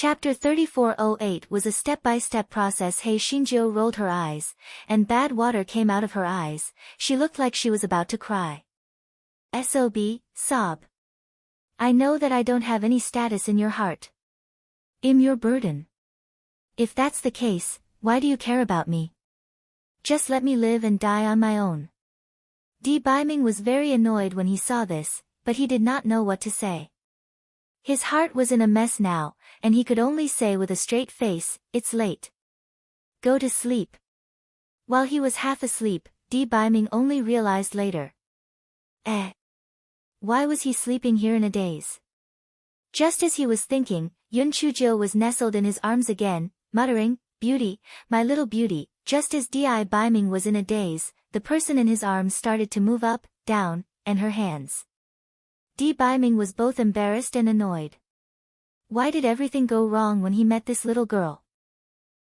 Chapter 3408 was a step-by-step process. Hei Shinjo rolled her eyes, and bad water came out of her eyes. She looked like she was about to cry. Sob. I know that I don't have any status in your heart. I'm your burden. If that's the case, why do you care about me? Just let me live and die on my own. Biming was very annoyed when he saw this, but he did not know what to say. His heart was in a mess now, and he could only say with a straight face, "It's late. Go to sleep." While he was half asleep, Biming only realized later. Why was he sleeping here in a daze? Just as he was thinking, Yun Chujo was nestled in his arms again, muttering, "Beauty, my little beauty." Just as Biming was in a daze, the person in his arms started to move up, down, and her hands. Biming was both embarrassed and annoyed. Why did everything go wrong when he met this little girl?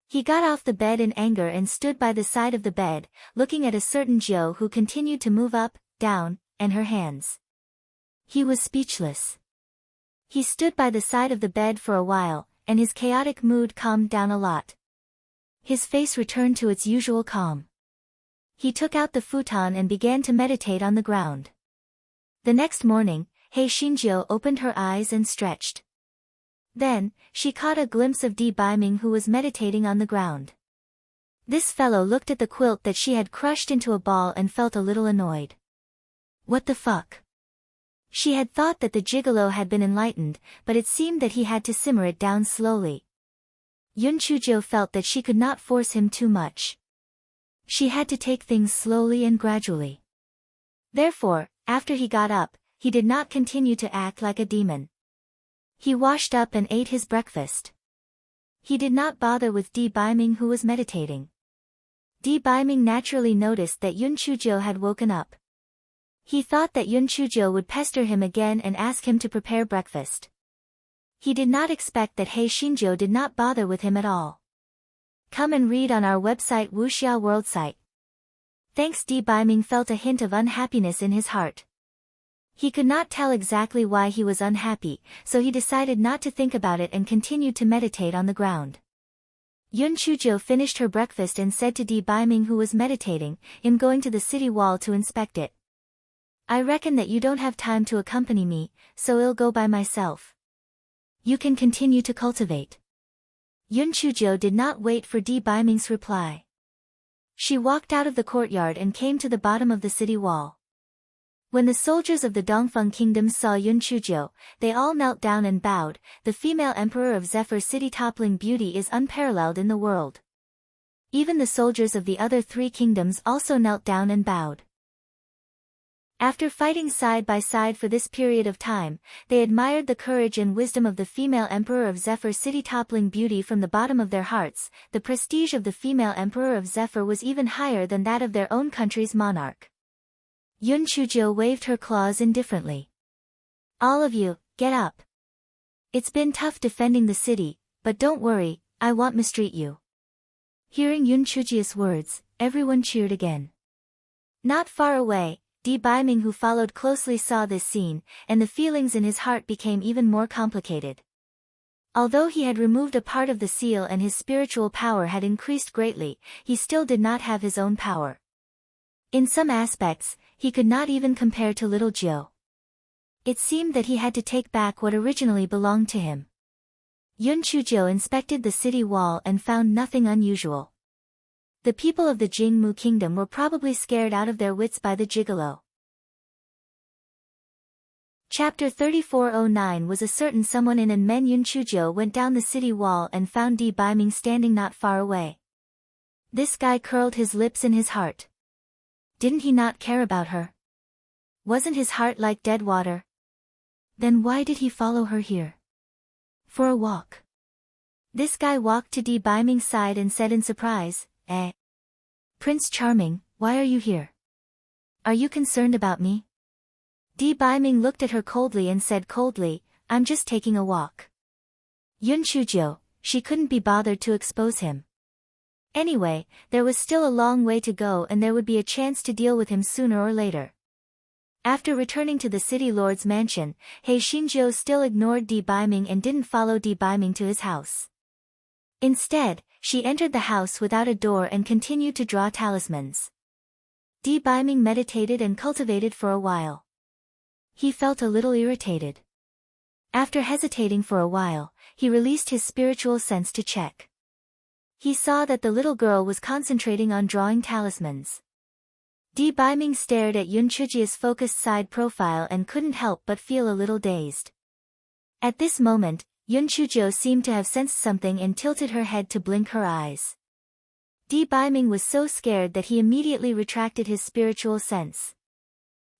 He got off the bed in anger and stood by the side of the bed, looking at a certain Jiu who continued to move up, down, and her hands. He was speechless. He stood by the side of the bed for a while, and his chaotic mood calmed down a lot. His face returned to its usual calm. He took out the futon and began to meditate on the ground. The next morning, Hei Shinjo opened her eyes and stretched. Then, she caught a glimpse of Biming who was meditating on the ground. This fellow looked at the quilt that she had crushed into a ball and felt a little annoyed. What the fuck? She had thought that the gigolo had been enlightened, but it seemed that he had to simmer it down slowly. Yun Chujo felt that she could not force him too much. She had to take things slowly and gradually. Therefore, after he got up, he did not continue to act like a demon. He washed up and ate his breakfast. He did not bother with Biming who was meditating. Biming naturally noticed that Yun Chujo had woken up. He thought that Yun Chujo would pester him again and ask him to prepare breakfast. He did not expect that Hei Shinjo did not bother with him at all. Come and read on our website Wuxia World site. Thanks. Biming felt a hint of unhappiness in his heart. He could not tell exactly why he was unhappy, so he decided not to think about it and continued to meditate on the ground. Yun Chujo finished her breakfast and said to Biming who was meditating, "I'm going to the city wall to inspect it. I reckon that you don't have time to accompany me, so I'll go by myself. You can continue to cultivate." Yun Chujo did not wait for Biming's reply. She walked out of the courtyard and came to the bottom of the city wall. When the soldiers of the Dongfeng Kingdom saw Yun Chujo, they all knelt down and bowed. The female emperor of Zephyr City toppling beauty is unparalleled in the world. Even the soldiers of the other three kingdoms also knelt down and bowed. After fighting side by side for this period of time, they admired the courage and wisdom of the female emperor of Zephyr City toppling beauty from the bottom of their hearts. The prestige of the female emperor of Zephyr was even higher than that of their own country's monarch. Yun Chujo waved her claws indifferently. "All of you, get up. It's been tough defending the city, but don't worry, I won't mistreat you." Hearing Yun Chujo's words, everyone cheered again. Not far away, Biming who followed closely saw this scene, and the feelings in his heart became even more complicated. Although he had removed a part of the seal and his spiritual power had increased greatly, he still did not have his own power. In some aspects, he could not even compare to little Jiu. It seemed that he had to take back what originally belonged to him. Yun Chujo inspected the city wall and found nothing unusual. The people of the Jingmu Kingdom were probably scared out of their wits by the gigolo. Chapter 3409 was a certain someone in and Men Yun Chujo went down the city wall and found Biming standing not far away. This guy curled his lips in his heart. Didn't he not care about her? Wasn't his heart like dead water? Then why did he follow her here? For a walk. This guy walked to Biming's side and said in surprise, Prince Charming, why are you here? Are you concerned about me?" Biming looked at her coldly and said coldly, "I'm just taking a walk." Yun Chujo, she couldn't be bothered to expose him. Anyway, there was still a long way to go and there would be a chance to deal with him sooner or later. After returning to the city lord's mansion, He Xinjiu still ignored Di Baiming and didn't follow Di Baiming to his house. Instead, she entered the house without a door and continued to draw talismans. Di Baiming meditated and cultivated for a while. He felt a little irritated. After hesitating for a while, he released his spiritual sense to check. He saw that the little girl was concentrating on drawing talismans. Di Baiming stared at Yun Chujia's focused side profile and couldn't help but feel a little dazed. At this moment, Yun Chujio seemed to have sensed something and tilted her head to blink her eyes. Di Baiming was so scared that he immediately retracted his spiritual sense.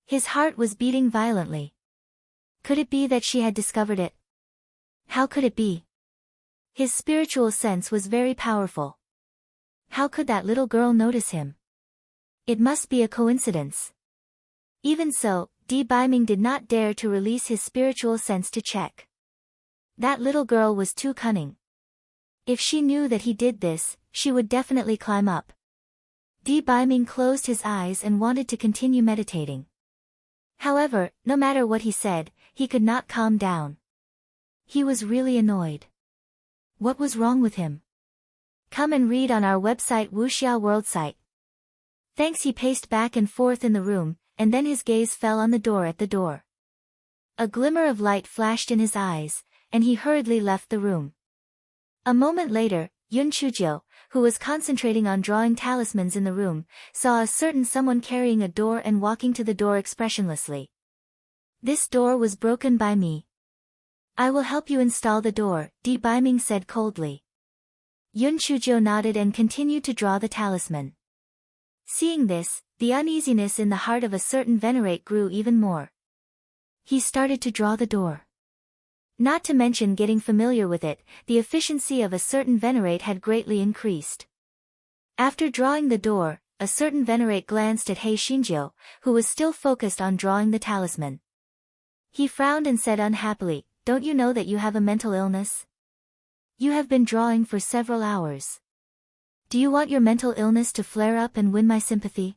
His heart was beating violently. Could it be that she had discovered it? How could it be? His spiritual sense was very powerful. How could that little girl notice him? It must be a coincidence. Even so, Di Baiming did not dare to release his spiritual sense to check. That little girl was too cunning. If she knew that he did this, she would definitely climb up. Di Baiming closed his eyes and wanted to continue meditating. However, no matter what he said, he could not calm down. He was really annoyed. What was wrong with him? Come and read on our website Wuxia World site. Thanks. He paced back and forth in the room, and then his gaze fell on the door at the door. A glimmer of light flashed in his eyes, and he hurriedly left the room. A moment later, Yun Chujio, who was concentrating on drawing talismans in the room, saw a certain someone carrying a door and walking to the door expressionlessly. This door was broken by me. I will help you install the door, Di Baiming said coldly. Yun Chujio nodded and continued to draw the talisman. Seeing this, the uneasiness in the heart of a certain venerate grew even more. He started to draw the door. Not to mention getting familiar with it, the efficiency of a certain venerate had greatly increased. After drawing the door, a certain venerate glanced at He Xinjiu, who was still focused on drawing the talisman. He frowned and said unhappily, "Don't you know that you have a mental illness? You have been drawing for several hours. Do you want your mental illness to flare up and win my sympathy?"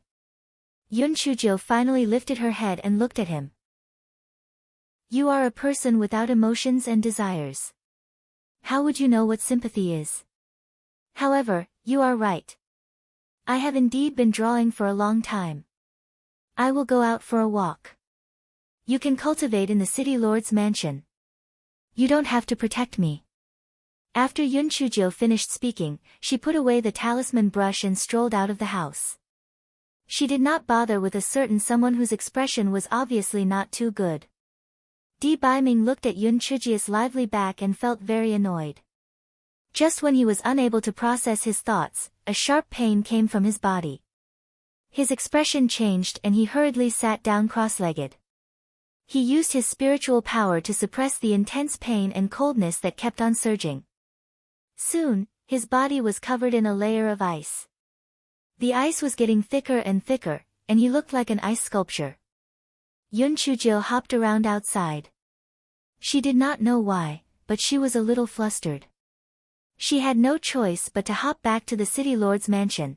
Yun Chujio finally lifted her head and looked at him. You are a person without emotions and desires. How would you know what sympathy is? However, you are right. I have indeed been drawing for a long time. I will go out for a walk. You can cultivate in the city lord's mansion. You don't have to protect me. After Yun Chujio finished speaking, she put away the talisman brush and strolled out of the house. She did not bother with a certain someone whose expression was obviously not too good. Di Baiming looked at Yun Chujio's lively back and felt very annoyed. Just when he was unable to process his thoughts, a sharp pain came from his body. His expression changed and he hurriedly sat down cross-legged. He used his spiritual power to suppress the intense pain and coldness that kept on surging. Soon, his body was covered in a layer of ice. The ice was getting thicker and thicker, and he looked like an ice sculpture. Yun Chujio hopped around outside. She did not know why, but she was a little flustered. She had no choice but to hop back to the city lord's mansion.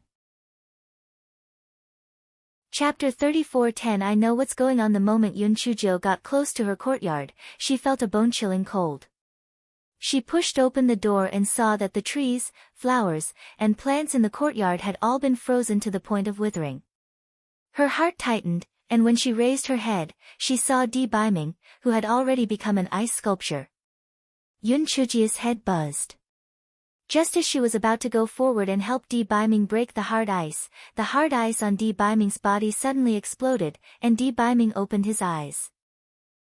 Chapter 34:10 I know what's going on. The moment Yun Chujio got close to her courtyard, she felt a bone-chilling cold. She pushed open the door and saw that the trees, flowers, and plants in the courtyard had all been frozen to the point of withering. Her heart tightened, and when she raised her head, she saw Di Baiming, who had already become an ice sculpture. Yun Chujio's head buzzed. Just as she was about to go forward and help Di Baiming break the hard ice on Di Baiming's body suddenly exploded, and Di Baiming opened his eyes.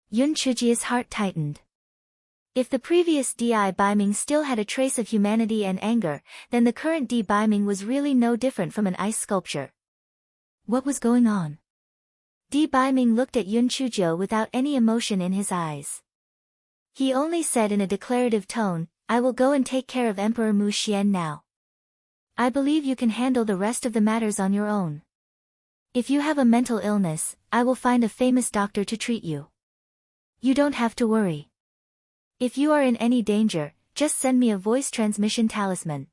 Yun Chujio's heart tightened. If the previous Di Baiming still had a trace of humanity and anger, then the current Di Baiming was really no different from an ice sculpture. What was going on? Di Baiming looked at Yun Chujio without any emotion in his eyes. He only said in a declarative tone, I will go and take care of Emperor Mu Xian now. I believe you can handle the rest of the matters on your own. If you have a mental illness, I will find a famous doctor to treat you. You don't have to worry. If you are in any danger, just send me a voice transmission talisman.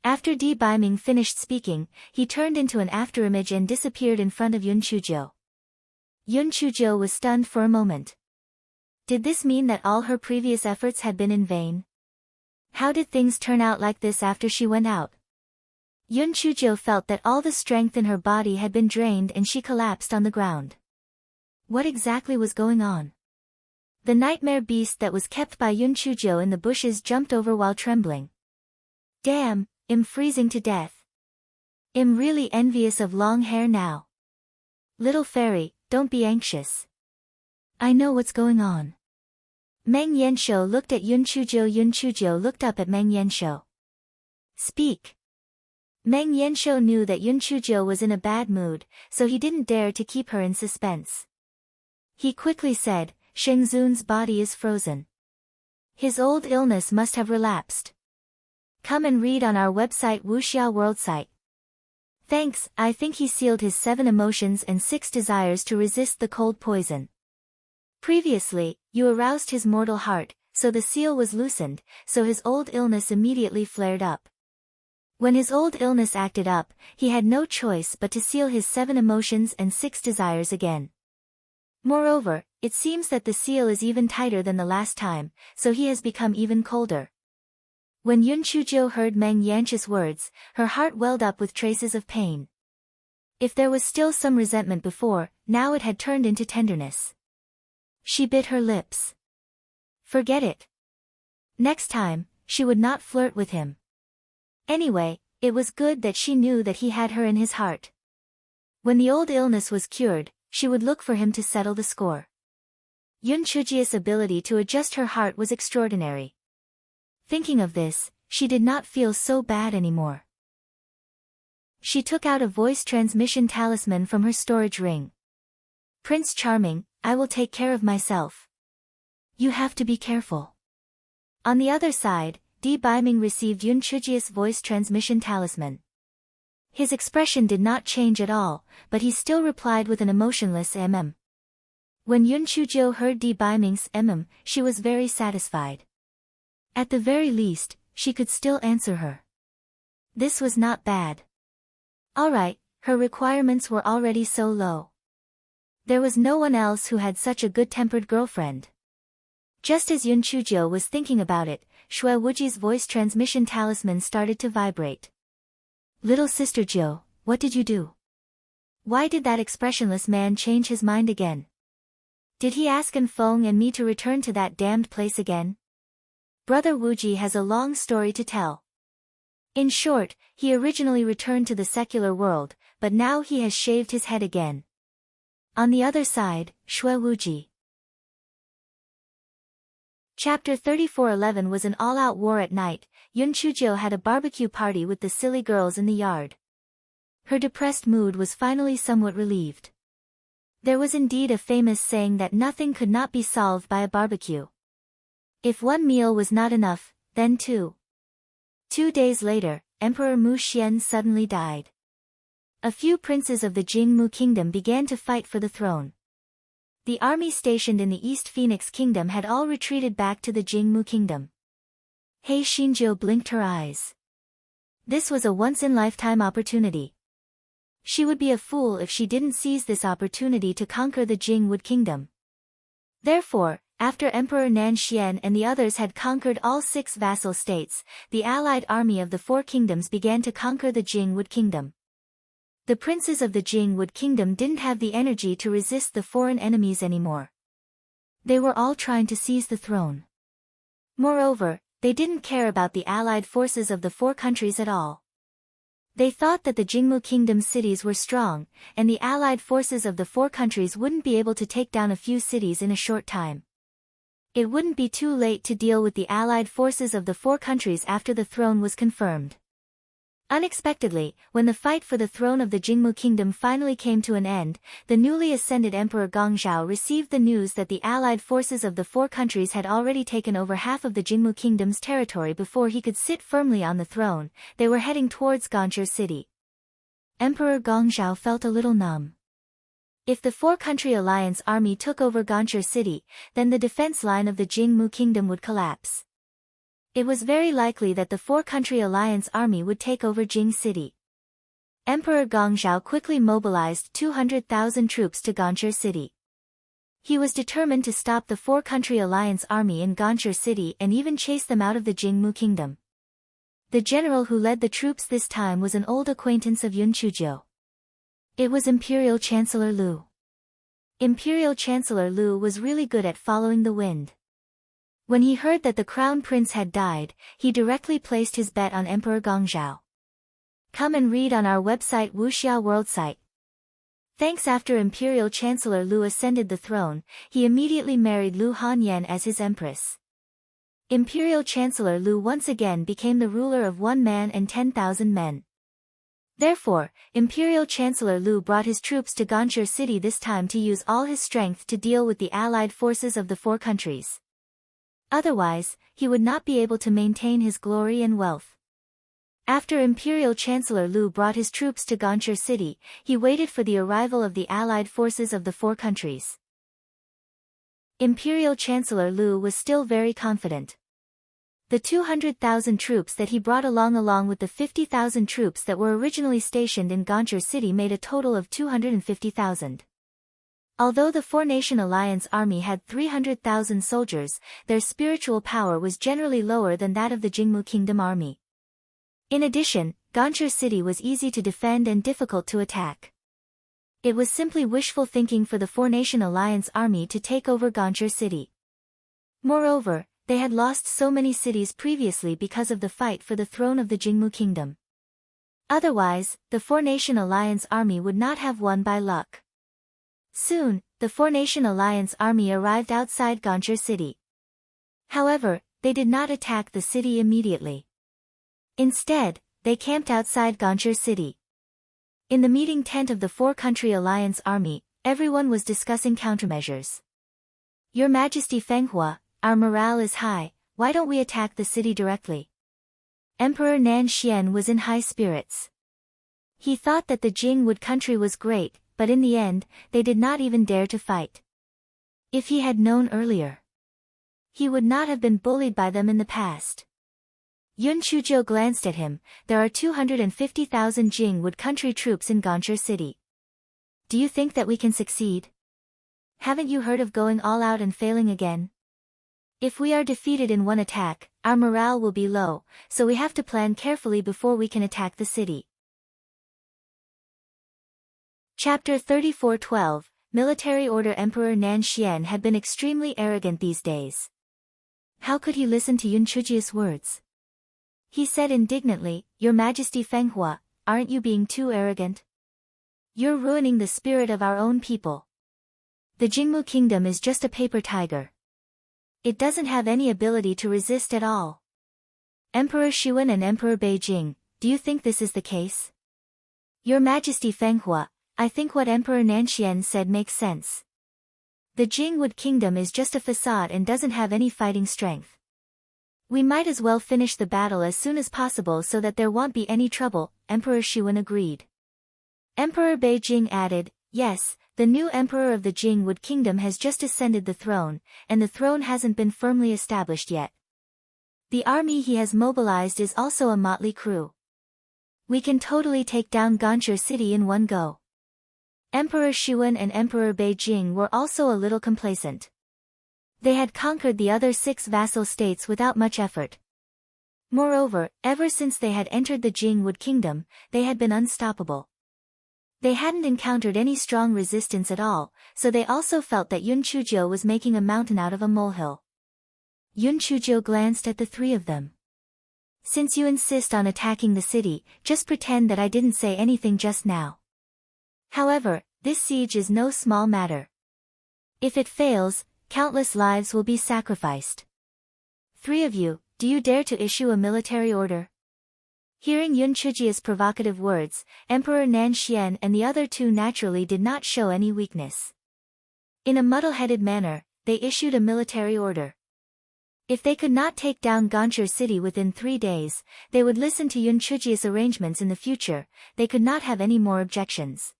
After Di Baiming finished speaking, he turned into an afterimage and disappeared in front of Yun Chujio. Yun Chuzhou was stunned for a moment. Did this mean that all her previous efforts had been in vain? How did things turn out like this after she went out? Yun Chuzhou felt that all the strength in her body had been drained and she collapsed on the ground. What exactly was going on? The nightmare beast that was kept by Yun Chuzhou in the bushes jumped over while trembling. Damn, I'm freezing to death. I'm really envious of long hair now. Little fairy, don't be anxious. I know what's going on. Meng Yanshou looked at Yun Chuzhou. Yun Chuzhou looked up at Meng Yanshou. Speak. Meng Yanshou knew that Yun Chuzhou was in a bad mood, so he didn't dare to keep her in suspense. He quickly said, Shengzun's body is frozen. His old illness must have relapsed. Come and read on our website Wuxia World site. Thanks, I think he sealed his 7 emotions and 6 desires to resist the cold poison. Previously, you aroused his mortal heart, so the seal was loosened, so his old illness immediately flared up. When his old illness acted up, he had no choice but to seal his 7 emotions and 6 desires again. Moreover, it seems that the seal is even tighter than the last time, so he has become even colder. When Yun Chuzhou heard Meng Yanshou's words, her heart welled up with traces of pain. If there was still some resentment before, now it had turned into tenderness. She bit her lips. Forget it. Next time, she would not flirt with him. Anyway, it was good that she knew that he had her in his heart. When the old illness was cured, she would look for him to settle the score. Yun Chuzhou's ability to adjust her heart was extraordinary. Thinking of this, she did not feel so bad anymore. She took out a voice transmission talisman from her storage ring. Prince Charming, I will take care of myself. You have to be careful. On the other side, Di Baiming received Yun Chuzhou's voice transmission talisman. His expression did not change at all, but he still replied with an emotionless mm. When Yun Chuzhou heard Di Baiming's mm, she was very satisfied. At the very least, she could still answer her. This was not bad. Alright, her requirements were already so low. There was no one else who had such a good-tempered girlfriend. Just as Yun Chuzhou was thinking about it, Shui Wuji's voice transmission talisman started to vibrate. Little sister Jiu, what did you do? Why did that expressionless man change his mind again? Did he ask Anfeng and me to return to that damned place again? Brother Wuji has a long story to tell. In short, he originally returned to the secular world, but now he has shaved his head again. On the other side, Shui Wuji. Chapter 34:11 was an all-out war at night. Yun Chuzhou had a barbecue party with the silly girls in the yard. Her depressed mood was finally somewhat relieved. There was indeed a famous saying that nothing could not be solved by a barbecue. If one meal was not enough, then two. 2 days later, Emperor Mu Xian suddenly died. A few princes of the Jingmu kingdom began to fight for the throne. The army stationed in the East Phoenix Kingdom had all retreated back to the Jingmu Kingdom. Hei Xinjiu blinked her eyes. This was a once-in-lifetime opportunity. She would be a fool if she didn't seize this opportunity to conquer the Jingwood Kingdom. Therefore, after Emperor Nanxian and the others had conquered all 6 vassal states, the allied army of the 4 kingdoms began to conquer the Jingwood Kingdom. The princes of the Jingwood Kingdom didn't have the energy to resist the foreign enemies anymore. They were all trying to seize the throne. Moreover, they didn't care about the allied forces of the 4 countries at all. They thought that the Jingmu Kingdom's cities were strong, and the allied forces of the 4 countries wouldn't be able to take down a few cities in a short time. It wouldn't be too late to deal with the allied forces of the 4 countries after the throne was confirmed. Unexpectedly, when the fight for the throne of the Jingmu Kingdom finally came to an end, the newly ascended Emperor Gongzhou received the news that the allied forces of the 4 countries had already taken over half of the Jingmu Kingdom's territory before he could sit firmly on the throne. They were heading towards Gongzhou City. Emperor Gongzhou felt a little numb. If the 4-country alliance army took over Gongzhou City, then the defense line of the Jingmu Kingdom would collapse. It was very likely that the 4-country alliance army would take over Jing City. Emperor Gongzhou quickly mobilized 200,000 troops to Gongzhou City. He was determined to stop the four-country alliance army in Ganshur city and even chase them out of the Jingmu kingdom. The general who led the troops this time was an old acquaintance of Yun Chuzhou. It was Imperial Chancellor Lu. Imperial Chancellor Lu was really good at following the wind. When he heard that the crown prince had died, he directly placed his bet on Emperor Gongzhou. Come and read on our website Wuxia World Site. Thanks. After Imperial Chancellor Lu ascended the throne, he immediately married Lu Hanyan as his empress. Imperial Chancellor Lu once again became the ruler of 1 man and 10,000 men. Therefore, Imperial Chancellor Lu brought his troops to Ganshur city this time to use all his strength to deal with the allied forces of the four countries. Otherwise, he would not be able to maintain his glory and wealth. After Imperial Chancellor Lu brought his troops to Ganshur city, he waited for the arrival of the allied forces of the four countries. Imperial Chancellor Lu was still very confident. The 200,000 troops that he brought along with the 50,000 troops that were originally stationed in Ganshur city made a total of 250,000. Although the Four-Nation Alliance army had 300,000 soldiers, their spiritual power was generally lower than that of the Jingmu Kingdom army. In addition, Ganshur city was easy to defend and difficult to attack. It was simply wishful thinking for the Four-Nation Alliance army to take over Ganshur city. Moreover, they had lost so many cities previously because of the fight for the throne of the Jingmu Kingdom. Otherwise, the Four-Nation Alliance army would not have won by luck. Soon, the Four-Nation Alliance army arrived outside Ganshur city. However, they did not attack the city immediately. Instead, they camped outside Ganshur city. In the meeting tent of the Four-Country Alliance army, everyone was discussing countermeasures. Your Majesty Fenghua, our morale is high, why don't we attack the city directly? Emperor Nan Xian was in high spirits. He thought that the Jingwood country was great, but in the end, they did not even dare to fight. If he had known earlier, he would not have been bullied by them in the past. Yun Chuzhou glanced at him. There are 250,000 Jingwood country troops in Ganshur city. Do you think that we can succeed? Haven't you heard of going all out and failing again? If we are defeated in one attack, our morale will be low, so we have to plan carefully before we can attack the city. Chapter 34:12 Military Order. Emperor Nan Xian had been extremely arrogant these days. How could he listen to Yun Chuzhou's words? He said indignantly, Your Majesty Fenghua, aren't you being too arrogant? You're ruining the spirit of our own people. The Jingmu Kingdom is just a paper tiger. It doesn't have any ability to resist at all. Emperor Xuan and Emperor Beijing, do you think this is the case? Your Majesty Fenghua, I think what Emperor Nanxian said makes sense. The Jingwood Kingdom is just a facade and doesn't have any fighting strength. We might as well finish the battle as soon as possible so that there won't be any trouble, Emperor Xuan agreed. Emperor Beijing added, Yes, the new emperor of the Jingwood Kingdom has just ascended the throne, and the throne hasn't been firmly established yet. The army he has mobilized is also a motley crew. We can totally take down Ganshur city in one go. Emperor Xuan and Emperor Beijing were also a little complacent. They had conquered the other 6 vassal states without much effort. Moreover, ever since they had entered the Jingwood Kingdom, they had been unstoppable. They hadn't encountered any strong resistance at all, so they also felt that Yun Chuzhou was making a mountain out of a molehill. Yun Chuzhou glanced at the 3 of them. Since you insist on attacking the city, just pretend that I didn't say anything just now. However, this siege is no small matter. If it fails, countless lives will be sacrificed. 3 of you, do you dare to issue a military order? Hearing Yun Chuzhou's provocative words, Emperor Nan Xian and the other 2 naturally did not show any weakness. In a muddle-headed manner, they issued a military order. If they could not take down Ganshur city within 3 days, they would listen to Yun Chuzhou's arrangements in the future. They could not have any more objections.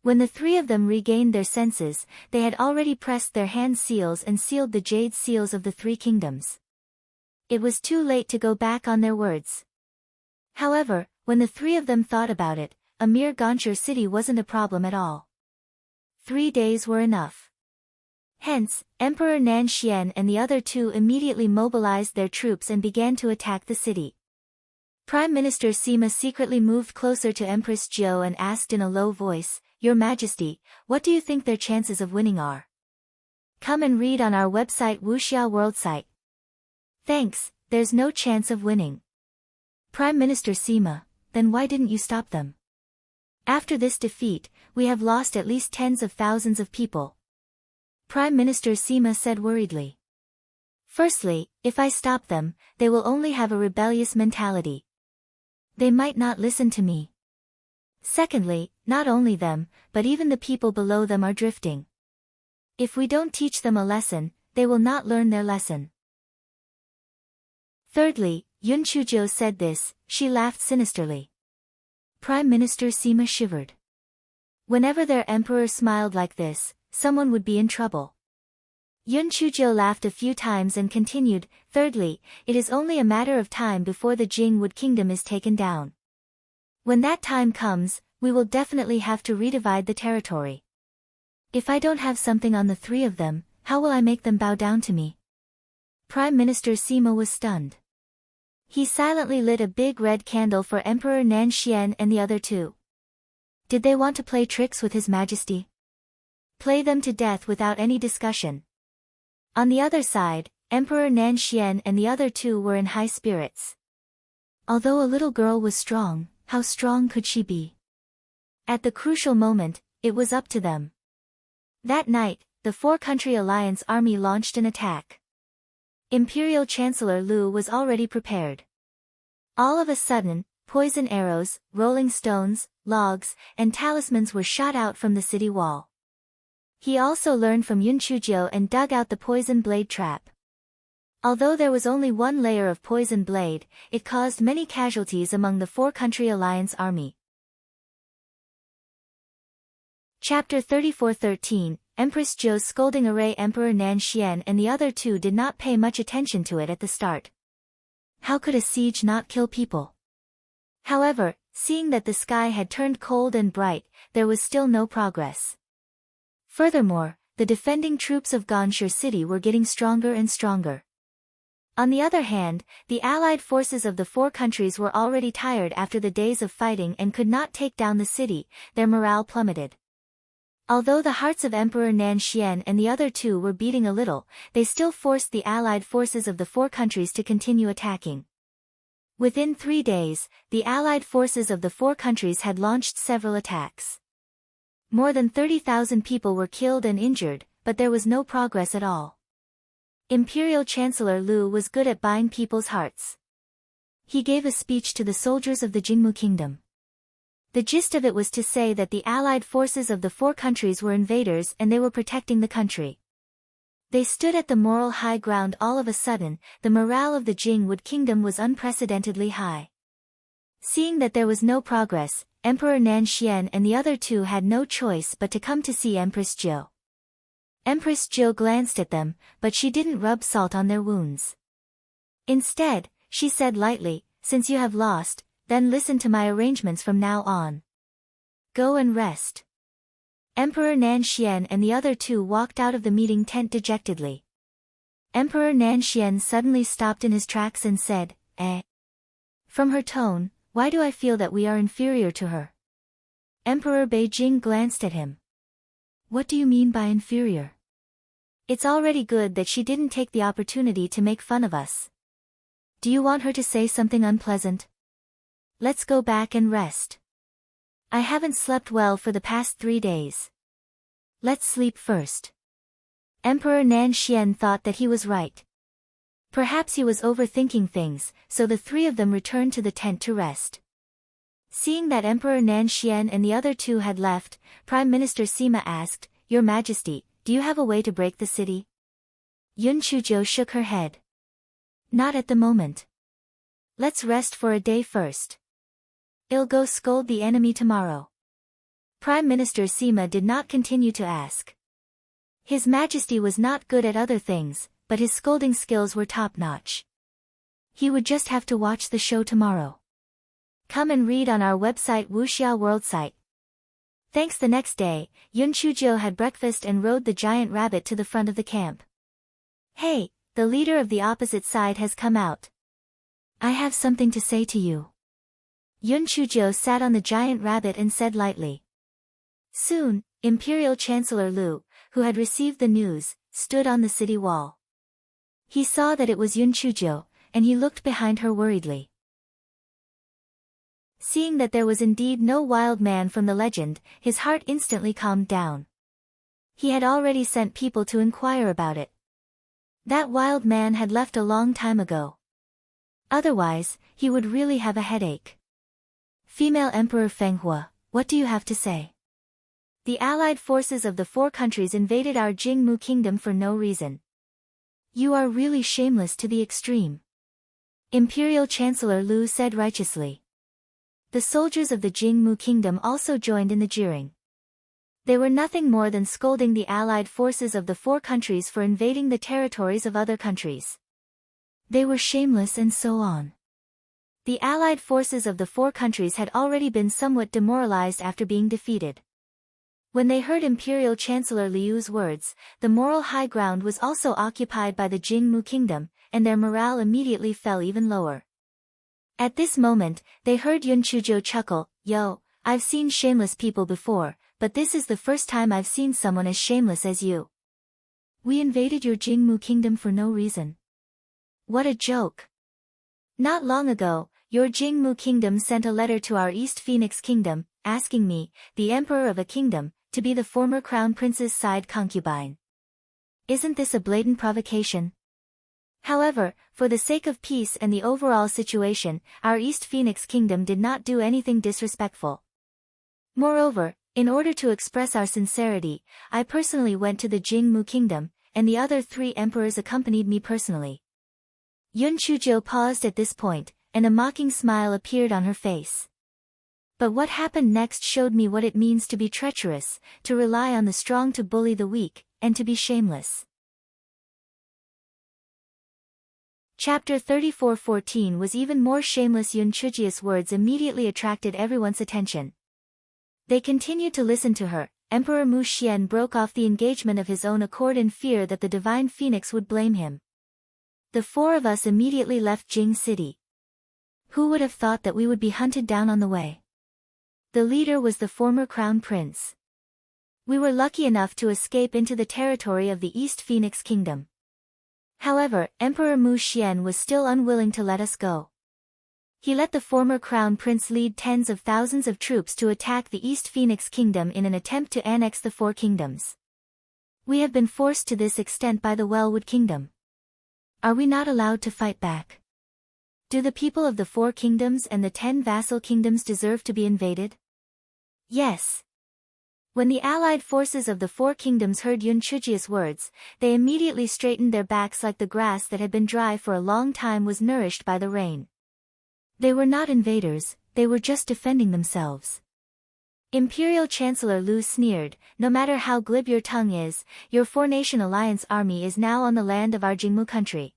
When the 3 of them regained their senses, they had already pressed their hand seals and sealed the jade seals of the 3 kingdoms. It was too late to go back on their words. However, when the 3 of them thought about it, a mere Ganshur city wasn't a problem at all. 3 days were enough. Hence, Emperor Nanshian and the other two immediately mobilized their troops and began to attack the city. Prime Minister Sima secretly moved closer to Empress Jiao and asked in a low voice, "Your Majesty, what do you think their chances of winning are?" Come and read on our website Wuxia World site. Thanks, there's no chance of winning. Prime Minister Sima, then why didn't you stop them? After this defeat, we have lost at least tens of thousands of people. Prime Minister Sima said worriedly. Firstly, if I stop them, they will only have a rebellious mentality. They might not listen to me. Secondly, not only them, but even the people below them are drifting. If we don't teach them a lesson, they will not learn their lesson. Thirdly, Yun Chuzhou said this, she laughed sinisterly. Prime Minister Sima shivered. Whenever their emperor smiled like this, someone would be in trouble. Yun Chuzhou laughed a few times and continued, thirdly, it is only a matter of time before the Jingwood kingdom is taken down. When that time comes, we will definitely have to redivide the territory. If I don't have something on the three of them, how will I make them bow down to me? Prime Minister Sima was stunned. He silently lit a big red candle for Emperor Nanshian and the other two. Did they want to play tricks with His Majesty? Play them to death without any discussion. On the other side, Emperor Nanshian and the other two were in high spirits. Although a little girl was strong, how strong could she be? At the crucial moment, it was up to them. That night, the four-country alliance army launched an attack. Imperial Chancellor Lu was already prepared. All of a sudden, poison arrows, rolling stones, logs, and talismans were shot out from the city wall. He also learned from Yun Chuzhou and dug out the poison blade trap. Although there was only one layer of poison blade, it caused many casualties among the four-country alliance army. Chapter 34:13, Empress Zhou's scolding array. Emperor Nanshian and the other two did not pay much attention to it at the start. How could a siege not kill people? However, seeing that the sky had turned cold and bright, there was still no progress. Furthermore, the defending troops of Ganshur city were getting stronger and stronger. On the other hand, the allied forces of the four countries were already tired after the days of fighting and could not take down the city, their morale plummeted. Although the hearts of Emperor Nanshian and the other two were beating a little, they still forced the allied forces of the four countries to continue attacking. Within 3 days, the allied forces of the four countries had launched several attacks. More than 30,000 people were killed and injured, but there was no progress at all. Imperial Chancellor Lu was good at buying people's hearts. He gave a speech to the soldiers of the Jingmu Kingdom. The gist of it was to say that the allied forces of the four countries were invaders and they were protecting the country. They stood at the moral high ground. All of a sudden, the morale of the Jingwood Kingdom was unprecedentedly high. Seeing that there was no progress, Emperor Nanshian and the other two had no choice but to come to see Empress Jiao. Empress Jiao glanced at them, but she didn't rub salt on their wounds. Instead, she said lightly, "Since you have lost, then listen to my arrangements from now on. Go and rest." Emperor Nanshian and the other two walked out of the meeting tent dejectedly. Emperor Nanshian suddenly stopped in his tracks and said, "Eh?" From her tone, why do I feel that we are inferior to her? Emperor Beijing glanced at him. What do you mean by inferior? It's already good that she didn't take the opportunity to make fun of us. Do you want her to say something unpleasant? Let's go back and rest. I haven't slept well for the past 3 days. Let's sleep first. Emperor Nanshian thought that he was right. Perhaps he was overthinking things, so the three of them returned to the tent to rest. Seeing that Emperor Nanshian and the other two had left, Prime Minister Sima asked, "Your Majesty, do you have a way to break the city?" Yun Chuzhou shook her head. Not at the moment. Let's rest for a day first. I'll go scold the enemy tomorrow. Prime Minister Sima did not continue to ask. His Majesty was not good at other things, but his scolding skills were top-notch. He would just have to watch the show tomorrow. Come and read on our website Wuxia World site. Thanks. The next day, Yun Chuzhou had breakfast and rode the giant rabbit to the front of the camp. Hey, the leader of the opposite side has come out. I have something to say to you. Yun Chuzhou sat on the giant rabbit and said lightly. Soon, Imperial Chancellor Lu, who had received the news, stood on the city wall. He saw that it was Yun Chuzhou, and he looked behind her worriedly. Seeing that there was indeed no wild man from the legend, his heart instantly calmed down. He had already sent people to inquire about it. That wild man had left a long time ago. Otherwise, he would really have a headache. Female Emperor Feng Hua, what do you have to say? The allied forces of the 4 countries invaded our Jingmu kingdom for no reason. You are really shameless to the extreme. Imperial Chancellor Lu said righteously. The soldiers of the Jingmu kingdom also joined in the jeering. They were nothing more than scolding the allied forces of the 4 countries for invading the territories of other countries. They were shameless and so on. The allied forces of the 4 countries had already been somewhat demoralized after being defeated. When they heard Imperial Chancellor Liu's words, the moral high ground was also occupied by the Jingmu kingdom, and their morale immediately fell even lower. At this moment, they heard Yun Chuzhou chuckle, Yo, I've seen shameless people before, but this is the first time I've seen someone as shameless as you. We invaded your Jingmu kingdom for no reason. What a joke. Not long ago, your Jingmu kingdom sent a letter to our East Phoenix kingdom, asking me, the emperor of a kingdom, to be the former crown prince's side concubine. Isn't this a blatant provocation? However, for the sake of peace and the overall situation, our East Phoenix kingdom did not do anything disrespectful. Moreover, in order to express our sincerity, I personally went to the Jingmu kingdom, and the other 3 emperors accompanied me personally. Yun Chuzhou paused at this point, and a mocking smile appeared on her face. But what happened next showed me what it means to be treacherous, to rely on the strong to bully the weak, and to be shameless. Chapter 34:14 was even more shameless. Yun Chuzhou's words immediately attracted everyone's attention. They continued to listen to her. Emperor Mu Xian broke off the engagement of his own accord in fear that the divine phoenix would blame him. The 4 of us immediately left Jing City. Who would have thought that we would be hunted down on the way? The leader was the former crown prince. We were lucky enough to escape into the territory of the East Phoenix kingdom. However, Emperor Mu Xian was still unwilling to let us go. He let the former crown prince lead tens of thousands of troops to attack the East Phoenix kingdom in an attempt to annex the 4 kingdoms. We have been forced to this extent by the Wellwood kingdom. Are we not allowed to fight back? Do the people of the 4 kingdoms and the 10 vassal kingdoms deserve to be invaded? Yes. When the allied forces of the 4 kingdoms heard Yun Chuzhou's words, they immediately straightened their backs like the grass that had been dry for a long time was nourished by the rain. They were not invaders, they were just defending themselves. Imperial Chancellor Lu sneered, no matter how glib your tongue is, your 4-nation alliance army is now on the land of our Jingmu country.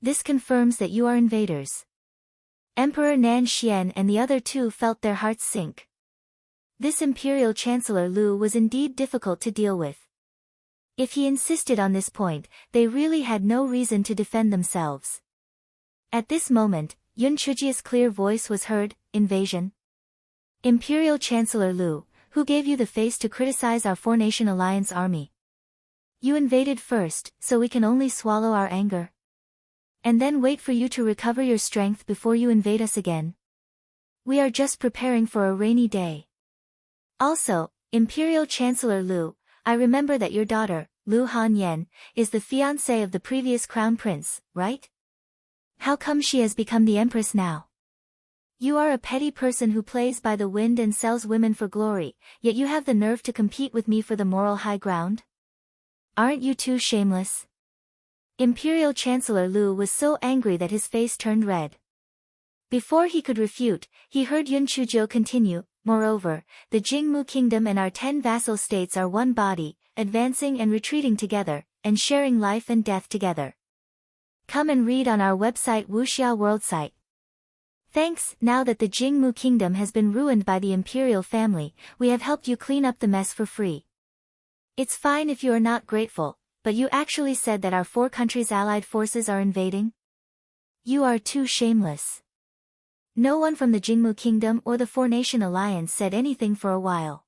This confirms that you are invaders. Emperor Nan Xian and the other 2 felt their hearts sink. This Imperial Chancellor Lu was indeed difficult to deal with. If he insisted on this point, they really had no reason to defend themselves. At this moment, Yun Chuzhou's clear voice was heard, invasion. Imperial Chancellor Lu, who gave you the face to criticize our 4-nation alliance army? You invaded first, so we can only swallow our anger. And then wait for you to recover your strength before you invade us again. We are just preparing for a rainy day. Also, Imperial Chancellor Lu, I remember that your daughter, Lu Hanyan, is the fiancée of the previous crown prince, right? How come she has become the empress now? You are a petty person who plays by the wind and sells women for glory, yet you have the nerve to compete with me for the moral high ground? Aren't you too shameless? Imperial Chancellor Lu was so angry that his face turned red. Before he could refute, he heard Yun Chuzhou continue, moreover, the Jingmu kingdom and our 10 vassal states are one body, advancing and retreating together, and sharing life and death together. Come and read on our website Wuxia World site. Thanks, now that the Jingmu kingdom has been ruined by the imperial family, we have helped you clean up the mess for free. It's fine if you are not grateful, but you actually said that our 4 countries' allied forces are invading? You are too shameless. No one from the Jingmu kingdom or the 4-nation alliance said anything for a while.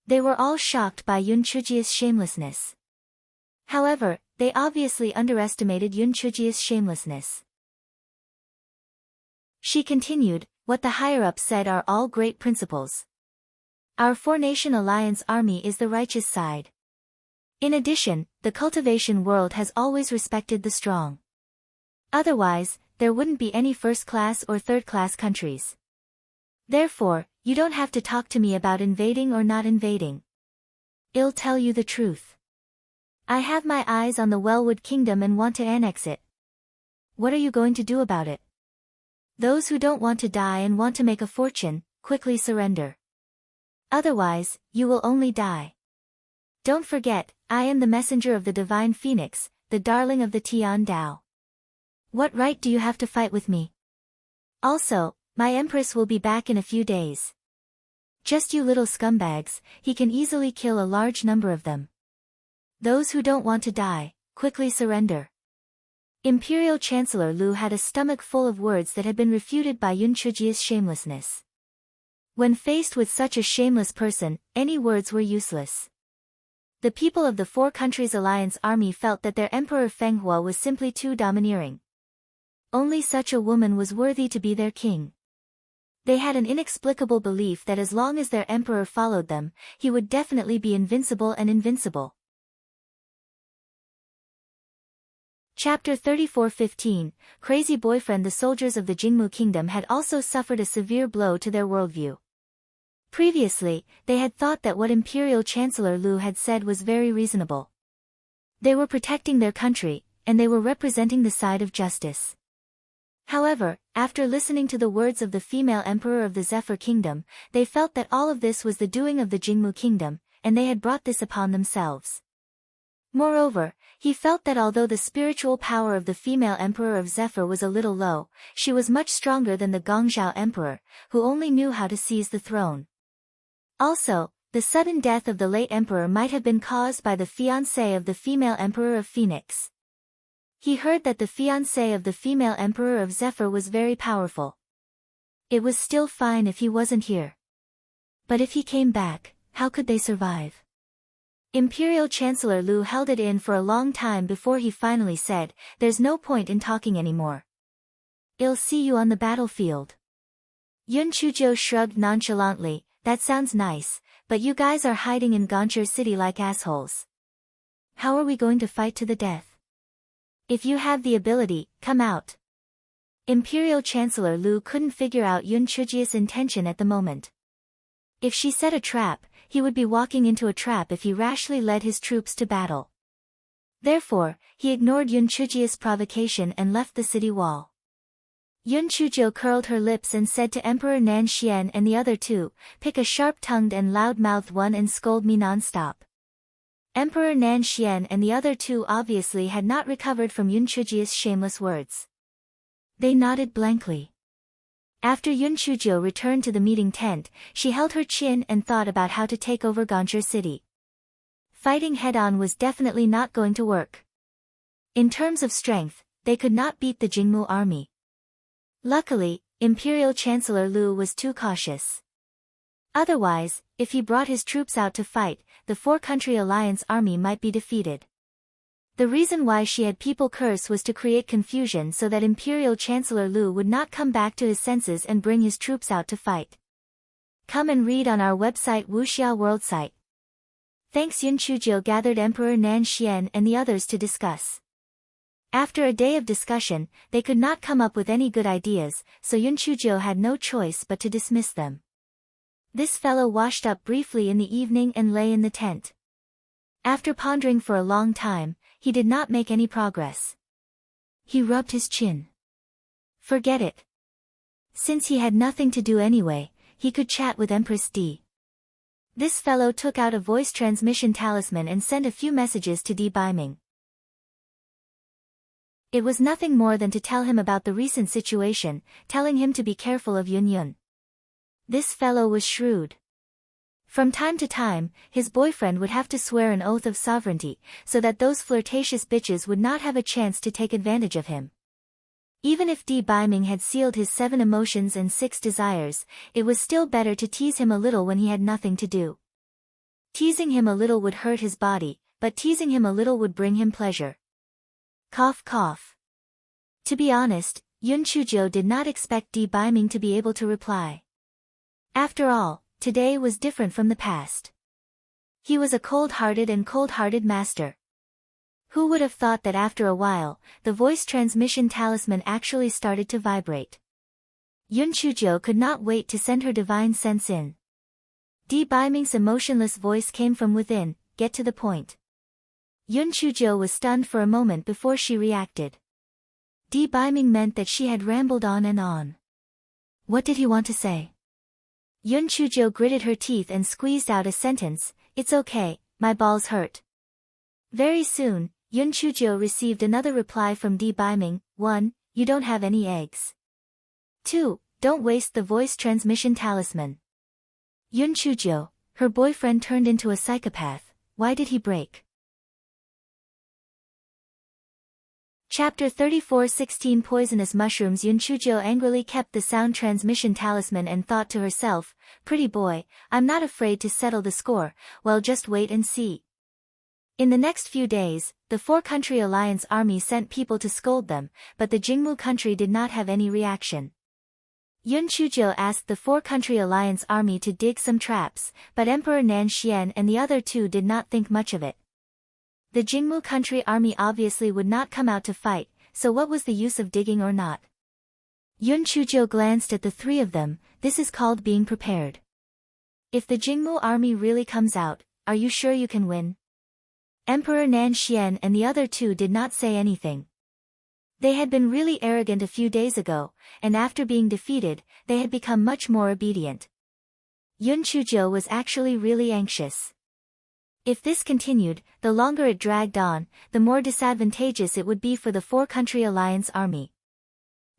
They were all shocked by Yun Chujia's shamelessness. However, they obviously underestimated Yun Chujia's shamelessness. She continued, what the higher-ups said are all great principles. Our 4-nation alliance army is the righteous side. In addition, the cultivation world has always respected the strong. Otherwise, there wouldn't be any first-class or third-class countries. Therefore, you don't have to talk to me about invading or not invading. I'll tell you the truth. I have my eyes on the Wellwood Kingdom and want to annex it. What are you going to do about it? Those who don't want to die and want to make a fortune, quickly surrender. Otherwise, you will only die. Don't forget, I am the messenger of the divine phoenix, the darling of the Tian Dao. What right do you have to fight with me? Also, my empress will be back in a few days. Just you little scumbags, he can easily kill a large number of them. Those who don't want to die, quickly surrender. Imperial Chancellor Lu had a stomach full of words that had been refuted by Yun Chujia's shamelessness. When faced with such a shameless person, any words were useless. The people of the 4 countries' alliance army felt that their Emperor Feng Hua was simply too domineering. Only such a woman was worthy to be their king. They had an inexplicable belief that as long as their emperor followed them, he would definitely be invincible and invincible. Chapter 34:15, Crazy Boyfriend. The soldiers of the Jingmu kingdom had also suffered a severe blow to their worldview. Previously, they had thought that what Imperial Chancellor Lu had said was very reasonable. They were protecting their country, and they were representing the side of justice. However, after listening to the words of the female emperor of the Zephyr Kingdom, they felt that all of this was the doing of the Jingmu Kingdom, and they had brought this upon themselves. Moreover, he felt that although the spiritual power of the female emperor of Zephyr was a little low, she was much stronger than the Gongzhou emperor, who only knew how to seize the throne. Also, the sudden death of the late emperor might have been caused by the fiancé of the female emperor of Phoenix. He heard that the fiancé of the female emperor of Zephyr was very powerful. It was still fine if he wasn't here. But if he came back, how could they survive? Imperial Chancellor Lu held it in for a long time before he finally said, "There's no point in talking anymore. I'll see you on the battlefield." Yun Chuzhou shrugged nonchalantly, "That sounds nice, but you guys are hiding in Gonchur City like assholes. How are we going to fight to the death? If you have the ability, come out." Imperial Chancellor Lu couldn't figure out Yun Chujia's intention at the moment. If she set a trap, he would be walking into a trap if he rashly led his troops to battle. Therefore, he ignored Yun Chujia's provocation and left the city wall. Yun Chuzhou curled her lips and said to Emperor Nan Xian and the other 2, "Pick a sharp-tongued and loud-mouthed one and scold me non-stop." Emperor Nan Xian and the other 2 obviously had not recovered from Yun Chujia's shameless words. They nodded blankly. After Yun Chuzhou returned to the meeting tent, she held her chin and thought about how to take over Gonchur City. Fighting head-on was definitely not going to work. In terms of strength, they could not beat the Jingmu army. Luckily, Imperial Chancellor Lu was too cautious. Otherwise, if he brought his troops out to fight, the 4-country alliance army might be defeated. The reason why she had people curse was to create confusion so that Imperial Chancellor Lu would not come back to his senses and bring his troops out to fight. Come and read on our website Wuxia World site. Thanks. Yun Chuzhou gathered Emperor Nan Xian and the others to discuss. After a day of discussion, they could not come up with any good ideas, so Yun Chuzhou had no choice but to dismiss them. This fellow washed up briefly in the evening and lay in the tent. After pondering for a long time, he did not make any progress. He rubbed his chin. Forget it. Since he had nothing to do anyway, he could chat with Empress Di. This fellow took out a voice transmission talisman and sent a few messages to Di Biming. It was nothing more than to tell him about the recent situation, telling him to be careful of Yun Yun. This fellow was shrewd. From time to time, his boyfriend would have to swear an oath of sovereignty, so that those flirtatious bitches would not have a chance to take advantage of him. Even if Di Biming had sealed his 7 emotions and 6 desires, it was still better to tease him a little when he had nothing to do. Teasing him a little would hurt his body, but teasing him a little would bring him pleasure. Cough cough. To be honest, Yun Chujio did not expect Di Biming to be able to reply. After all, today was different from the past. He was a cold-hearted master. Who would have thought that after a while, the voice transmission talisman actually started to vibrate? Yun Chujio could not wait to send her divine sense in. Di Biming's emotionless voice came from within, get to the point. Yun Chujio was stunned for a moment before she reacted. Di Biming meant that she had rambled on and on. What did he want to say? Yun Chujio gritted her teeth and squeezed out a sentence, "It's okay, my balls hurt." Very soon, Yun Chujio received another reply from Di Biming. 1. You don't have any eggs. 2. Don't waste the voice transmission talisman. Yun Chujio, her boyfriend turned into a psychopath. Why did he break? Chapter 34 16 Poisonous mushrooms. Yun Chujio angrily kept the sound transmission talisman and thought to herself, "Pretty boy, I'm not afraid to settle the score, well just wait and see." In the next few days, the 4-country alliance army sent people to scold them, but the Jingmu country did not have any reaction. Yun Chujio asked the 4-country alliance army to dig some traps, but Emperor Nanxian and the other 2 did not think much of it. The Jingmu country army obviously would not come out to fight, so what was the use of digging or not? Yun Chujio glanced at the 3 of them. This is called being prepared. If the Jingmu army really comes out, are you sure you can win? Emperor Nanxian and the other 2 did not say anything. They had been really arrogant a few days ago, and after being defeated, they had become much more obedient. Yun Chujio was actually really anxious. If this continued, the longer it dragged on, the more disadvantageous it would be for the 4-country alliance army.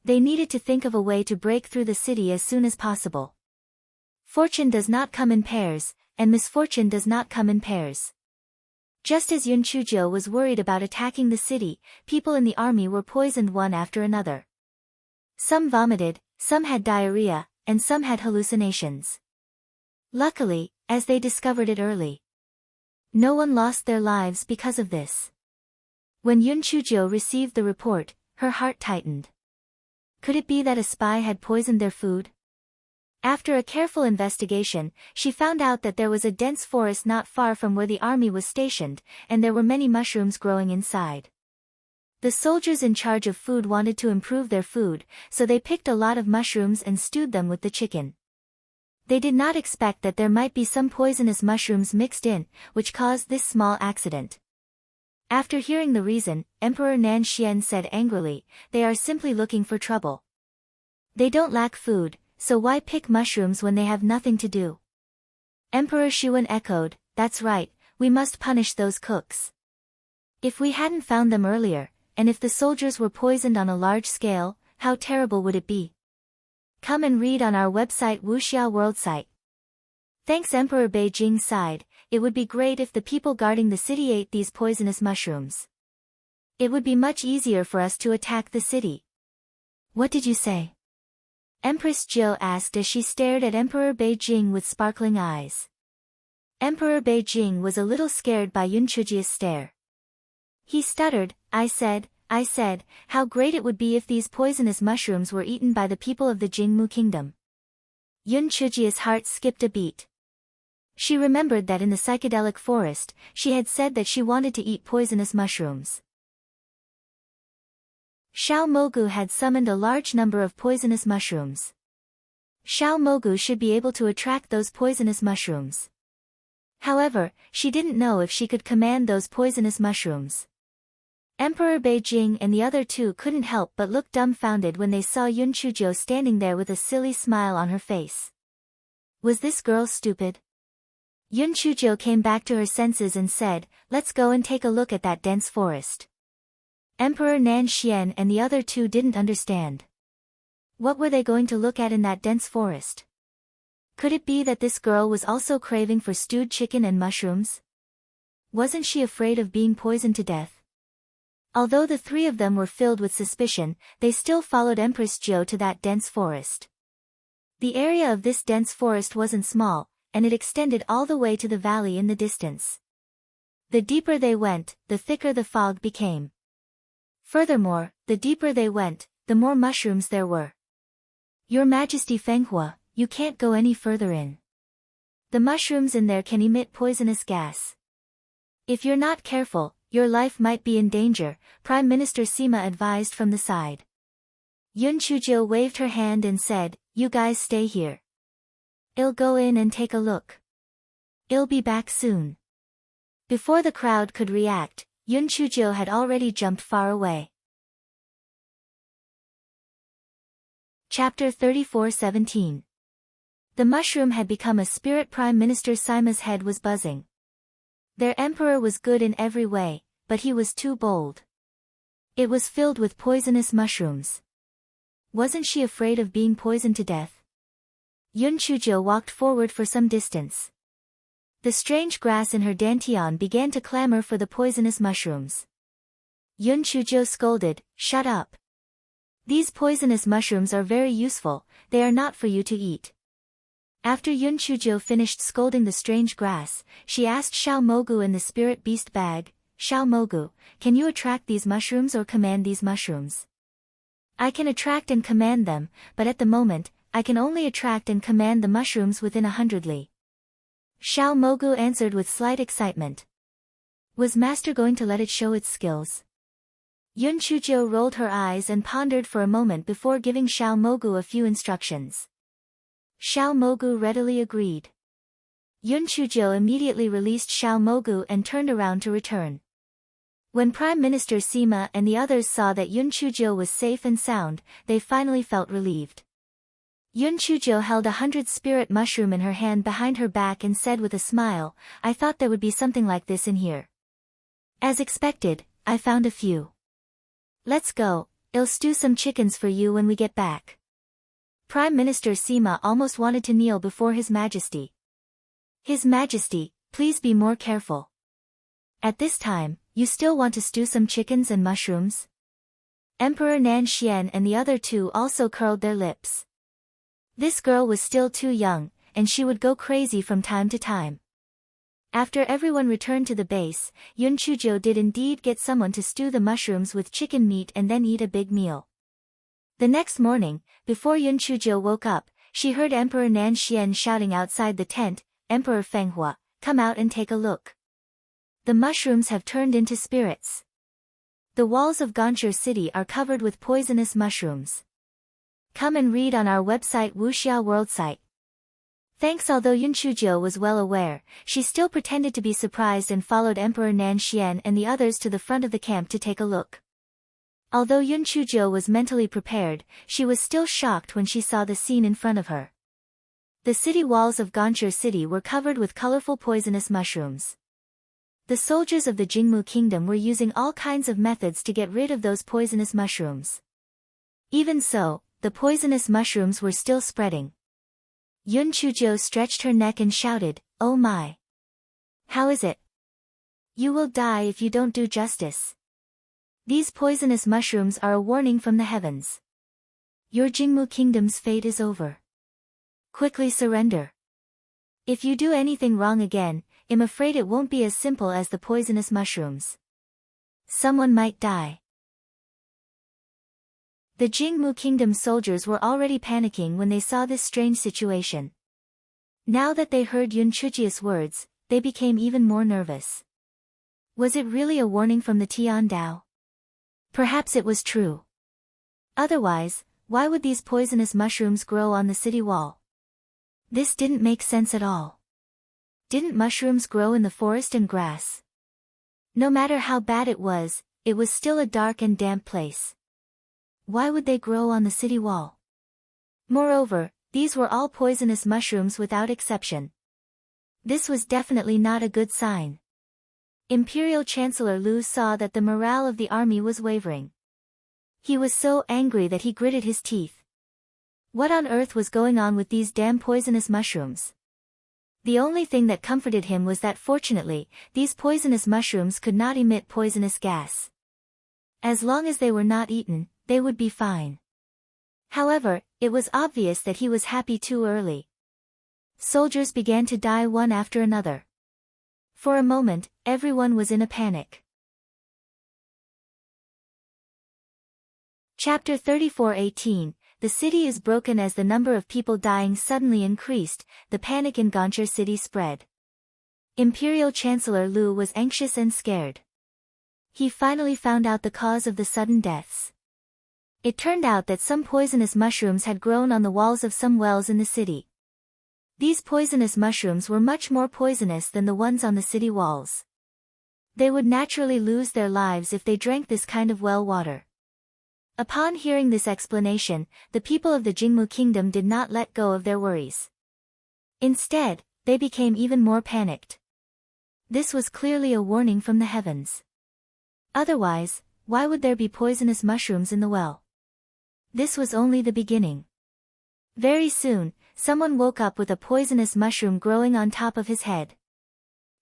They needed to think of a way to break through the city as soon as possible. Fortune does not come in pairs, and misfortune does not come in pairs. Just as Yun Chujio was worried about attacking the city, people in the army were poisoned one after another. Some vomited, some had diarrhea, and some had hallucinations. Luckily, as they discovered it early, no one lost their lives because of this. When Yun Chujio received the report, her heart tightened. Could it be that a spy had poisoned their food? After a careful investigation, she found out that there was a dense forest not far from where the army was stationed, and there were many mushrooms growing inside. The soldiers in charge of food wanted to improve their food, so they picked a lot of mushrooms and stewed them with the chicken. They did not expect that there might be some poisonous mushrooms mixed in, which caused this small accident. After hearing the reason, Emperor Nanxian said angrily, "They are simply looking for trouble. They don't lack food, so why pick mushrooms when they have nothing to do?" Emperor Shuan echoed, "That's right, we must punish those cooks. If we hadn't found them earlier, and if the soldiers were poisoned on a large scale, how terrible would it be? Come and read on our website Wuxia World site." Thanks. Emperor Beijing sighed, "It would be great if the people guarding the city ate these poisonous mushrooms. It would be much easier for us to attack the city." "What did you say?" Empress Jiu asked as she stared at Emperor Beijing with sparkling eyes. Emperor Beijing was a little scared by Yun Chujio's stare. He stuttered, I said, how great it would be if these poisonous mushrooms were eaten by the people of the Jingmu kingdom." Yun Chujio's heart skipped a beat. She remembered that in the psychedelic forest, she had said that she wanted to eat poisonous mushrooms. Xiao Mogu had summoned a large number of poisonous mushrooms. Xiao Mogu should be able to attract those poisonous mushrooms. However, she didn't know if she could command those poisonous mushrooms. Emperor Beijing and the other 2 couldn't help but look dumbfounded when they saw Yun Chujio standing there with a silly smile on her face. Was this girl stupid? Yun Chujio came back to her senses and said, "Let's go and take a look at that dense forest." Emperor Nan Xian and the other two didn't understand. What were they going to look at in that dense forest? Could it be that this girl was also craving for stewed chicken and mushrooms? Wasn't she afraid of being poisoned to death? Although the three of them were filled with suspicion, they still followed Empress Jiu to that dense forest. The area of this dense forest wasn't small, and it extended all the way to the valley in the distance. The deeper they went, the thicker the fog became. Furthermore, the deeper they went, the more mushrooms there were. Your Majesty Fenghua, you can't go any further in. The mushrooms in there can emit poisonous gas. If you're not careful, your life might be in danger, Prime Minister Sima advised from the side. Yun Chujil waved her hand and said, you guys stay here. I'll go in and take a look. I'll be back soon. Before the crowd could react, Yun Chujil had already jumped far away. Chapter 34:17. The mushroom had become a spirit. Prime Minister Sima's head was buzzing. Their emperor was good in every way, but he was too bold. It was filled with poisonous mushrooms. Wasn't she afraid of being poisoned to death? Yun Chujil walked forward for some distance. The strange grass in her dantian began to clamor for the poisonous mushrooms. Yun Chujil scolded, shut up. These poisonous mushrooms are very useful, they are not for you to eat. After Yun Chujil finished scolding the strange grass, she asked Xiao Mogu in the spirit beast bag, Xiao Mogu, can you attract these mushrooms or command these mushrooms? I can attract and command them, but at the moment, I can only attract and command the mushrooms within 100 li. Xiao Mogu answered with slight excitement. Was Master going to let it show its skills? Yun Chujil rolled her eyes and pondered for a moment before giving Xiao Mogu a few instructions. Xiao Mogu readily agreed. Yun Chujil immediately released Xiao Mogu and turned around to return. When Prime Minister Sima and the others saw that Yun Chujil was safe and sound, they finally felt relieved. Yun Chujil held 100 spirit mushroom in her hand behind her back and said with a smile, I thought there would be something like this in here. As expected, I found a few. Let's go, I'll stew some chickens for you when we get back. Prime Minister Sima almost wanted to kneel before His Majesty. His Majesty, please be more careful. At this time, you still want to stew some chickens and mushrooms? Emperor Nan Xian and the other two also curled their lips. This girl was still too young, and she would go crazy from time to time. After everyone returned to the base, Yun Chujil did indeed get someone to stew the mushrooms with chicken meat and then eat a big meal. The next morning, before Yun Chujil woke up, she heard Emperor Nan Xian shouting outside the tent, Emperor Fenghua, come out and take a look. The mushrooms have turned into spirits. The walls of Gonchur City are covered with poisonous mushrooms. Come and read on our website Wuxia World site. Thanks. Although Yun Chujil was well aware, she still pretended to be surprised and followed Emperor Nan Xian and the others to the front of the camp to take a look. Although Yun Chujil was mentally prepared, she was still shocked when she saw the scene in front of her. The city walls of Gonchur City were covered with colorful poisonous mushrooms. The soldiers of the Jingmu Kingdom were using all kinds of methods to get rid of those poisonous mushrooms. Even so, the poisonous mushrooms were still spreading. Yun Chujil stretched her neck and shouted, oh my! How is it? You will die if you don't do justice. These poisonous mushrooms are a warning from the heavens. Your Jingmu Kingdom's fate is over. Quickly surrender. If you do anything wrong again, I'm afraid it won't be as simple as the poisonous mushrooms. Someone might die. The Jingmu Kingdom soldiers were already panicking when they saw this strange situation. Now that they heard Yun Chujil's words, they became even more nervous. Was it really a warning from the Tian Dao? Perhaps it was true. Otherwise, why would these poisonous mushrooms grow on the city wall? This didn't make sense at all. Didn't mushrooms grow in the forest and grass? No matter how bad it was still a dark and damp place. Why would they grow on the city wall? Moreover, these were all poisonous mushrooms without exception. This was definitely not a good sign. Imperial Chancellor Lu saw that the morale of the army was wavering. He was so angry that he gritted his teeth. What on earth was going on with these damn poisonous mushrooms? The only thing that comforted him was that fortunately, these poisonous mushrooms could not emit poisonous gas. As long as they were not eaten, they would be fine. However, it was obvious that he was happy too early. Soldiers began to die one after another. For a moment, everyone was in a panic. Chapter 34:18. The city is broken. As the number of people dying suddenly increased, the panic in Gonchar city spread. Imperial Chancellor Lu was anxious and scared. He finally found out the cause of the sudden deaths. It turned out that some poisonous mushrooms had grown on the walls of some wells in the city. These poisonous mushrooms were much more poisonous than the ones on the city walls. They would naturally lose their lives if they drank this kind of well water. Upon hearing this explanation, the people of the Jingmu kingdom did not let go of their worries. Instead, they became even more panicked. This was clearly a warning from the heavens. Otherwise, why would there be poisonous mushrooms in the well? This was only the beginning. Very soon, someone woke up with a poisonous mushroom growing on top of his head.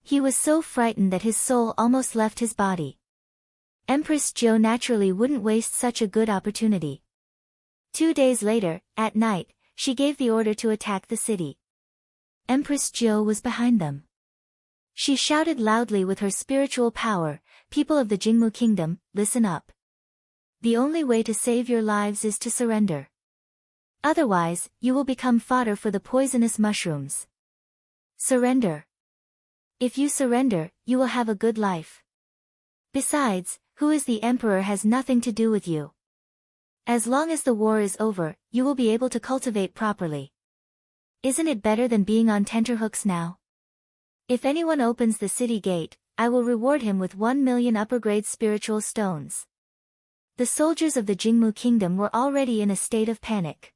He was so frightened that his soul almost left his body. Empress Jo naturally wouldn't waste such a good opportunity. 2 days later, at night, she gave the order to attack the city. Empress Jo was behind them. She shouted loudly with her spiritual power, "People of the Jingmu kingdom, listen up. The only way to save your lives is to surrender. Otherwise, you will become fodder for the poisonous mushrooms. Surrender. If you surrender, you will have a good life. Besides, who is the emperor has nothing to do with you. As long as the war is over, you will be able to cultivate properly. Isn't it better than being on tenterhooks now? If anyone opens the city gate, I will reward him with 1 million upper-grade spiritual stones." The soldiers of the Jingmu kingdom were already in a state of panic.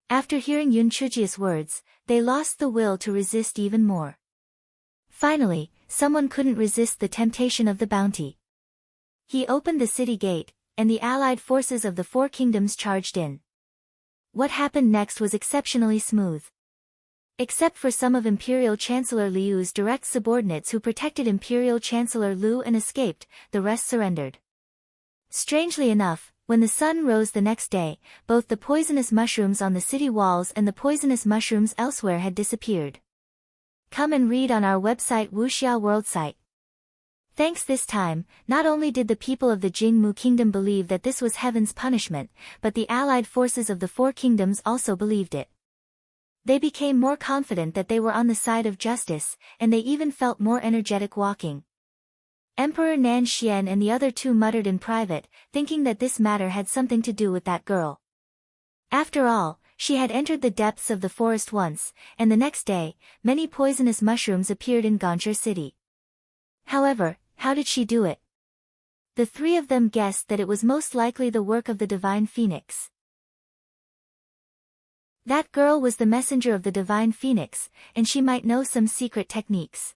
After hearing Yun Chujia's words, they lost the will to resist even more. Finally, someone couldn't resist the temptation of the bounty. He opened the city gate, and the allied forces of the 4 kingdoms charged in. What happened next was exceptionally smooth. Except for some of Imperial Chancellor Liu's direct subordinates who protected Imperial Chancellor Lu and escaped, the rest surrendered. Strangely enough, when the sun rose the next day, both the poisonous mushrooms on the city walls and the poisonous mushrooms elsewhere had disappeared. Come and read on our website Wuxia World Site. Thanks this time, not only did the people of the Jingmu kingdom believe that this was heaven's punishment, but the allied forces of the 4 kingdoms also believed it. They became more confident that they were on the side of justice, and they even felt more energetic walking. Emperor Nan Xian and the other 2 muttered in private, thinking that this matter had something to do with that girl. After all, she had entered the depths of the forest once, and the next day, many poisonous mushrooms appeared in Gonchar city. However, how did she do it? The 3 of them guessed that it was most likely the work of the Divine Phoenix. That girl was the messenger of the Divine Phoenix, and she might know some secret techniques.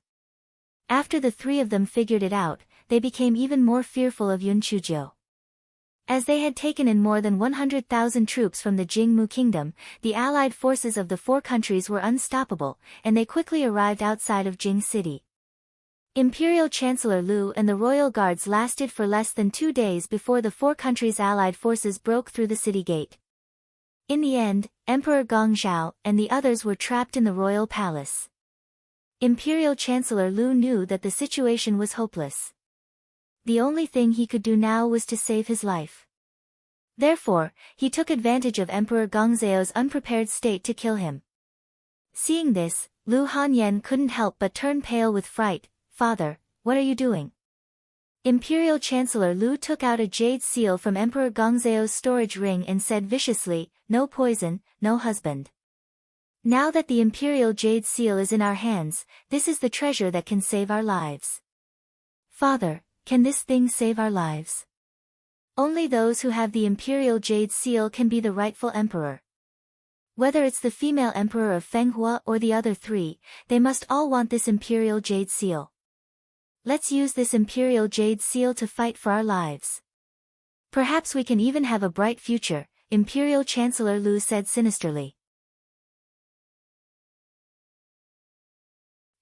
After the 3 of them figured it out, they became even more fearful of Yun Chuzhou. As they had taken in more than 100,000 troops from the Jingmu kingdom, the allied forces of the 4 countries were unstoppable, and they quickly arrived outside of Jing city. Imperial Chancellor Lu and the royal guards lasted for less than 2 days before the 4 countries' allied forces broke through the city gate. In the end, Emperor Gongzhou and the others were trapped in the royal palace. Imperial Chancellor Lu knew that the situation was hopeless. The only thing he could do now was to save his life. Therefore, he took advantage of Emperor Gongzhao's unprepared state to kill him. Seeing this, Lu Hanyan couldn't help but turn pale with fright. "Father, what are you doing?" Imperial Chancellor Lu took out a jade seal from Emperor Gongzhao's storage ring and said viciously, "No poison, no husband. Now that the Imperial Jade Seal is in our hands, this is the treasure that can save our lives." "Father, can this thing save our lives?" "Only those who have the Imperial Jade Seal can be the rightful emperor. Whether it's the female emperor of Fenghua or the other 3, they must all want this Imperial Jade Seal. let's use this Imperial Jade Seal to fight for our lives. Perhaps we can even have a bright future, Imperial Chancellor Lu said sinisterly.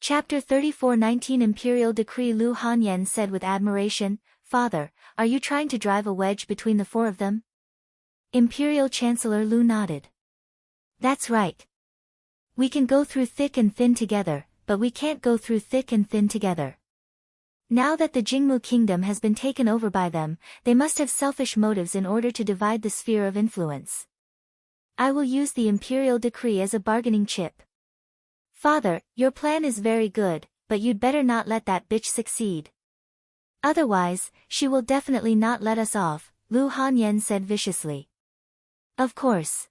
Chapter 34:19 Imperial Decree Lu Hanyan said with admiration, Father, are you trying to drive a wedge between the four of them? Imperial Chancellor Lu nodded. That's right. We can go through thick and thin together, but we can't go through thick and thin together. Now that the Jingmu kingdom has been taken over by them, they must have selfish motives in order to divide the sphere of influence. I will use the imperial decree as a bargaining chip. Father, your plan is very good, but you'd better not let that bitch succeed. Otherwise, she will definitely not let us off, Lu Hanyan said viciously. Of course.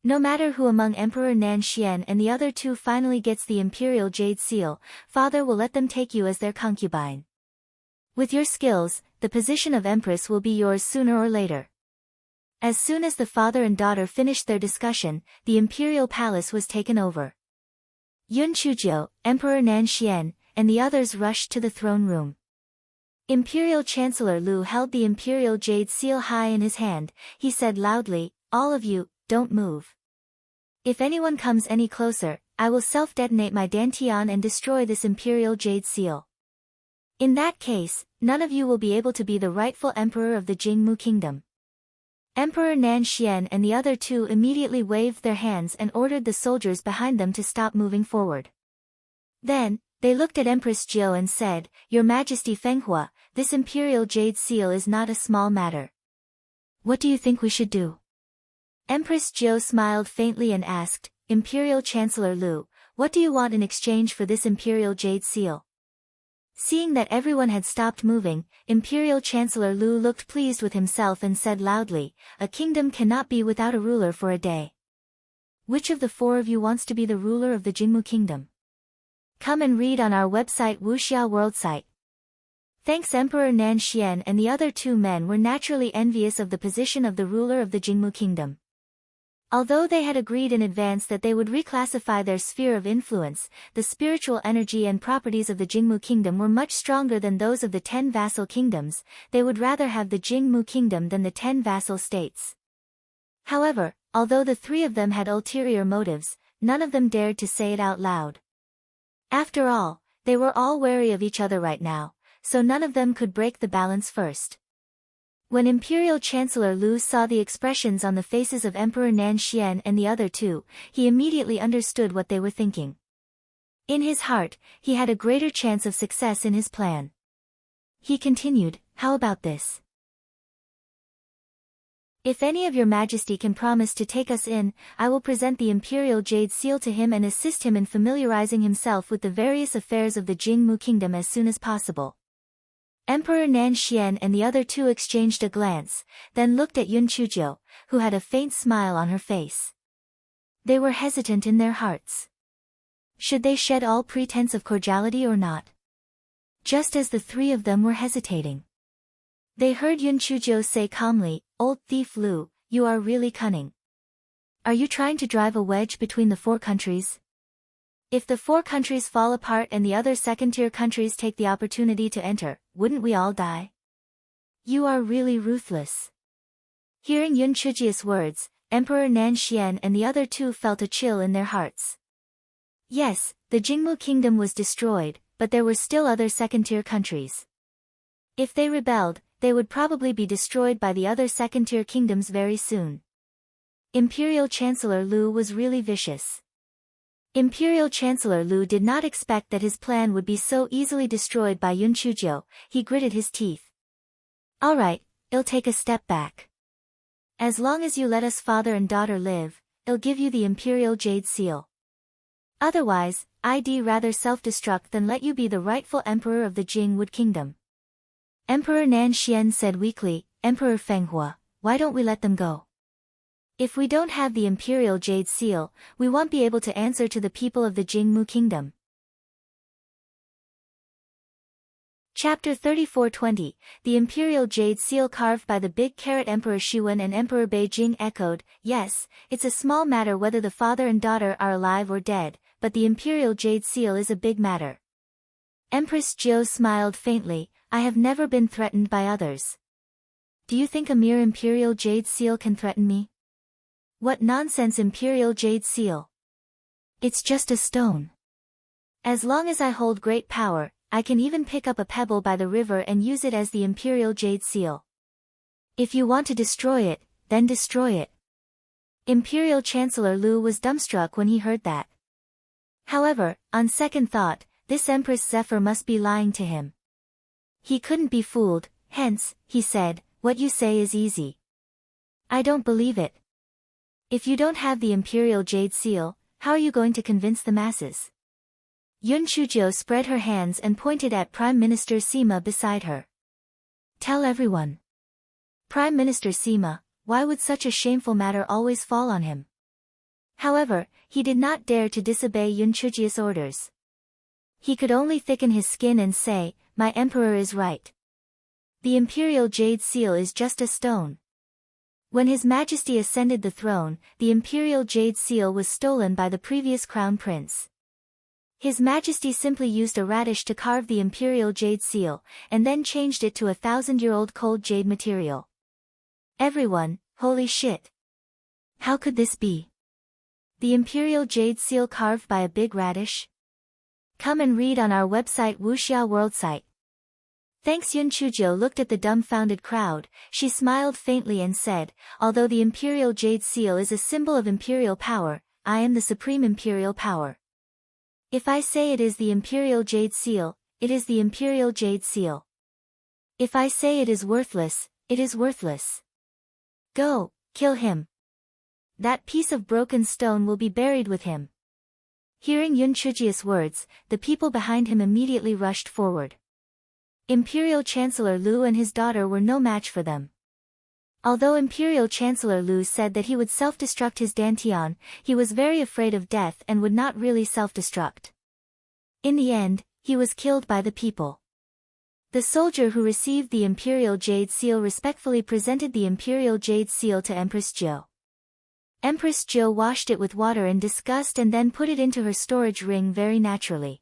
No matter who among Emperor Nan Xian and the other two finally gets the Imperial Jade Seal, Father will let them take you as their concubine. With your skills, the position of Empress will be yours sooner or later. As soon as the father and daughter finished their discussion, the Imperial Palace was taken over. Yun Chuzhou, Emperor Nan Xian, and the others rushed to the throne room. Imperial Chancellor Lu held the Imperial Jade Seal high in his hand. He said loudly, all of you, don't move. If anyone comes any closer, I will self-detonate my dantian and destroy this Imperial Jade Seal. In that case, none of you will be able to be the rightful emperor of the Jingmu kingdom. Emperor Nan Xian and the other two immediately waved their hands and ordered the soldiers behind them to stop moving forward. Then, they looked at Empress Jiu and said, Your Majesty Fenghua, this Imperial Jade Seal is not a small matter. What do you think we should do? Empress Jiu smiled faintly and asked, Imperial Chancellor Lu, what do you want in exchange for this Imperial Jade Seal? Seeing that everyone had stopped moving, Imperial Chancellor Lu looked pleased with himself and said loudly, a kingdom cannot be without a ruler for a day. Which of the four of you wants to be the ruler of the Jingmu kingdom? Come and read on our website Wuxia World site. Thanks Emperor Nan Xian and the other two men were naturally envious of the position of the ruler of the Jingmu kingdom. Although they had agreed in advance that they would reclassify their sphere of influence, the spiritual energy and properties of the Jingmu kingdom were much stronger than those of the 10 vassal kingdoms. They would rather have the Jingmu kingdom than the 10 vassal states. However, although the three of them had ulterior motives, none of them dared to say it out loud. After all, they were all wary of each other right now, so none of them could break the balance first. When Imperial Chancellor Lu saw the expressions on the faces of Emperor Nan Xian and the other two, he immediately understood what they were thinking. In his heart, he had a greater chance of success in his plan. He continued, how about this? If any of your majesty can promise to take us in, I will present the Imperial Jade Seal to him and assist him in familiarizing himself with the various affairs of the Jingmu kingdom as soon as possible. Emperor Nan Xian and the other two exchanged a glance, then looked at Yun Chuzhou, who had a faint smile on her face. They were hesitant in their hearts. Should they shed all pretense of cordiality or not? Just as the three of them were hesitating, they heard Yun Chuzhou say calmly, Old thief Lu, you are really cunning. Are you trying to drive a wedge between the four countries? If the four countries fall apart and the other second-tier countries take the opportunity to enter, wouldn't we all die? You are really ruthless. Hearing Yun Chuzhou's words, Emperor Nan Xian and the other two felt a chill in their hearts. Yes, the Jingmu kingdom was destroyed, but there were still other second-tier countries. If they rebelled, they would probably be destroyed by the other second-tier kingdoms very soon. Imperial Chancellor Lu was really vicious. Imperial Chancellor Lu did not expect that his plan would be so easily destroyed by Yun Chuzhou. He gritted his teeth. Alright, I'll take a step back. As long as you let us father and daughter live, I'll give you the Imperial Jade Seal. Otherwise, I'd rather self-destruct than let you be the rightful emperor of the Jingwu kingdom. Emperor Nan Xian said weakly, Emperor Fenghua, why don't we let them go? If we don't have the Imperial Jade Seal, we won't be able to answer to the people of the Jingmu kingdom. Chapter 34:20, The Imperial Jade Seal carved by the big carrot Emperor Shiwen and Emperor Beijing echoed, yes, it's a small matter whether the father and daughter are alive or dead, but the Imperial Jade Seal is a big matter. Empress Jiao smiled faintly. I have never been threatened by others. Do you think a mere imperial jade seal can threaten me? What nonsense, imperial jade seal. It's just a stone. As long as I hold great power, I can even pick up a pebble by the river and use it as the imperial jade seal. If you want to destroy it, then destroy it. Imperial Chancellor Lu was dumbstruck when he heard that. However, on second thought, this Empress Zephyr must be lying to him. He couldn't be fooled, hence, he said, what you say is easy. I don't believe it. If you don't have the imperial jade seal, how are you going to convince the masses? Yun Chuzhou spread her hands and pointed at Prime Minister Sima beside her. Tell everyone. Prime Minister Sima, why would such a shameful matter always fall on him? However, he did not dare to disobey Yun Chuzhou's orders. He could only thicken his skin and say, my emperor is right. The imperial jade seal is just a stone. When His Majesty ascended the throne, the imperial jade seal was stolen by the previous crown prince. His Majesty simply used a radish to carve the imperial jade seal, and then changed it to a 1,000-year-old cold jade material. Everyone, holy shit. How could this be? The imperial jade seal carved by a big radish? Come and read on our website Wuxia World site. Thanks. Yun Chuzhou looked at the dumbfounded crowd. She smiled faintly and said, although the imperial jade seal is a symbol of imperial power, I am the supreme imperial power. If I say it is the imperial jade seal, it is the imperial jade seal. If I say it is worthless, it is worthless. Go, kill him. That piece of broken stone will be buried with him. Hearing Yun Chuzhou's words, the people behind him immediately rushed forward. Imperial Chancellor Lu and his daughter were no match for them. Although Imperial Chancellor Lu said that he would self-destruct his Dantian, he was very afraid of death and would not really self-destruct. In the end, he was killed by the people. The soldier who received the Imperial Jade Seal respectfully presented the Imperial Jade Seal to Empress Jiao. Empress Jiao washed it with water in disgust and then put it into her storage ring very naturally.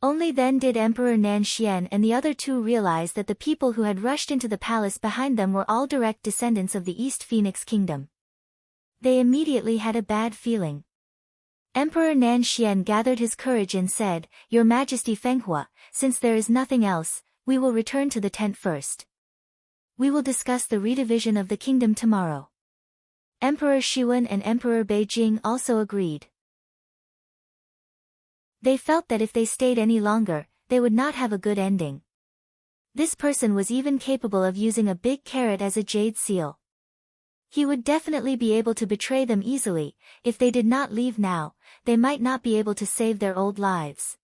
Only then did Emperor Nan Xian and the other two realize that the people who had rushed into the palace behind them were all direct descendants of the East Phoenix Kingdom. They immediately had a bad feeling. Emperor Nan Xian gathered his courage and said, Your Majesty Fenghua, since there is nothing else, we will return to the tent first. We will discuss the redivision of the kingdom tomorrow. Emperor Shiwen and Emperor Beijing also agreed. They felt that if they stayed any longer, they would not have a good ending. This person was even capable of using a big carrot as a jade seal. He would definitely be able to betray them easily. If they did not leave now, they might not be able to save their old lives.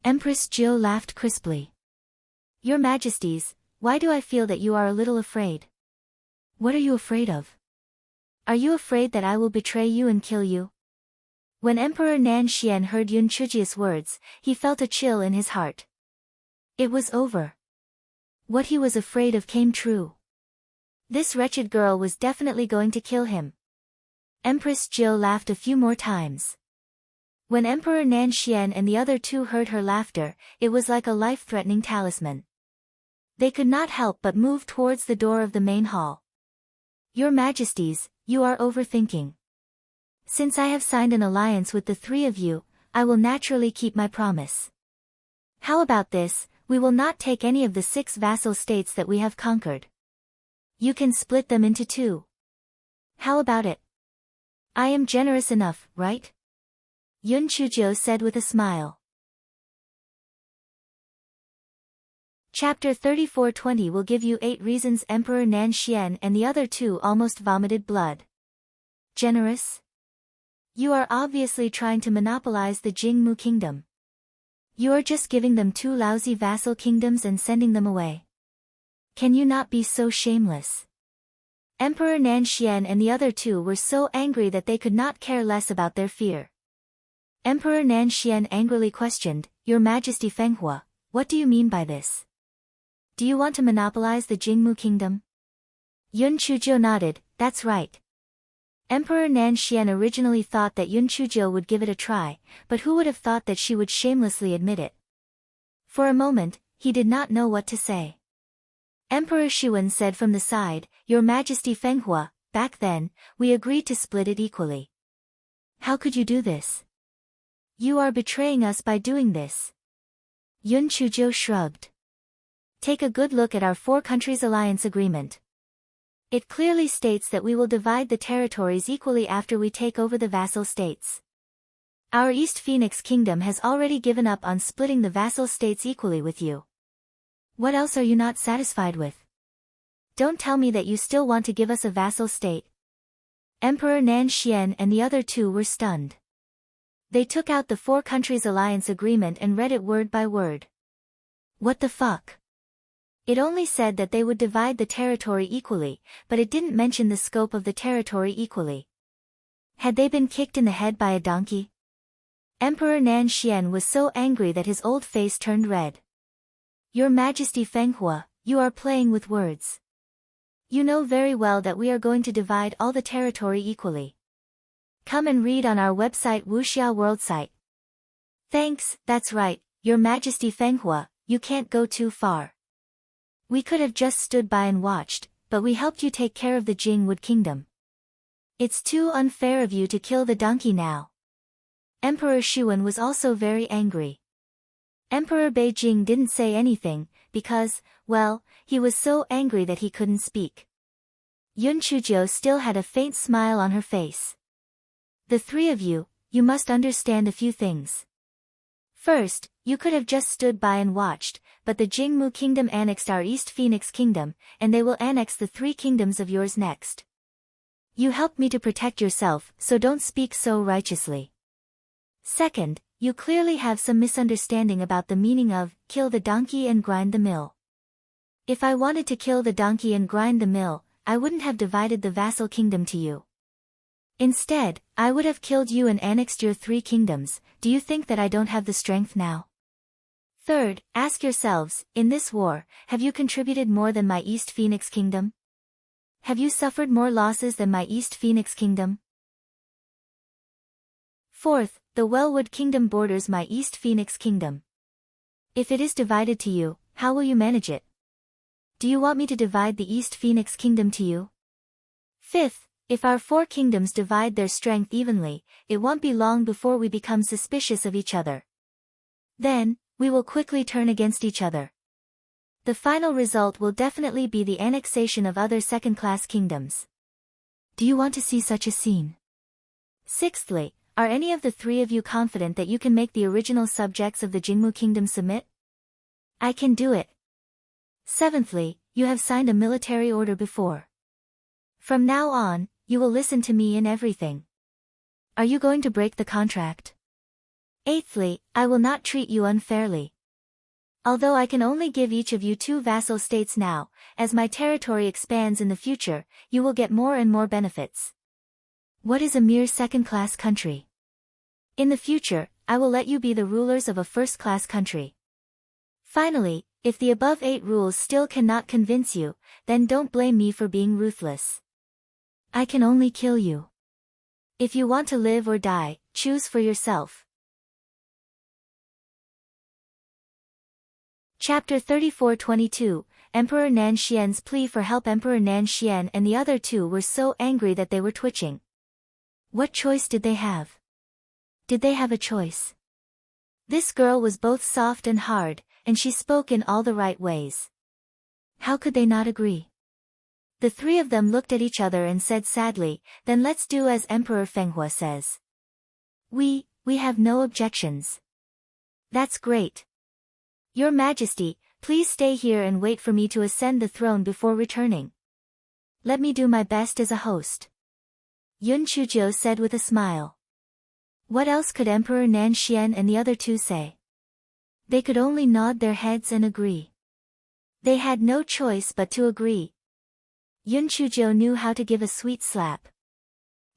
Empress Jiao laughed crisply. Your Majesties, why do I feel that you are a little afraid? What are you afraid of? Are you afraid that I will betray you and kill you? When Emperor Nan Xian heard Yun Chuzhou's words, he felt a chill in his heart. It was over. What he was afraid of came true. This wretched girl was definitely going to kill him. Empress Jiao laughed a few more times. When Emperor Nan Xian and the other two heard her laughter, it was like a life-threatening talisman. They could not help but move towards the door of the main hall. Your Majesties, you are overthinking. Since I have signed an alliance with the three of you, I will naturally keep my promise. How about this, we will not take any of the 6 vassal states that we have conquered. You can split them into 2. How about it? I am generous enough, right? Yun Chuzhou said with a smile. Chapter 34:20 will give you 8 reasons Emperor Nan Xian and the other two almost vomited blood. Generous? You are obviously trying to monopolize the Jingmu kingdom. You are just giving them 2 lousy vassal kingdoms and sending them away. Can you not be so shameless? Emperor Nan Xian and the other two were so angry that they could not care less about their fear. Emperor Nan Xian angrily questioned, Your Majesty Fenghua, what do you mean by this? Do you want to monopolize the Jingmu kingdom? Yun Chuzhou nodded, that's right. Emperor Nan Xian originally thought that Yun Chuzhou would give it a try, but who would have thought that she would shamelessly admit it? For a moment, he did not know what to say. Emperor Xuan said from the side, Your Majesty Fenghua, back then, we agreed to split it equally. How could you do this? You are betraying us by doing this. Yun Chuzhou shrugged. Take a good look at our four countries alliance agreement. It clearly states that we will divide the territories equally after we take over the vassal states. Our East Phoenix Kingdom has already given up on splitting the vassal states equally with you. What else are you not satisfied with? Don't tell me that you still want to give us a vassal state. Emperor Nan Xian and the other two were stunned. They took out the four countries alliance agreement and read it word by word. What the fuck? It only said that they would divide the territory equally, but it didn't mention the scope of the territory equally. Had they been kicked in the head by a donkey? Emperor Nan Xian was so angry that his old face turned red. Your Majesty Fenghua, you are playing with words. You know very well that we are going to divide all the territory equally. Come and read on our website Wuxia World site. Thanks, that's right, Your Majesty Fenghua, you can't go too far. We could have just stood by and watched, but we helped you take care of the Jingwood Kingdom. It's too unfair of you to kill the donkey now. Emperor Xuan was also very angry. Emperor Beijing didn't say anything, because, well, he was so angry that he couldn't speak. Yun Chuzhou still had a faint smile on her face. The three of you, you must understand a few things. First, you could have just stood by and watched, but the Jingmu Kingdom annexed our East Phoenix Kingdom, and they will annex the three kingdoms of yours next. You helped me to protect yourself, so don't speak so righteously. Second, you clearly have some misunderstanding about the meaning of, kill the donkey and grind the mill. If I wanted to kill the donkey and grind the mill, I wouldn't have divided the vassal kingdom to you. Instead, I would have killed you and annexed your three kingdoms. Do you think that I don't have the strength now? Third, ask yourselves, in this war, have you contributed more than my East Phoenix Kingdom? Have you suffered more losses than my East Phoenix Kingdom? Fourth, the Wellwood Kingdom borders my East Phoenix Kingdom. If it is divided to you, how will you manage it? Do you want me to divide the East Phoenix Kingdom to you? Fifth, if our four kingdoms divide their strength evenly, it won't be long before we become suspicious of each other. Then, we will quickly turn against each other. The final result will definitely be the annexation of other second-class kingdoms. Do you want to see such a scene? Sixthly, are any of the three of you confident that you can make the original subjects of the Jingmu Kingdom submit? I can do it. Seventhly, you have signed a military order before. From now on, you will listen to me in everything. Are you going to break the contract? Eighthly, I will not treat you unfairly. Although I can only give each of you two vassal states now, as my territory expands in the future, you will get more and more benefits. What is a mere second-class country? In the future, I will let you be the rulers of a first-class country. Finally, if the above 8 rules still cannot convince you, then don't blame me for being ruthless. I can only kill you. If you want to live or die, choose for yourself. Chapter 34-22, Emperor Nan Xian's plea for help. Emperor Nan Xian and the other two were so angry that they were twitching. What choice did they have? Did they have a choice? This girl was both soft and hard, and she spoke in all the right ways. How could they not agree? The three of them looked at each other and said sadly, then let's do as Emperor Fenghua says. We have no objections. That's great. Your Majesty, please stay here and wait for me to ascend the throne before returning. Let me do my best as a host. Yun Chuzhou said with a smile. What else could Emperor Nan Xian and the other two say? They could only nod their heads and agree. They had no choice but to agree. Yun Chuzhou knew how to give a sweet slap.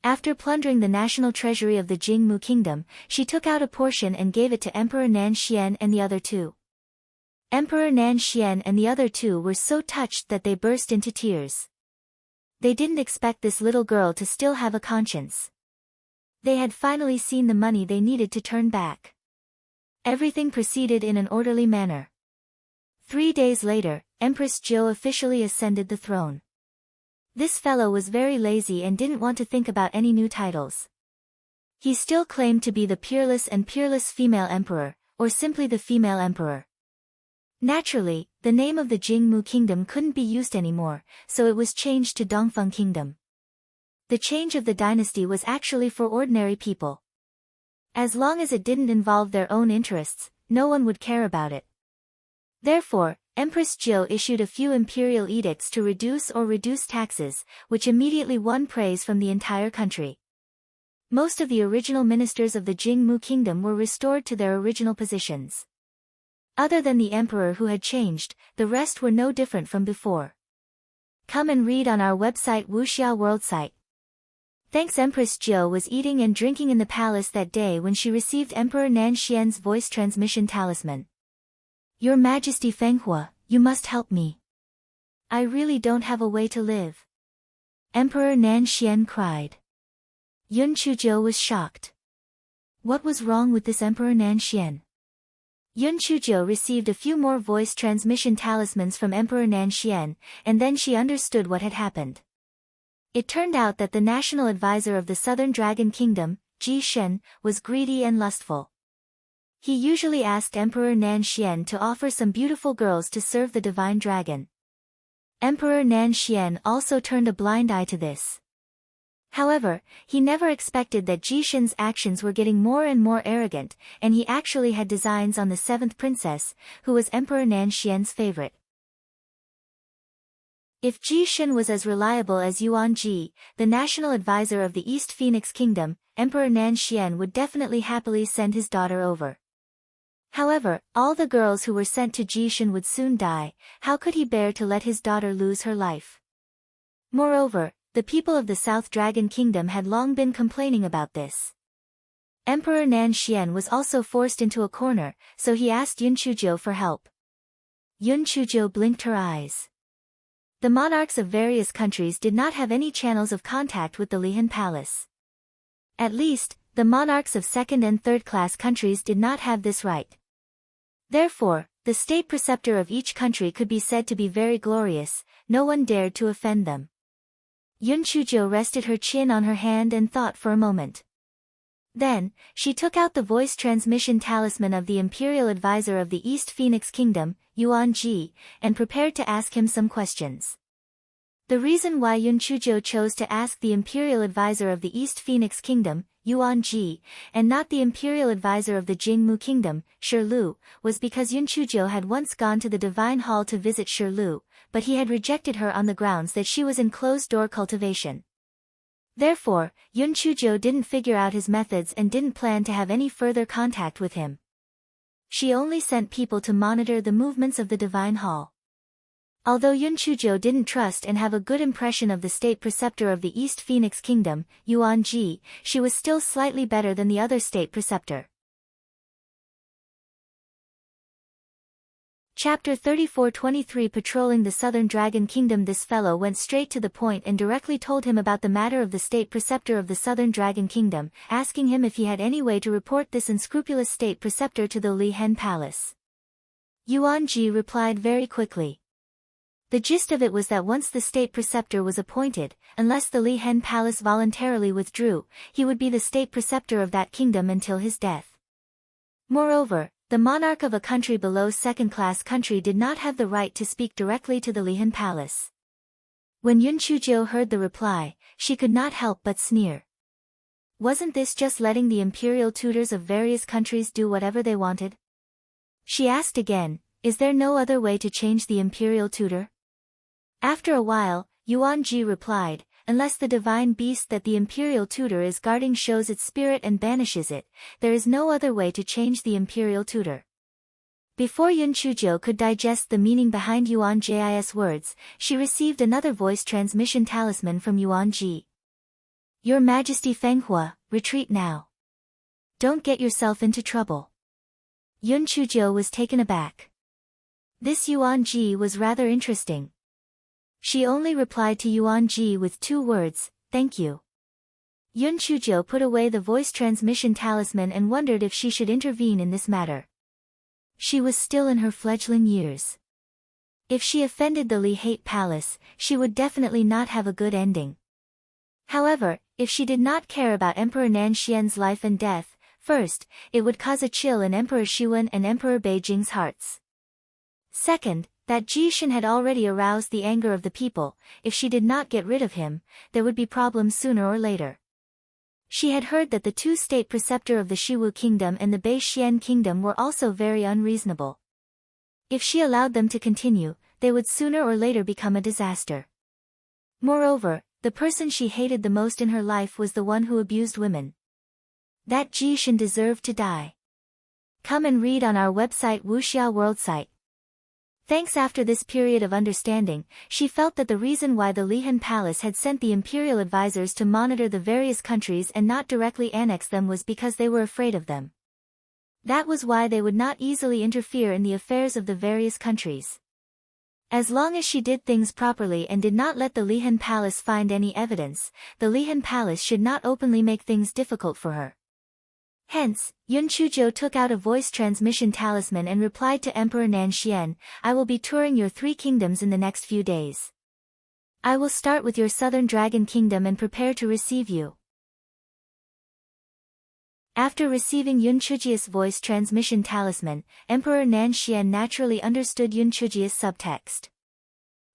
After plundering the national treasury of the Jingmu Kingdom, she took out a portion and gave it to Emperor Nan Xian and the other two. Emperor Nan Xian and the other two were so touched that they burst into tears. They didn't expect this little girl to still have a conscience. They had finally seen the money they needed to turn back. Everything proceeded in an orderly manner. 3 days later, Empress Jo officially ascended the throne. This fellow was very lazy and didn't want to think about any new titles. He still claimed to be the peerless female emperor, or simply the female emperor. Naturally, the name of the Jingmu kingdom couldn't be used anymore, so it was changed to Dongfeng kingdom. The change of the dynasty was actually for ordinary people. As long as it didn't involve their own interests, no one would care about it. Therefore, Empress Jo issued a few imperial edicts to reduce taxes, which immediately won praise from the entire country. Most of the original ministers of the Jingmu kingdom were restored to their original positions. Other than the emperor who had changed, the rest were no different from before. Come and read on our website Wuxia World site. Thanks. Empress Jo was eating and drinking in the palace that day when she received Emperor Nan Xian's voice transmission talisman. Your Majesty Fenghua, you must help me. I really don't have a way to live. Emperor Nan Xian cried. Yun Chuzhou was shocked. What was wrong with this Emperor Nan Xian? Yun Chuzhou received a few more voice transmission talismans from Emperor Nan Xian, and then she understood what had happened. It turned out that the national advisor of the Southern Dragon Kingdom, Ji Shen, was greedy and lustful. He usually asked Emperor Nan Xian to offer some beautiful girls to serve the divine dragon. Emperor Nan Xian also turned a blind eye to this. However, he never expected that Ji Shen's actions were getting more and more arrogant, and he actually had designs on the 7th princess, who was Emperor Nan Xian's favorite. If Ji Shen was as reliable as Yuan Ji, the national advisor of the East Phoenix Kingdom, Emperor Nan Xian would definitely happily send his daughter over. However, all the girls who were sent to Ji Shen would soon die. How could he bear to let his daughter lose her life? Moreover, the people of the South Dragon Kingdom had long been complaining about this. Emperor Nan Xian was also forced into a corner, so he asked Yun Chuzhou for help. Yun Chuzhou blinked her eyes. The monarchs of various countries did not have any channels of contact with the Lihan Palace. At least, the monarchs of second and third class countries did not have this right. Therefore, the state preceptor of each country could be said to be very glorious. No one dared to offend them. Yun Chuzhou rested her chin on her hand and thought for a moment. Then, she took out the voice transmission talisman of the imperial advisor of the East Phoenix Kingdom, Yuan Ji, and prepared to ask him some questions. The reason why Yun Chuzhou chose to ask the imperial advisor of the East Phoenix Kingdom, Yuan Ji, and not the imperial advisor of the Jingmu Kingdom, Shi Lu, was because Yun Chuzhou had once gone to the Divine Hall to visit Shi Lu, but he had rejected her on the grounds that she was in closed-door cultivation. Therefore, Yun Chuzhou didn't figure out his methods and didn't plan to have any further contact with him. She only sent people to monitor the movements of the Divine Hall. Although Yun Chuzhou didn't trust and have a good impression of the state preceptor of the East Phoenix Kingdom, Yuan Ji, she was still slightly better than the other state preceptor. Chapter 34-23 Patrolling the Southern Dragon Kingdom. This fellow went straight to the point and directly told him about the matter of the state preceptor of the Southern Dragon Kingdom, asking him if he had any way to report this unscrupulous state preceptor to the Lihan Palace. Yuan Ji replied very quickly. The gist of it was that once the state preceptor was appointed, unless the Lihan Palace voluntarily withdrew, he would be the state preceptor of that kingdom until his death. Moreover, the monarch of a country below second-class country did not have the right to speak directly to the Lihan Palace. When Yun Chuzhou heard the reply, she could not help but sneer. Wasn't this just letting the imperial tutors of various countries do whatever they wanted? She asked again, is there no other way to change the imperial tutor? After a while, Yuan Ji replied, unless the divine beast that the imperial tutor is guarding shows its spirit and banishes it, there is no other way to change the imperial tutor. Before Yun Chuzhou could digest the meaning behind Yuan Ji's words, she received another voice transmission talisman from Yuan Ji. Your Majesty Fenghua, retreat now. Don't get yourself into trouble. Yun Chuzhou was taken aback. This Yuan Ji was rather interesting. She only replied to Yuan Ji with 2 words, thank you. Yun Chuzhou put away the voice transmission talisman and wondered if she should intervene in this matter. She was still in her fledgling years. If she offended the Li Hate Palace, she would definitely not have a good ending. However, if she did not care about Emperor Nanxian's life and death, first, it would cause a chill in Emperor Xiwen and Emperor Beijing's hearts. Second, that Ji Shen had already aroused the anger of the people. If she did not get rid of him, there would be problems sooner or later. She had heard that the two-state preceptor of the Shiwu kingdom and the Bei Xian kingdom were also very unreasonable. If she allowed them to continue, they would sooner or later become a disaster. Moreover, the person she hated the most in her life was the one who abused women. That Ji Shen deserved to die. Come and read on our website Wuxia World site. Thanks. After this period of understanding, she felt that the reason why the Lihan Palace had sent the imperial advisors to monitor the various countries and not directly annex them was because they were afraid of them. That was why they would not easily interfere in the affairs of the various countries. As long as she did things properly and did not let the Lihan Palace find any evidence, the Lihan Palace should not openly make things difficult for her. Hence, Yun Chuzhou took out a voice transmission talisman and replied to Emperor Nanxian, "I will be touring your three kingdoms in the next few days. I will start with your southern dragon kingdom and prepare to receive you." After receiving Yun Chujia's voice transmission talisman, Emperor Nanxian naturally understood Yun Chujia's subtext.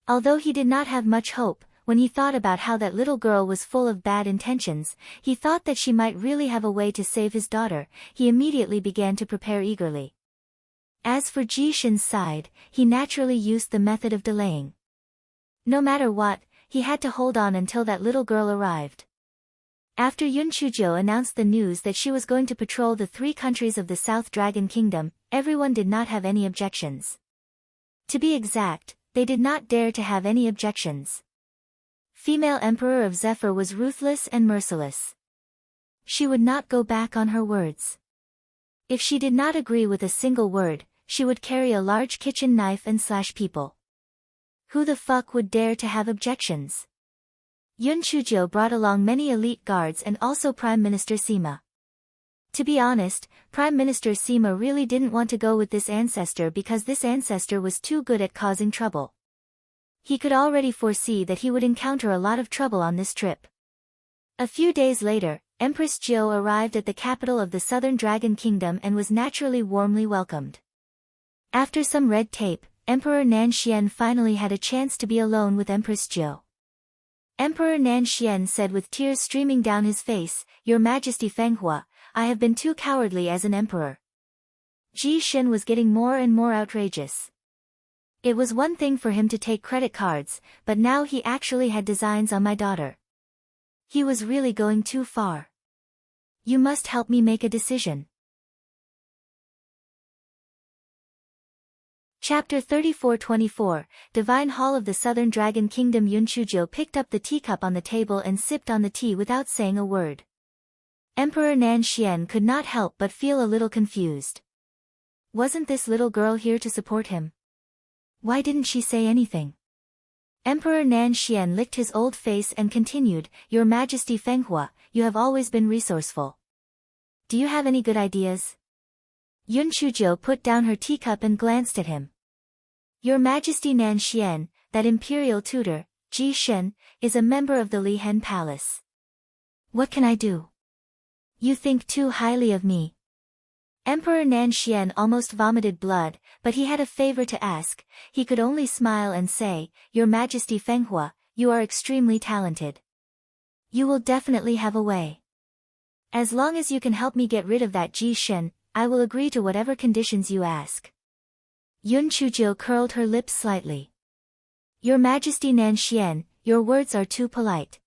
Although he did not have much hope, when he thought about how that little girl was full of bad intentions, he thought that she might really have a way to save his daughter. He immediately began to prepare eagerly. As for Ji Shen's side, he naturally used the method of delaying. No matter what, he had to hold on until that little girl arrived. After Yun Chuzhou announced the news that she was going to patrol the three countries of the South Dragon Kingdom, everyone did not have any objections. To be exact, they did not dare to have any objections. Female Emperor of Zephyr was ruthless and merciless. She would not go back on her words. If she did not agree with a single word, she would carry a large kitchen knife and slash people. Who the fuck would dare to have objections? Yun Chuzhou brought along many elite guards and also Prime Minister Sima. To be honest, Prime Minister Sima really didn't want to go with this ancestor because this ancestor was too good at causing trouble. He could already foresee that he would encounter a lot of trouble on this trip. A few days later, Empress Jiu arrived at the capital of the Southern Dragon Kingdom and was naturally warmly welcomed. After some red tape, Emperor Nanxian finally had a chance to be alone with Empress Jiu. Emperor Nanxian said with tears streaming down his face, "Your Majesty Fenghua, I have been too cowardly as an emperor." Ji Shen was getting more and more outrageous. It was one thing for him to take credit cards, but now he actually had designs on my daughter. He was really going too far. You must help me make a decision. Chapter 34-24, Divine Hall of the Southern Dragon Kingdom. Yun Chuzhou picked up the teacup on the table and sipped on the tea without saying a word. Emperor Nanxian could not help but feel a little confused. Wasn't this little girl here to support him? Why didn't she say anything? Emperor Nanxian licked his old face and continued, "Your Majesty Fenghua, you have always been resourceful. Do you have any good ideas?" Yun Chuzhou put down her teacup and glanced at him. "Your Majesty Nanxian, that imperial tutor, Ji Shen, is a member of the Lihan Palace. What can I do? You think too highly of me." Emperor Nanxian almost vomited blood, but he had a favor to ask. He could only smile and say, "Your Majesty Fenghua, you are extremely talented. You will definitely have a way. As long as you can help me get rid of that Ji Shen, I will agree to whatever conditions you ask." Yun Chuzhou curled her lips slightly. "Your Majesty Nanxian, your words are too polite.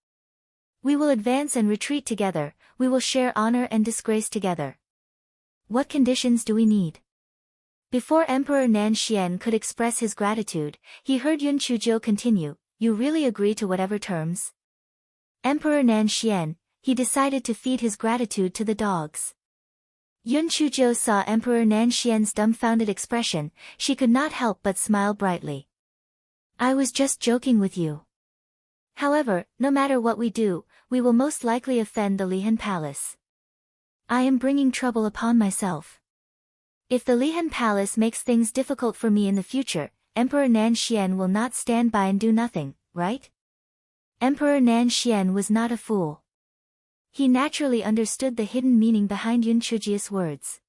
We will advance and retreat together, we will share honor and disgrace together. What conditions do we need?" Before Emperor Nanxian could express his gratitude, he heard Yun Chuzhou continue, "You really agree to whatever terms?" Emperor Nanxian, he decided to feed his gratitude to the dogs. Yun Chuzhou saw Emperor Nanxian's dumbfounded expression, she could not help but smile brightly. "I was just joking with you. However, no matter what we do, we will most likely offend the Lihan Palace. I am bringing trouble upon myself. If the Lihan Palace makes things difficult for me in the future, Emperor Nanxian will not stand by and do nothing, right? Emperor Nanxian was not a fool. He naturally understood the hidden meaning behind Yun Chujia's words.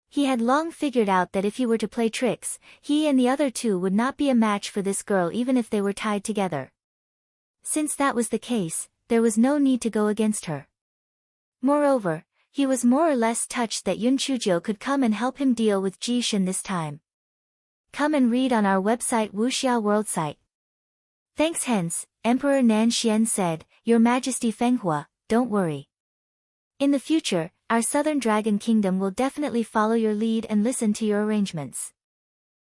He had long figured out that if he were to play tricks, he and the other two would not be a match for this girl even if they were tied together. Since that was the case, there was no need to go against her. Moreover, he was more or less touched that Yun Chujio could come and help him deal with Jishin this time. Come and read on our website Wuxia World site. Thanks. Hence, Emperor Nanxian said, Your Majesty Fenghua, don't worry. In the future, our Southern Dragon Kingdom will definitely follow your lead and listen to your arrangements.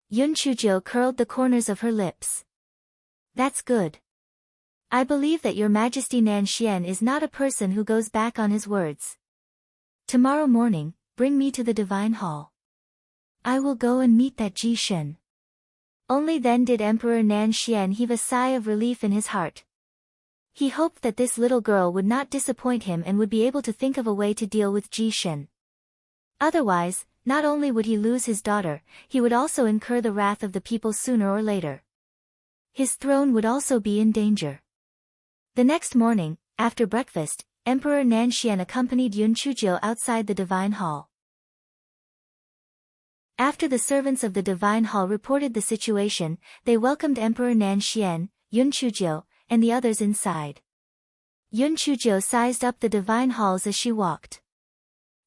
Yun Chujio curled the corners of her lips. That's good. I believe that Your Majesty Nanxian is not a person who goes back on his words. Tomorrow morning, bring me to the Divine Hall. I will go and meet that Jishin. Only then did Emperor Nanxian heave a sigh of relief in his heart. He hoped that this little girl would not disappoint him and would be able to think of a way to deal with Jishin. Otherwise, not only would he lose his daughter, he would also incur the wrath of the people sooner or later. His throne would also be in danger. The next morning, after breakfast, Emperor Nanxian accompanied Yun Chujio outside the Divine Hall. After the servants of the Divine Hall reported the situation, they welcomed Emperor Nanxian, Yun Chujio, and the others inside. Yun Chujio sized up the Divine Halls as she walked.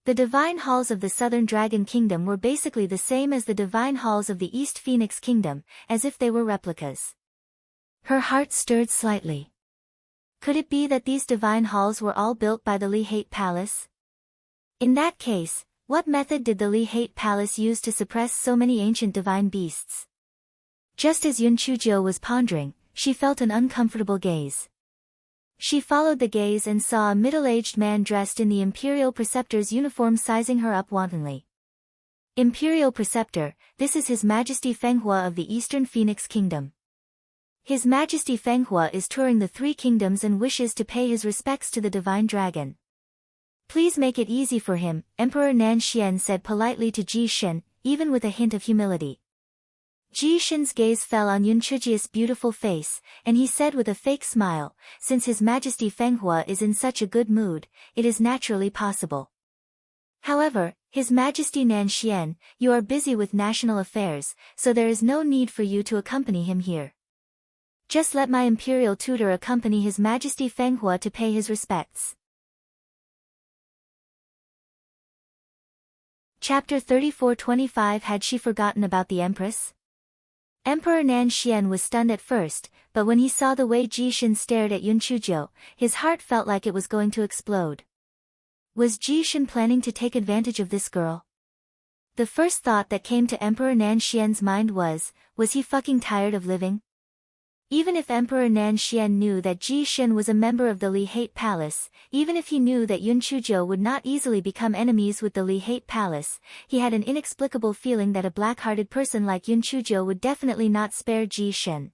The Divine Halls of the Southern Dragon Kingdom were basically the same as the Divine Halls of the East Phoenix Kingdom, as if they were replicas. Her heart stirred slightly. Could it be that these Divine Halls were all built by the Li Hate Palace? In that case, what method did the Li Hate Palace use to suppress so many ancient divine beasts? Just as Yun Chujio was pondering, she felt an uncomfortable gaze. She followed the gaze and saw a middle-aged man dressed in the Imperial Preceptor's uniform sizing her up wantonly. Imperial Preceptor, this is His Majesty Fenghua of the Eastern Phoenix Kingdom. His Majesty Fenghua is touring the three kingdoms and wishes to pay his respects to the Divine Dragon. Please make it easy for him, Emperor Nanxian said politely to Jishin, even with a hint of humility. Jishin's gaze fell on Yun Chujia's beautiful face, and he said with a fake smile, since His Majesty Fenghua is in such a good mood, it is naturally possible. However, His Majesty Nanxian, you are busy with national affairs, so there is no need for you to accompany him here. Just let my imperial tutor accompany His Majesty Fenghua to pay his respects. Chapter 34-25 Had she forgotten about the Empress? Emperor Nanxian was stunned at first, but when he saw the way Jishin stared at Yun Chujio, his heart felt like it was going to explode. Was Jishin planning to take advantage of this girl? The first thought that came to Emperor Nanxian's mind was he fucking tired of living? Even if Emperor Nanxian knew that Jishin was a member of the Li Hate Palace, even if he knew that Yun Chujio would not easily become enemies with the Li Hate Palace, he had an inexplicable feeling that a black-hearted person like Yun Chujio would definitely not spare Jishin.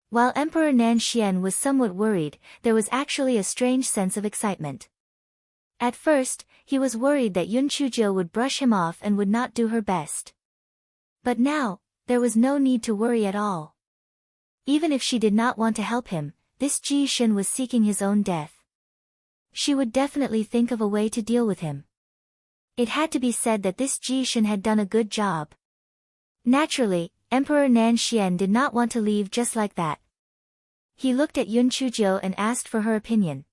While Emperor Nanxian was somewhat worried, there was actually a strange sense of excitement. At first, he was worried that Yun Chujio would brush him off and would not do her best. But now, there was no need to worry at all. Even if she did not want to help him, this Jishin was seeking his own death. She would definitely think of a way to deal with him. It had to be said that this Jishin had done a good job. Naturally, Emperor Nanxian did not want to leave just like that. He looked at Yun Chujio and asked for her opinion.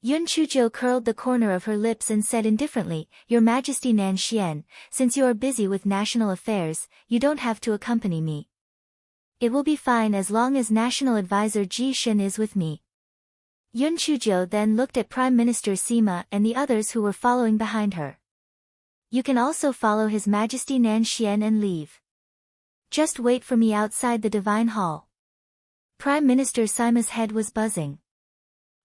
Yun Chujio curled the corner of her lips and said indifferently, Your Majesty Nanxian, since you are busy with national affairs, you don't have to accompany me. It will be fine as long as National Advisor Jishin is with me. Yun Chujio then looked at Prime Minister Sima and the others who were following behind her. You can also follow His Majesty Nanxian and leave. Just wait for me outside the Divine Hall. Prime Minister Sima's head was buzzing.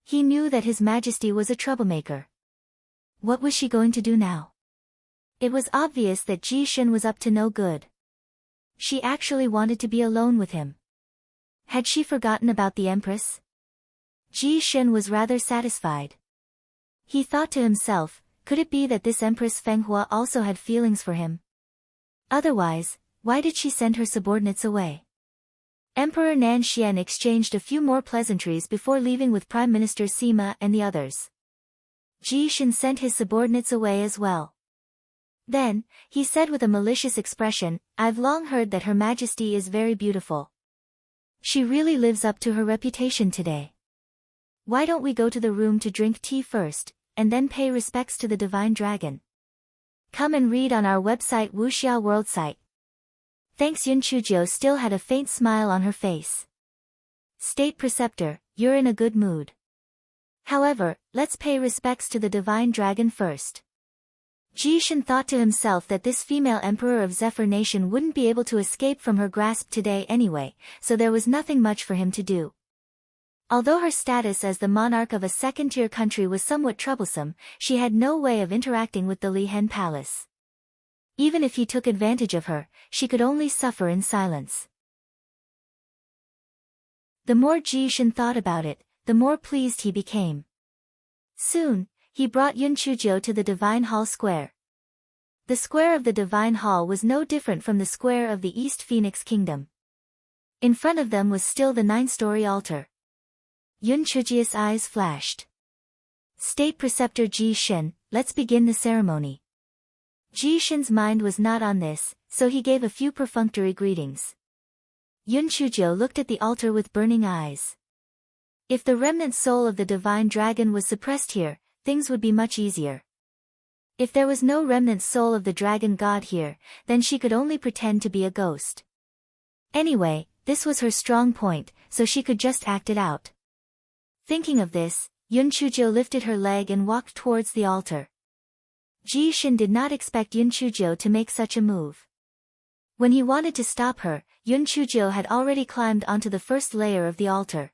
He knew that His Majesty was a troublemaker. What was she going to do now? It was obvious that Jishin was up to no good. She actually wanted to be alone with him. Had she forgotten about the Empress? Jishin was rather satisfied. He thought to himself, could it be that this Empress Fenghua also had feelings for him? Otherwise, why did she send her subordinates away? Emperor Nanshian exchanged a few more pleasantries before leaving with Prime Minister Sima and the others. Jishin sent his subordinates away as well. Then, he said with a malicious expression, "I've long heard that Her Majesty is very beautiful. She really lives up to her reputation today. Why don't we go to the room to drink tea first, and then pay respects to the Divine Dragon? Come and read on our website Wuxia World site." Thanks. Yun Chuzhou still had a faint smile on her face. "State Preceptor, you're in a good mood. However, let's pay respects to the Divine Dragon first." Jishin thought to himself that this female emperor of Zephyr Nation wouldn't be able to escape from her grasp today anyway, so there was nothing much for him to do. Although her status as the monarch of a second-tier country was somewhat troublesome, she had no way of interacting with the Lihen Palace. Even if he took advantage of her, she could only suffer in silence. The more Jishin thought about it, the more pleased he became. Soon, he brought Yun Chuzhou to the Divine Hall Square. The square of the Divine Hall was no different from the square of the East Phoenix Kingdom. In front of them was still the 9-story altar. Yun Chuzhou's eyes flashed. "State Preceptor Jishin, let's begin the ceremony." Jishin's mind was not on this, so he gave a few perfunctory greetings. Yun Chuzhou looked at the altar with burning eyes. If the remnant soul of the Divine Dragon was suppressed here, things would be much easier. If there was no remnant soul of the Dragon God here, then she could only pretend to be a ghost. Anyway, this was her strong point, so she could just act it out. Thinking of this, Yun Chuzhou lifted her leg and walked towards the altar. Jishin did not expect Yun Chuzhou to make such a move. When he wanted to stop her, Yun Chuzhou had already climbed onto the first layer of the altar.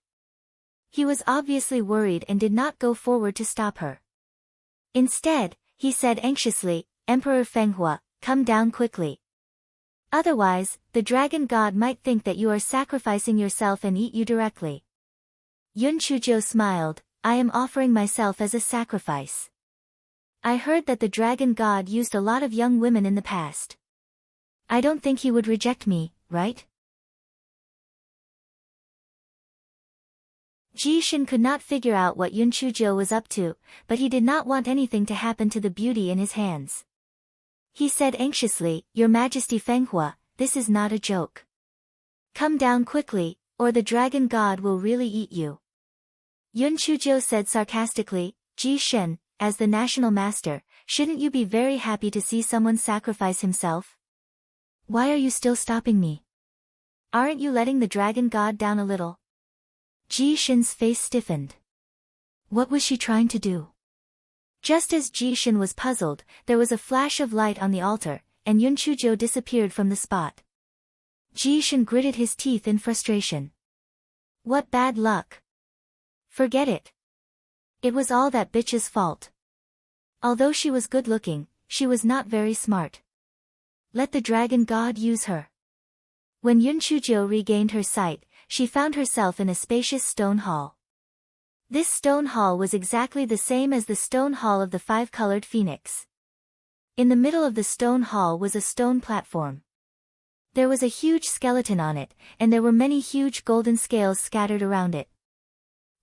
He was obviously worried and did not go forward to stop her. Instead, he said anxiously, "Emperor Fenghua, come down quickly. Otherwise, the Dragon God might think that you are sacrificing yourself and eat you directly." Yun Chuzhou smiled, "I am offering myself as a sacrifice. I heard that the Dragon God used a lot of young women in the past. I don't think he would reject me, right?" Jishin could not figure out what Yun Chuzhou was up to, but he did not want anything to happen to the beauty in his hands. He said anxiously, "Your Majesty Fenghua, this is not a joke. Come down quickly, or the Dragon God will really eat you." Yun Chuzhou said sarcastically, "Jishin, as the national master, shouldn't you be very happy to see someone sacrifice himself? Why are you still stopping me? Aren't you letting the Dragon God down a little?" Jishin's face stiffened. What was she trying to do? Just as Jishin was puzzled, there was a flash of light on the altar, and Yun Chuzhou disappeared from the spot. Jishin gritted his teeth in frustration. What bad luck. Forget it. It was all that bitch's fault. Although she was good-looking, she was not very smart. Let the Dragon God use her. When Yun Chuzhou regained her sight, she found herself in a spacious stone hall. This stone hall was exactly the same as the stone hall of the 5-colored phoenix. In the middle of the stone hall was a stone platform. There was a huge skeleton on it, and there were many huge golden scales scattered around it.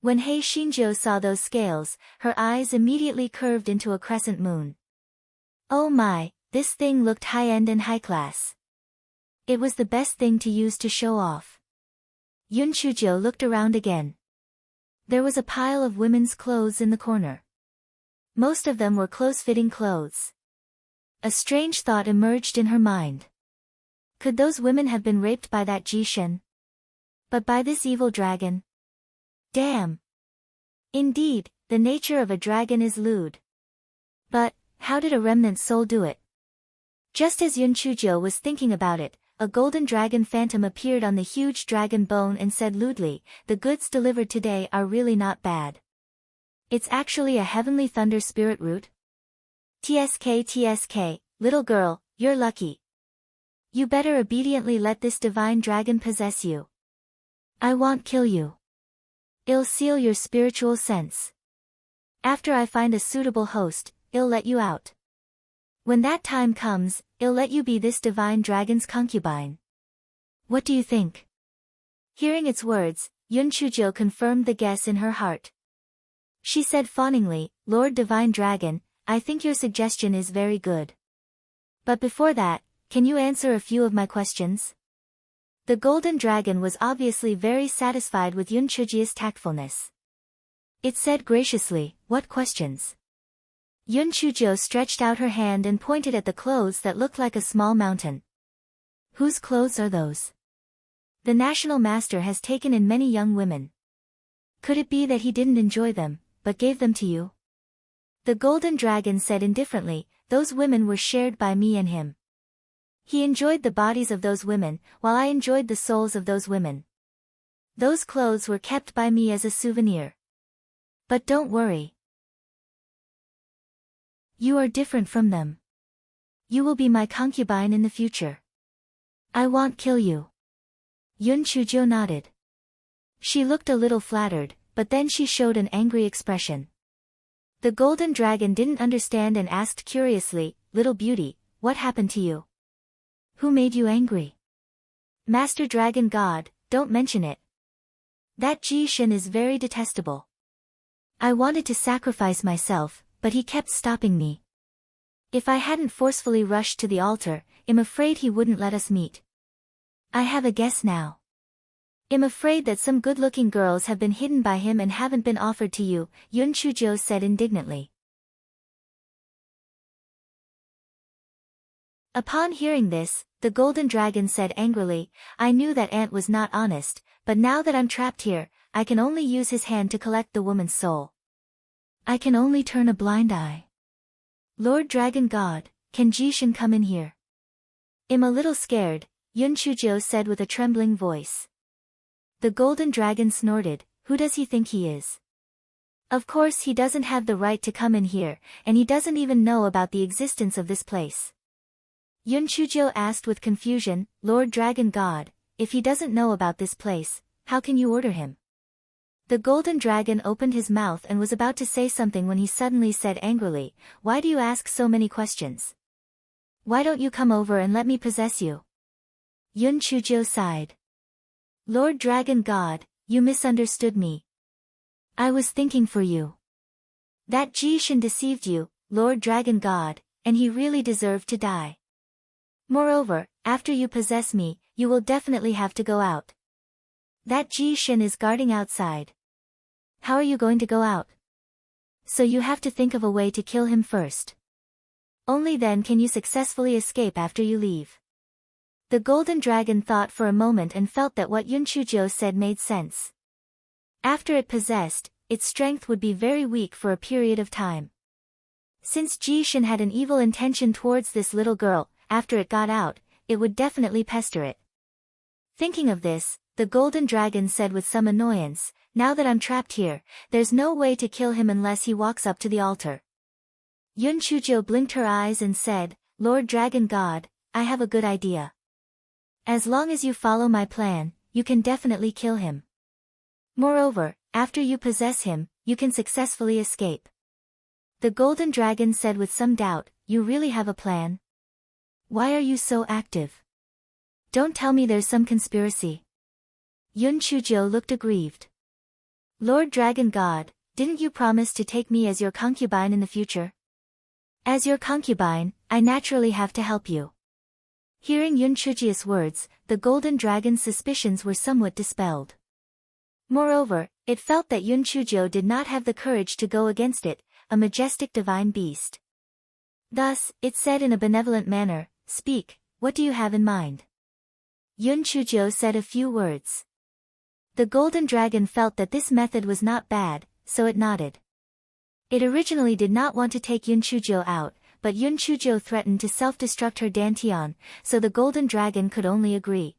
When Hei Xinzhou saw those scales, her eyes immediately curved into a crescent moon. Oh my, this thing looked high-end and high-class. It was the best thing to use to show off. Yun Chuzhou looked around again. There was a pile of women's clothes in the corner. Most of them were close-fitting clothes. A strange thought emerged in her mind. Could those women have been raped by that Jishin? But by this evil dragon? Damn! Indeed, the nature of a dragon is lewd. But, how did a remnant soul do it? Just as Yun Chuzhou was thinking about it, a golden dragon phantom appeared on the huge dragon bone and said lewdly, "The goods delivered today are really not bad. It's actually a heavenly thunder spirit root. TSK, little girl, you're lucky. You better obediently let this divine dragon possess you. I won't kill you. I'll seal your spiritual sense. After I find a suitable host, I'll let you out." When that time comes, I'll let you be this divine dragon's concubine. What do you think? Hearing its words, Yun Chujo confirmed the guess in her heart. She said fawningly, Lord Divine Dragon, I think your suggestion is very good. But before that, can you answer a few of my questions? The golden dragon was obviously very satisfied with Yun Chuji's tactfulness. It said graciously, what questions? Yun Chujo stretched out her hand and pointed at the clothes that looked like a small mountain. Whose clothes are those? The national master has taken in many young women. Could it be that he didn't enjoy them, but gave them to you? The golden dragon said indifferently, those women were shared by me and him. He enjoyed the bodies of those women, while I enjoyed the souls of those women. Those clothes were kept by me as a souvenir. But don't worry. You are different from them. You will be my concubine in the future. I won't kill you. Yun Chujo nodded. She looked a little flattered, but then she showed an angry expression. The golden dragon didn't understand and asked curiously, Little beauty, what happened to you? Who made you angry? Master Dragon God, don't mention it. That Ji Shin is very detestable. I wanted to sacrifice myself, but he kept stopping me. If I hadn't forcefully rushed to the altar, I'm afraid he wouldn't let us meet. I have a guess now. I'm afraid that some good-looking girls have been hidden by him and haven't been offered to you, Yun Chujo said indignantly. Upon hearing this, the golden dragon said angrily, I knew that Ant was not honest, but now that I'm trapped here, I can only use his hand to collect the woman's soul. I can only turn a blind eye. Lord Dragon God, can Jishin come in here? I'm a little scared, Yun Chujo said with a trembling voice. The golden dragon snorted, who does he think he is? Of course he doesn't have the right to come in here, and he doesn't even know about the existence of this place. Yun Chujo asked with confusion, Lord Dragon God, if he doesn't know about this place, how can you order him? The golden dragon opened his mouth and was about to say something when he suddenly said angrily, why do you ask so many questions? Why don't you come over and let me possess you? Yun Chujo sighed. Lord Dragon God, you misunderstood me. I was thinking for you. That Jishin deceived you, Lord Dragon God, and he really deserved to die. Moreover, after you possess me, you will definitely have to go out. That Jishin is guarding outside. How are you going to go out? So you have to think of a way to kill him first. Only then can you successfully escape after you leave. The golden dragon thought for a moment and felt that what Yun Chujo said made sense. After it possessed, its strength would be very weak for a period of time. Since Jishin had an evil intention towards this little girl, after it got out, it would definitely pester it. Thinking of this, the golden dragon said with some annoyance, now that I'm trapped here, there's no way to kill him unless he walks up to the altar. Yun Chujo blinked her eyes and said, Lord Dragon God, I have a good idea. As long as you follow my plan, you can definitely kill him. Moreover, after you possess him, you can successfully escape. The golden dragon said with some doubt, you really have a plan? Why are you so active? Don't tell me there's some conspiracy. Yun Chujo looked aggrieved. Lord Dragon God, didn't you promise to take me as your concubine in the future? As your concubine, I naturally have to help you. Hearing Yun Chuji's words, the golden dragon's suspicions were somewhat dispelled. Moreover, it felt that Yun Chujo did not have the courage to go against it, a majestic divine beast. Thus, it said in a benevolent manner, Speak, what do you have in mind? Yun Chujo said a few words. The golden dragon felt that this method was not bad, so it nodded. It originally did not want to take Yun Chujo out, but Yun Chujo threatened to self-destruct her Dantian, so the golden dragon could only agree.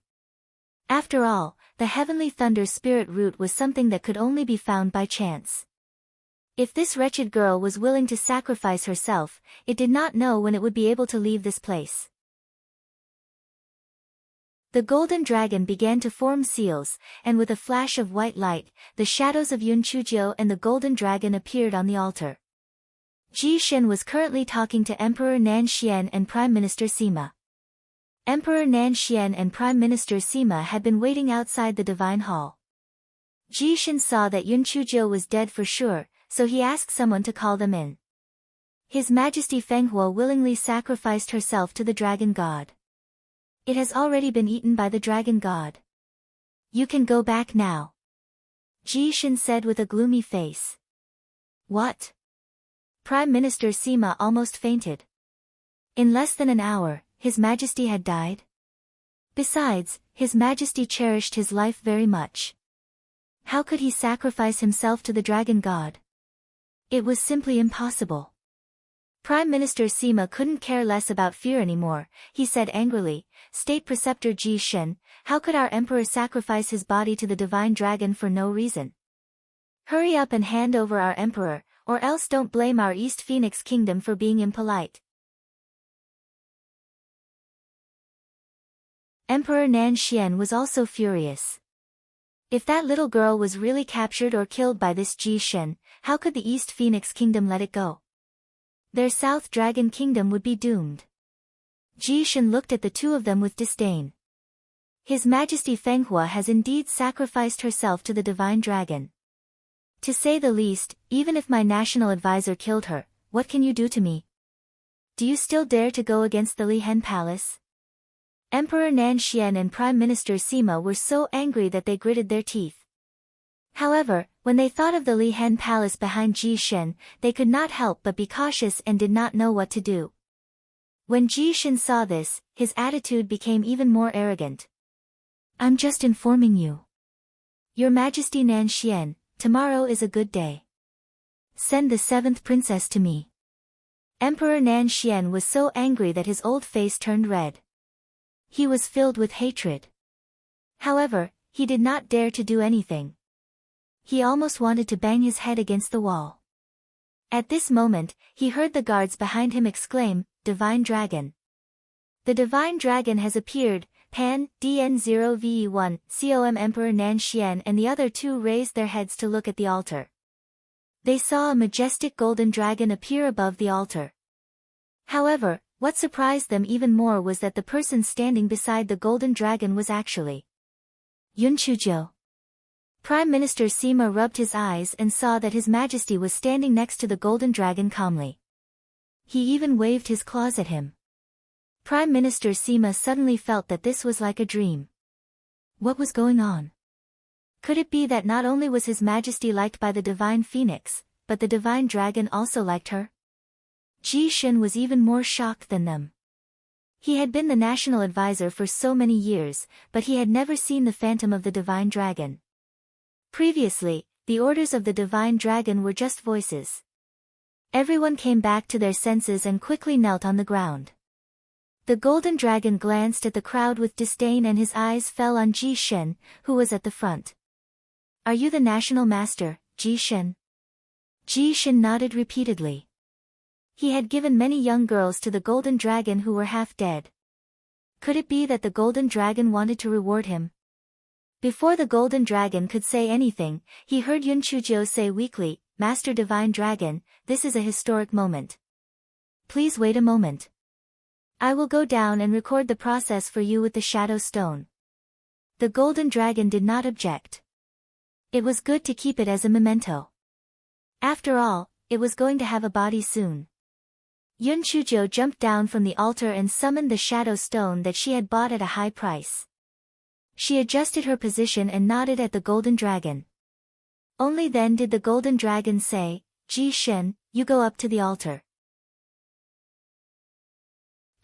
After all, the heavenly thunder spirit root was something that could only be found by chance. If this wretched girl was willing to sacrifice herself, it did not know when it would be able to leave this place. The golden dragon began to form seals, and with a flash of white light, the shadows of Yun Chujo and the golden dragon appeared on the altar. Ji Shen was currently talking to Emperor Nan Xian and Prime Minister Sima. Emperor Nan Xian and Prime Minister Sima had been waiting outside the Divine Hall. Ji Shen saw that Yun Chuzhou was dead for sure, so he asked someone to call them in. His Majesty Fenghua willingly sacrificed herself to the Dragon God. It has already been eaten by the Dragon God. You can go back now. Ji Shen said with a gloomy face. What? Prime Minister Sima almost fainted. In less than an hour, His Majesty had died? Besides, His Majesty cherished his life very much. How could he sacrifice himself to the Dragon God? It was simply impossible. Prime Minister Sima couldn't care less about fear anymore. He said angrily, State Preceptor Ji Shen, how could our Emperor sacrifice his body to the Divine Dragon for no reason? Hurry up and hand over our Emperor, or else don't blame our East Phoenix Kingdom for being impolite. Emperor Nan Xian was also furious. If that little girl was really captured or killed by this Ji Shen, how could the East Phoenix Kingdom let it go? Their South Dragon Kingdom would be doomed. Ji Shen looked at the two of them with disdain. His Majesty Fenghua has indeed sacrificed herself to the Divine Dragon. To say the least, even if my national advisor killed her, what can you do to me? Do you still dare to go against the Li Hen Palace? Emperor Nan Xian and Prime Minister Sima were so angry that they gritted their teeth. However, when they thought of the Li Hen Palace behind Ji Shen, they could not help but be cautious and did not know what to do. When Ji Shen saw this, his attitude became even more arrogant. I'm just informing you. Your Majesty Nan Xian, tomorrow is a good day. Send the 7th princess to me. Emperor Nan Xian was so angry that his old face turned red. He was filled with hatred. However, he did not dare to do anything. He almost wanted to bang his head against the wall. At this moment, he heard the guards behind him exclaim, Divine Dragon. The Divine Dragon has appeared. Pan, DN0VE1, COM Emperor Nan Xian and the other two raised their heads to look at the altar. They saw a majestic golden dragon appear above the altar. However, what surprised them even more was that the person standing beside the golden dragon was actually Yun Chuzhou. Prime Minister Sima rubbed his eyes and saw that His Majesty was standing next to the golden dragon calmly. He even waved his claws at him. Prime Minister Sima suddenly felt that this was like a dream. What was going on? Could it be that not only was His Majesty liked by the Divine Phoenix, but the Divine Dragon also liked her? Ji Shen was even more shocked than them. He had been the national advisor for so many years, but he had never seen the phantom of the Divine Dragon. Previously, the orders of the Divine Dragon were just voices. Everyone came back to their senses and quickly knelt on the ground. The golden dragon glanced at the crowd with disdain and his eyes fell on Ji Shen, who was at the front. Are you the national master, Ji Shen? Ji Shen nodded repeatedly. He had given many young girls to the golden dragon who were half dead. Could it be that the golden dragon wanted to reward him? Before the golden dragon could say anything, he heard Yun Chuzhou say weakly, Master Divine Dragon, this is a historic moment. Please wait a moment. I will go down and record the process for you with the shadow stone. The golden dragon did not object. It was good to keep it as a memento. After all, it was going to have a body soon. Yun Chuzhou jumped down from the altar and summoned the shadow stone that she had bought at a high price. She adjusted her position and nodded at the golden dragon. Only then did the golden dragon say, Ji Shen, you go up to the altar.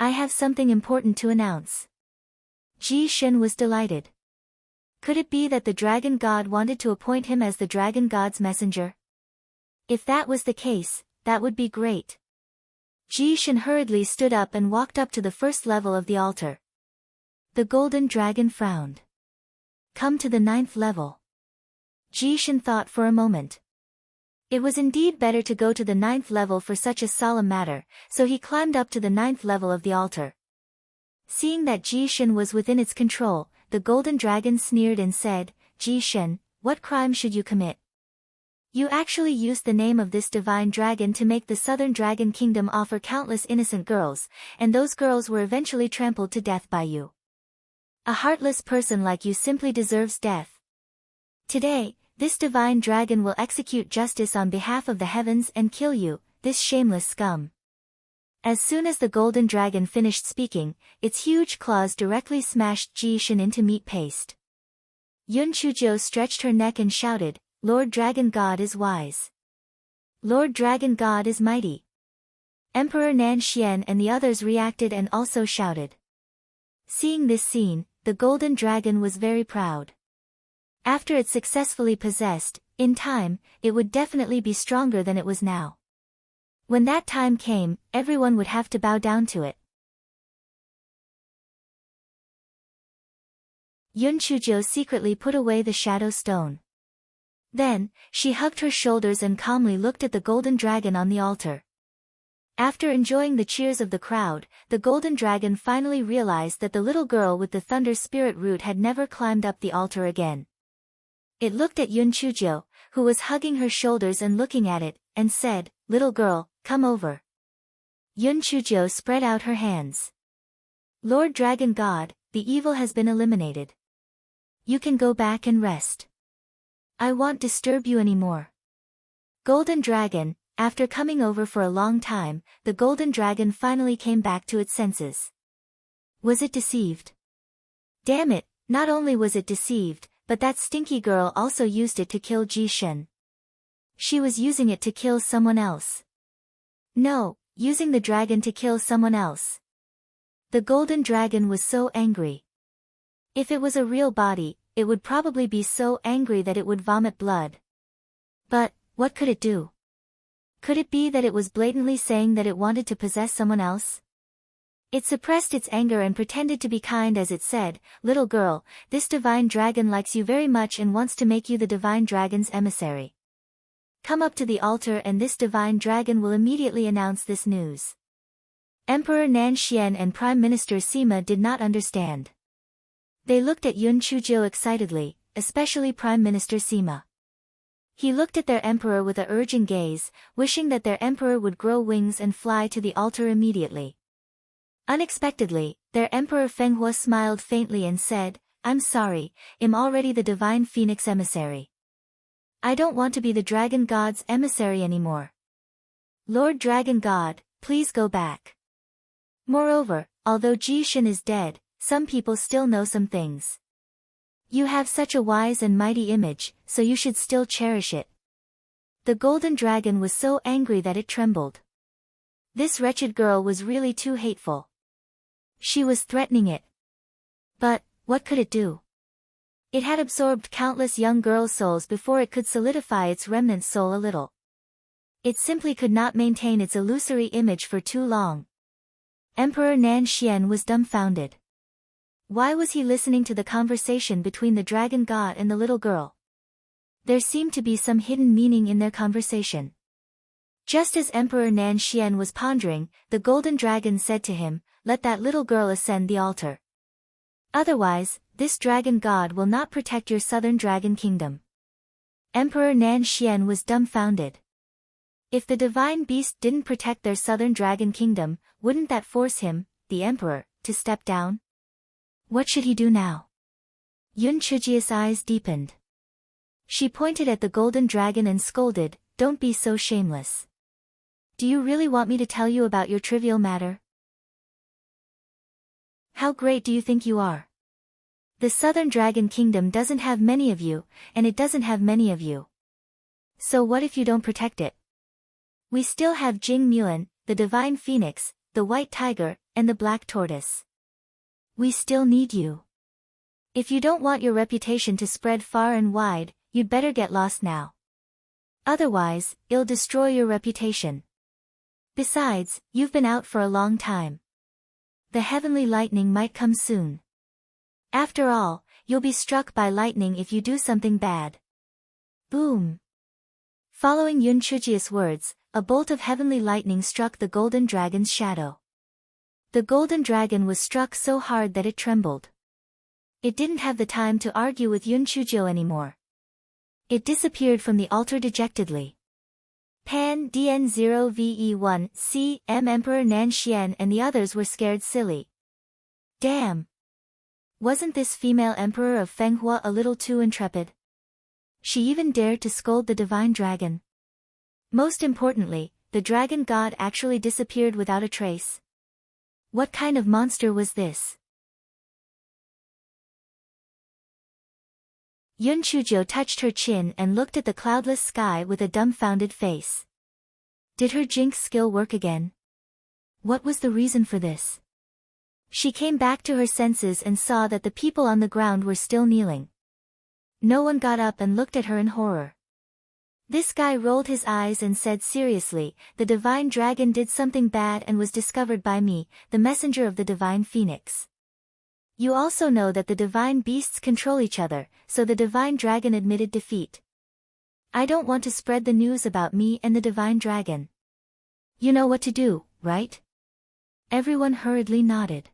I have something important to announce. Ji Shen was delighted. Could it be that the dragon god wanted to appoint him as the dragon god's messenger? If that was the case, that would be great. Ji Shen hurriedly stood up and walked up to the first level of the altar. The golden dragon frowned. Come to the 9th level. Ji Shen thought for a moment. It was indeed better to go to the 9th level for such a solemn matter, so he climbed up to the 9th level of the altar. Seeing that Ji Shen was within its control, the golden dragon sneered and said, Ji Shen, what crime should you commit? You actually used the name of this divine dragon to make the Southern Dragon Kingdom offer countless innocent girls, and those girls were eventually trampled to death by you. A heartless person like you simply deserves death. Today, this divine dragon will execute justice on behalf of the heavens and kill you, this shameless scum. As soon as the golden dragon finished speaking, its huge claws directly smashed Ji-shin into meat paste. Yun Chujio stretched her neck and shouted, "Lord Dragon God is wise. Lord Dragon God is mighty." Emperor Nan Xian and the others reacted and also shouted. Seeing this scene, the golden dragon was very proud. After it successfully possessed, in time, it would definitely be stronger than it was now. When that time came, everyone would have to bow down to it. Yun Chujio secretly put away the shadow stone. Then, she hugged her shoulders and calmly looked at the golden dragon on the altar. After enjoying the cheers of the crowd, the golden dragon finally realized that the little girl with the thunder spirit root had never climbed up the altar again. It looked at Yun Chujio, who was hugging her shoulders and looking at it, and said, "Little girl, come over." Yun Chujio spread out her hands. "Lord Dragon God, the evil has been eliminated. You can go back and rest. I won't disturb you anymore." Golden Dragon, after coming over for a long time, the golden dragon finally came back to its senses. Was it deceived? Damn it, not only was it deceived, but that stinky girl also used it to kill Ji-shin. She was using it to kill someone else. No, using the dragon to kill someone else. The golden dragon was so angry. If it was a real body, it would probably be so angry that it would vomit blood. But, what could it do? Could it be that it was blatantly saying that it wanted to possess someone else? It suppressed its anger and pretended to be kind as it said, "Little girl, this divine dragon likes you very much and wants to make you the divine dragon's emissary. Come up to the altar and this divine dragon will immediately announce this news." Emperor Nan Xian and Prime Minister Sima did not understand. They looked at Yun Chujio excitedly, especially Prime Minister Sima. He looked at their emperor with a urging gaze, wishing that their emperor would grow wings and fly to the altar immediately. Unexpectedly, their emperor Fenghua smiled faintly and said, "I'm sorry, I'm already the divine phoenix emissary. I don't want to be the dragon god's emissary anymore. Lord Dragon God, please go back." Moreover, although Ji-shin is dead, some people still know some things. You have such a wise and mighty image, so you should still cherish it. The golden dragon was so angry that it trembled. This wretched girl was really too hateful. She was threatening it. But, what could it do? It had absorbed countless young girls' souls before it could solidify its remnant soul a little. It simply could not maintain its illusory image for too long. Emperor Nan Xian was dumbfounded. Why was he listening to the conversation between the dragon god and the little girl? There seemed to be some hidden meaning in their conversation. Just as Emperor Nan Xian was pondering, the golden dragon said to him, "Let that little girl ascend the altar. Otherwise, this dragon god will not protect your southern dragon kingdom." Emperor Nan Xian was dumbfounded. If the divine beast didn't protect their southern dragon kingdom, wouldn't that force him, the emperor, to step down? What should he do now? Yun Chujio's eyes deepened. She pointed at the golden dragon and scolded, "Don't be so shameless. Do you really want me to tell you about your trivial matter? How great do you think you are? The Southern Dragon Kingdom doesn't have many of you, and it doesn't have many of you. So what if you don't protect it? We still have Jing Muan, the Divine Phoenix, the White Tiger, and the Black Tortoise. We still need you. If you don't want your reputation to spread far and wide, you'd better get lost now. Otherwise, it'll destroy your reputation. Besides, you've been out for a long time. The heavenly lightning might come soon. After all, you'll be struck by lightning if you do something bad." Boom! Following Yun Chujio's words, a bolt of heavenly lightning struck the golden dragon's shadow. The golden dragon was struck so hard that it trembled. It didn't have the time to argue with Yun Chujio anymore. It disappeared from the altar dejectedly. Pan DN0VE1 C M Emperor Nan Xian and the others were scared silly. Damn! Wasn't this female emperor of Fenghua a little too intrepid? She even dared to scold the divine dragon. Most importantly, the dragon god actually disappeared without a trace. What kind of monster was this? Yun Chuzhou touched her chin and looked at the cloudless sky with a dumbfounded face. Did her jinx skill work again? What was the reason for this? She came back to her senses and saw that the people on the ground were still kneeling. No one got up and looked at her in horror. This guy rolled his eyes and said seriously, "The divine dragon did something bad and was discovered by me, the messenger of the divine phoenix. You also know that the divine beasts control each other, so the divine dragon admitted defeat. I don't want to spread the news about me and the divine dragon. You know what to do, right?" Everyone hurriedly nodded.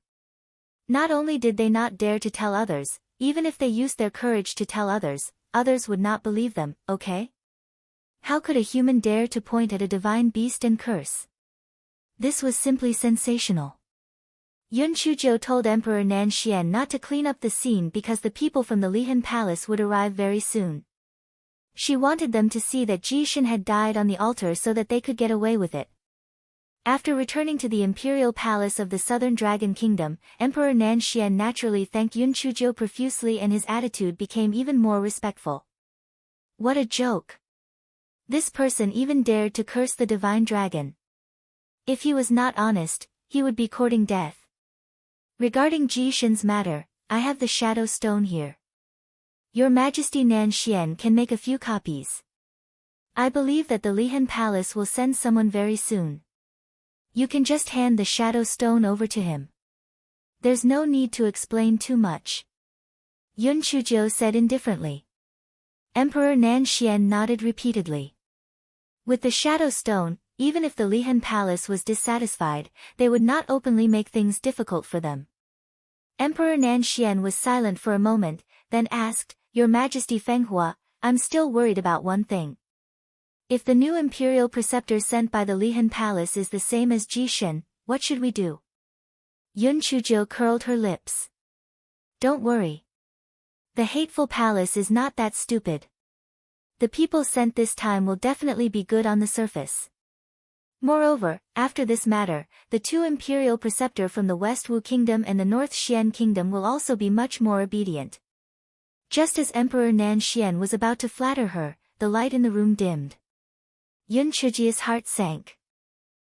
Not only did they not dare to tell others, even if they used their courage to tell others, others would not believe them, okay? How could a human dare to point at a divine beast and curse? This was simply sensational. Yun Chuzhou told Emperor Nan Xian not to clean up the scene because the people from the Lihan Palace would arrive very soon. She wanted them to see that Jishin had died on the altar so that they could get away with it. After returning to the imperial palace of the Southern Dragon Kingdom, Emperor Nan Xian naturally thanked Yun Chuzhou profusely and his attitude became even more respectful. What a joke! This person even dared to curse the divine dragon. If he was not honest, he would be courting death. Regarding Jishin's matter, I have the shadow stone here. Your Majesty Nan Xian can make a few copies. I believe that the Lihan Palace will send someone very soon. You can just hand the shadow stone over to him. There's no need to explain too much. Yun Chuzhou said indifferently. Emperor Nan Xian nodded repeatedly. With the shadow stone, even if the Lihan Palace was dissatisfied, they would not openly make things difficult for them. Emperor Nan Xian was silent for a moment, then asked, "Your Majesty Fenghua, I'm still worried about one thing. If the new imperial preceptor sent by the Lihan Palace is the same as Jishin, what should we do?" Yun Chuzhou curled her lips. Don't worry. The hateful palace is not that stupid. The people sent this time will definitely be good on the surface. Moreover, after this matter, the two imperial preceptor from the West Wu Kingdom and the North Xian Kingdom will also be much more obedient. Just as Emperor Nan Xian was about to flatter her, the light in the room dimmed. Yun Chuzhou's heart sank.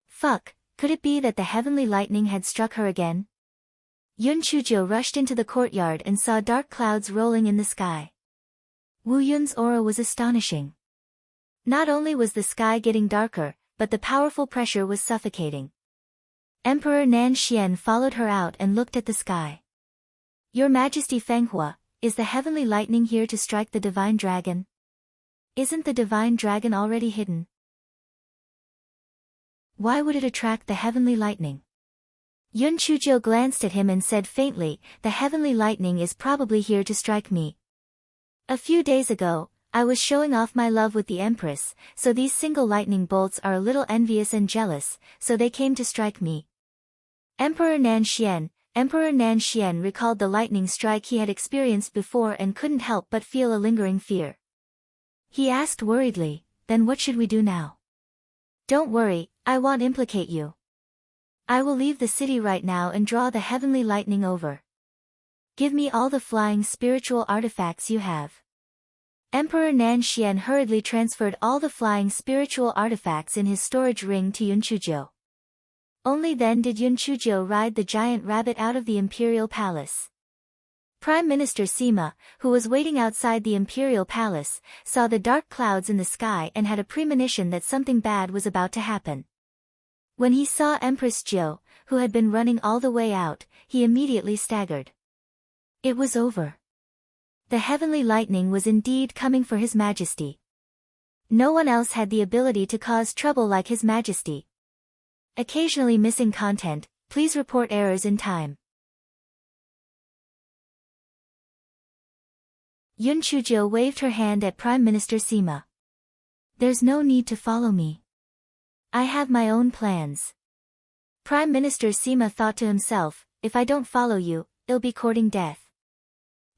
Fuck, could it be that the heavenly lightning had struck her again? Yun Chuzhou rushed into the courtyard and saw dark clouds rolling in the sky. Wu Yun's aura was astonishing. Not only was the sky getting darker, but the powerful pressure was suffocating. Emperor Nan Xian followed her out and looked at the sky. Your Majesty Fenghua, is the heavenly lightning here to strike the divine dragon? Isn't the divine dragon already hidden? Why would it attract the heavenly lightning? Yun Chuzhou glanced at him and said faintly, "The heavenly lightning is probably here to strike me. A few days ago, I was showing off my love with the Empress, so these single lightning bolts are a little envious and jealous, so they came to strike me." Emperor Nan Xian recalled the lightning strike he had experienced before and couldn't help but feel a lingering fear. He asked worriedly, "Then what should we do now?" "Don't worry, I won't implicate you. I will leave the city right now and draw the heavenly lightning over. Give me all the flying spiritual artifacts you have." Emperor Nan Xian hurriedly transferred all the flying spiritual artifacts in his storage ring to Yun Chuzhou. Only then did Yun Chuzhou ride the giant rabbit out of the imperial palace. Prime Minister Sima, who was waiting outside the imperial palace, saw the dark clouds in the sky and had a premonition that something bad was about to happen. When he saw Empress Jiu, who had been running all the way out, he immediately staggered. It was over. The heavenly lightning was indeed coming for His Majesty. No one else had the ability to cause trouble like His Majesty. Occasionally missing content, please report errors in time. Yun Chuzhou waved her hand at Prime Minister Sima. There's no need to follow me. I have my own plans. Prime Minister Sima thought to himself, if I don't follow you, I'll be courting death.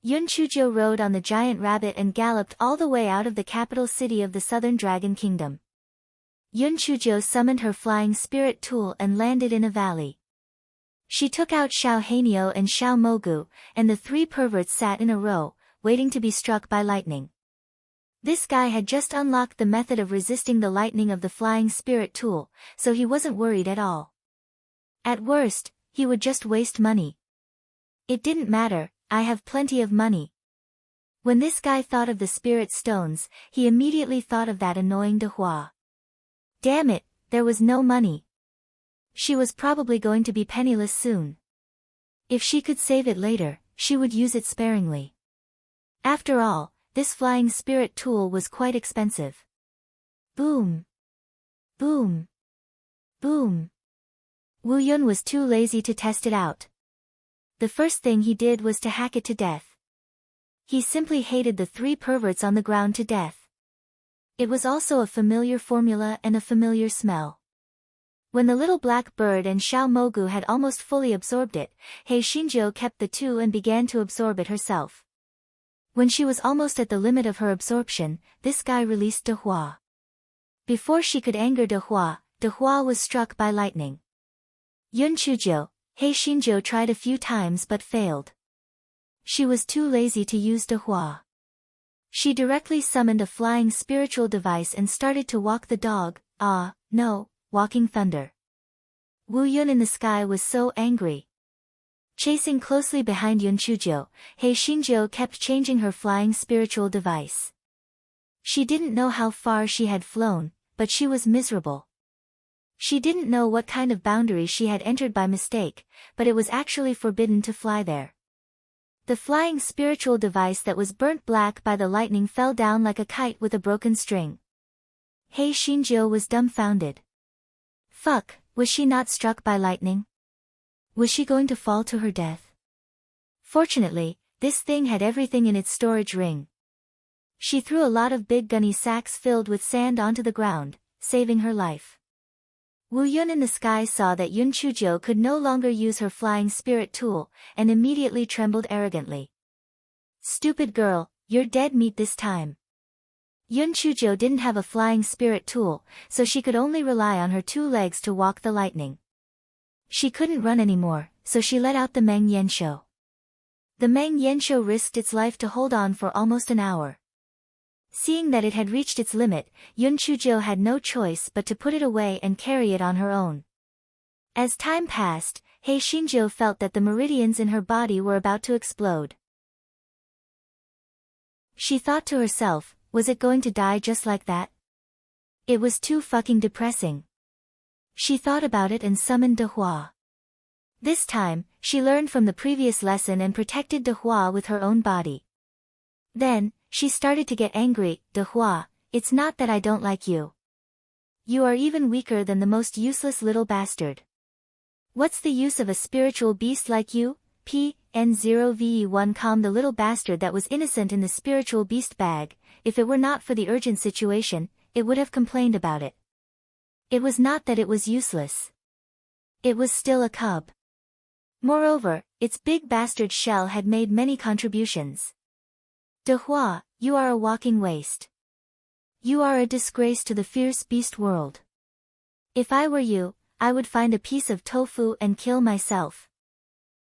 Yun Chuzhou rode on the giant rabbit and galloped all the way out of the capital city of the Southern Dragon Kingdom. Yun Chuzhou summoned her flying spirit tool and landed in a valley. She took out Xiao Hanyo and Xiao Mogu, and the three perverts sat in a row, waiting to be struck by lightning. This guy had just unlocked the method of resisting the lightning of the flying spirit tool, so he wasn't worried at all. At worst, he would just waste money. It didn't matter, I have plenty of money. When this guy thought of the spirit stones, he immediately thought of that annoying De Hua. Damn it, there was no money. She was probably going to be penniless soon. If she could save it later, she would use it sparingly. After all, this flying spirit tool was quite expensive. Boom. Boom. Boom. Wu Yun was too lazy to test it out. The first thing he did was to hack it to death. He simply hated the three perverts on the ground to death. It was also a familiar formula and a familiar smell. When the little black bird and Xiao Mogu had almost fully absorbed it, He Xinjiu kept the two and began to absorb it herself. When she was almost at the limit of her absorption, this guy released De Hua. Before she could anger De Hua was struck by lightning. Yun Chuzhou, He Xinjiu tried a few times but failed. She was too lazy to use De Hua. She directly summoned a flying spiritual device and started to walk the dog, walking thunder. Wu Yun in the sky was so angry. Chasing closely behind Yun Chuzhou, He Xinjiu kept changing her flying spiritual device. She didn't know how far she had flown, but she was miserable. She didn't know what kind of boundary she had entered by mistake, but it was actually forbidden to fly there. The flying spiritual device that was burnt black by the lightning fell down like a kite with a broken string. He Xinjiu was dumbfounded. Fuck, was she not struck by lightning? Was she going to fall to her death? Fortunately, this thing had everything in its storage ring. She threw a lot of big gunny sacks filled with sand onto the ground, saving her life. Wu Yun in the sky saw that Yun Chuzhou could no longer use her flying spirit tool, and immediately trembled arrogantly. Stupid girl, you're dead meat this time. Yun Chuzhou didn't have a flying spirit tool, so she could only rely on her two legs to walk the lightning. She couldn't run anymore, so she let out the Meng Yanshou. The Meng Yanshou risked its life to hold on for almost an hour. Seeing that it had reached its limit, Yun Chuzhou had no choice but to put it away and carry it on her own. As time passed, He Xinjiu felt that the meridians in her body were about to explode. She thought to herself, was it going to die just like that? It was too fucking depressing. She thought about it and summoned De Hua. This time, she learned from the previous lesson and protected De Hua with her own body. Then, she started to get angry. De Hua, it's not that I don't like you. You are even weaker than the most useless little bastard. What's the use of a spiritual beast like you? N0VE1 Calm the little bastard that was innocent in the spiritual beast bag. If it were not for the urgent situation, it would have complained about it. It was not that it was useless. It was still a cub. Moreover, its big bastard shell had made many contributions. De Hua, you are a walking waste. You are a disgrace to the fierce beast world. If I were you, I would find a piece of tofu and kill myself.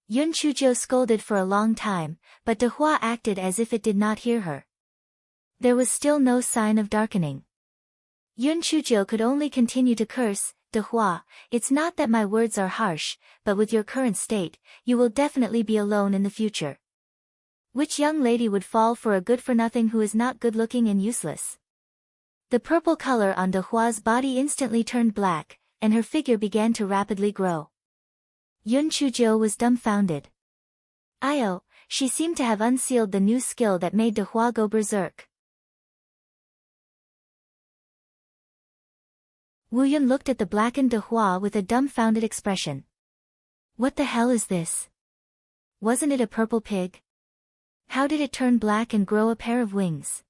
Yun Chuzhou scolded for a long time, but De Hua acted as if it did not hear her. There was still no sign of darkening. Yun Chuzhou could only continue to curse. De Hua, it's not that my words are harsh, but with your current state, you will definitely be alone in the future. Which young lady would fall for a good-for-nothing who is not good-looking and useless? The purple color on De Hua's body instantly turned black, and her figure began to rapidly grow. Yun Chuzhou was dumbfounded. She seemed to have unsealed the new skill that made De Hua go berserk. Wu Yun looked at the blackened De Hua with a dumbfounded expression. What the hell is this? Wasn't it a purple pig? How did it turn black and grow a pair of wings?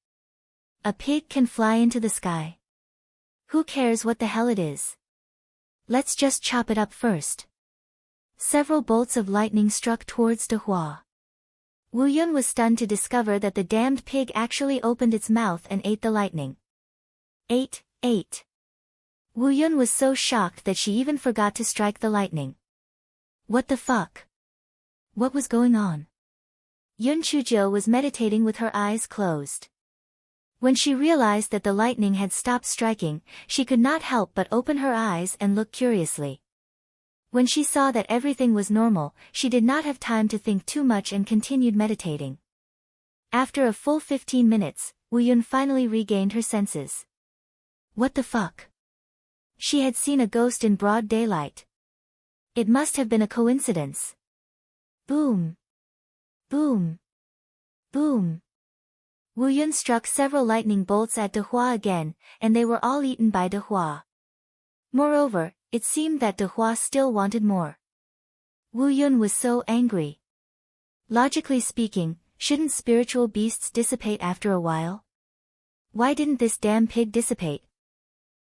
A pig can fly into the sky. Who cares what the hell it is? Let's just chop it up first. Several bolts of lightning struck towards De Hua. Wu Yun was stunned to discover that the damned pig actually opened its mouth and ate the lightning. Ate. Wu Yun was so shocked that she even forgot to strike the lightning. What the fuck? What was going on? Yun Chujiu was meditating with her eyes closed. When she realized that the lightning had stopped striking, she could not help but open her eyes and look curiously. When she saw that everything was normal, she did not have time to think too much and continued meditating. After a full 15 minutes, Wu Yun finally regained her senses. What the fuck? She had seen a ghost in broad daylight. It must have been a coincidence. Boom. Boom. Boom. Wu Yun struck several lightning bolts at De Hua again, and they were all eaten by De Hua. Moreover, it seemed that De Hua still wanted more. Wu Yun was so angry. Logically speaking, shouldn't spiritual beasts dissipate after a while? Why didn't this damn pig dissipate?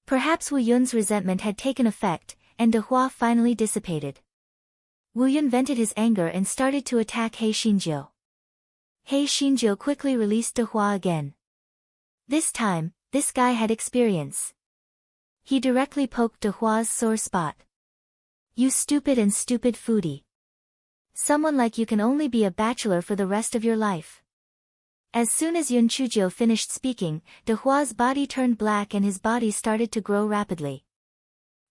Perhaps Wu Yun's resentment had taken effect, and De Hua finally dissipated. Wu Yun vented his anger and started to attack He Xinjiu. He Xinjiu quickly released De Hua again. This time, this guy had experience. He directly poked De Hua's sore spot. You stupid foodie. Someone like you can only be a bachelor for the rest of your life. As soon as Yun Chujiu finished speaking, De Hua's body turned black and his body started to grow rapidly.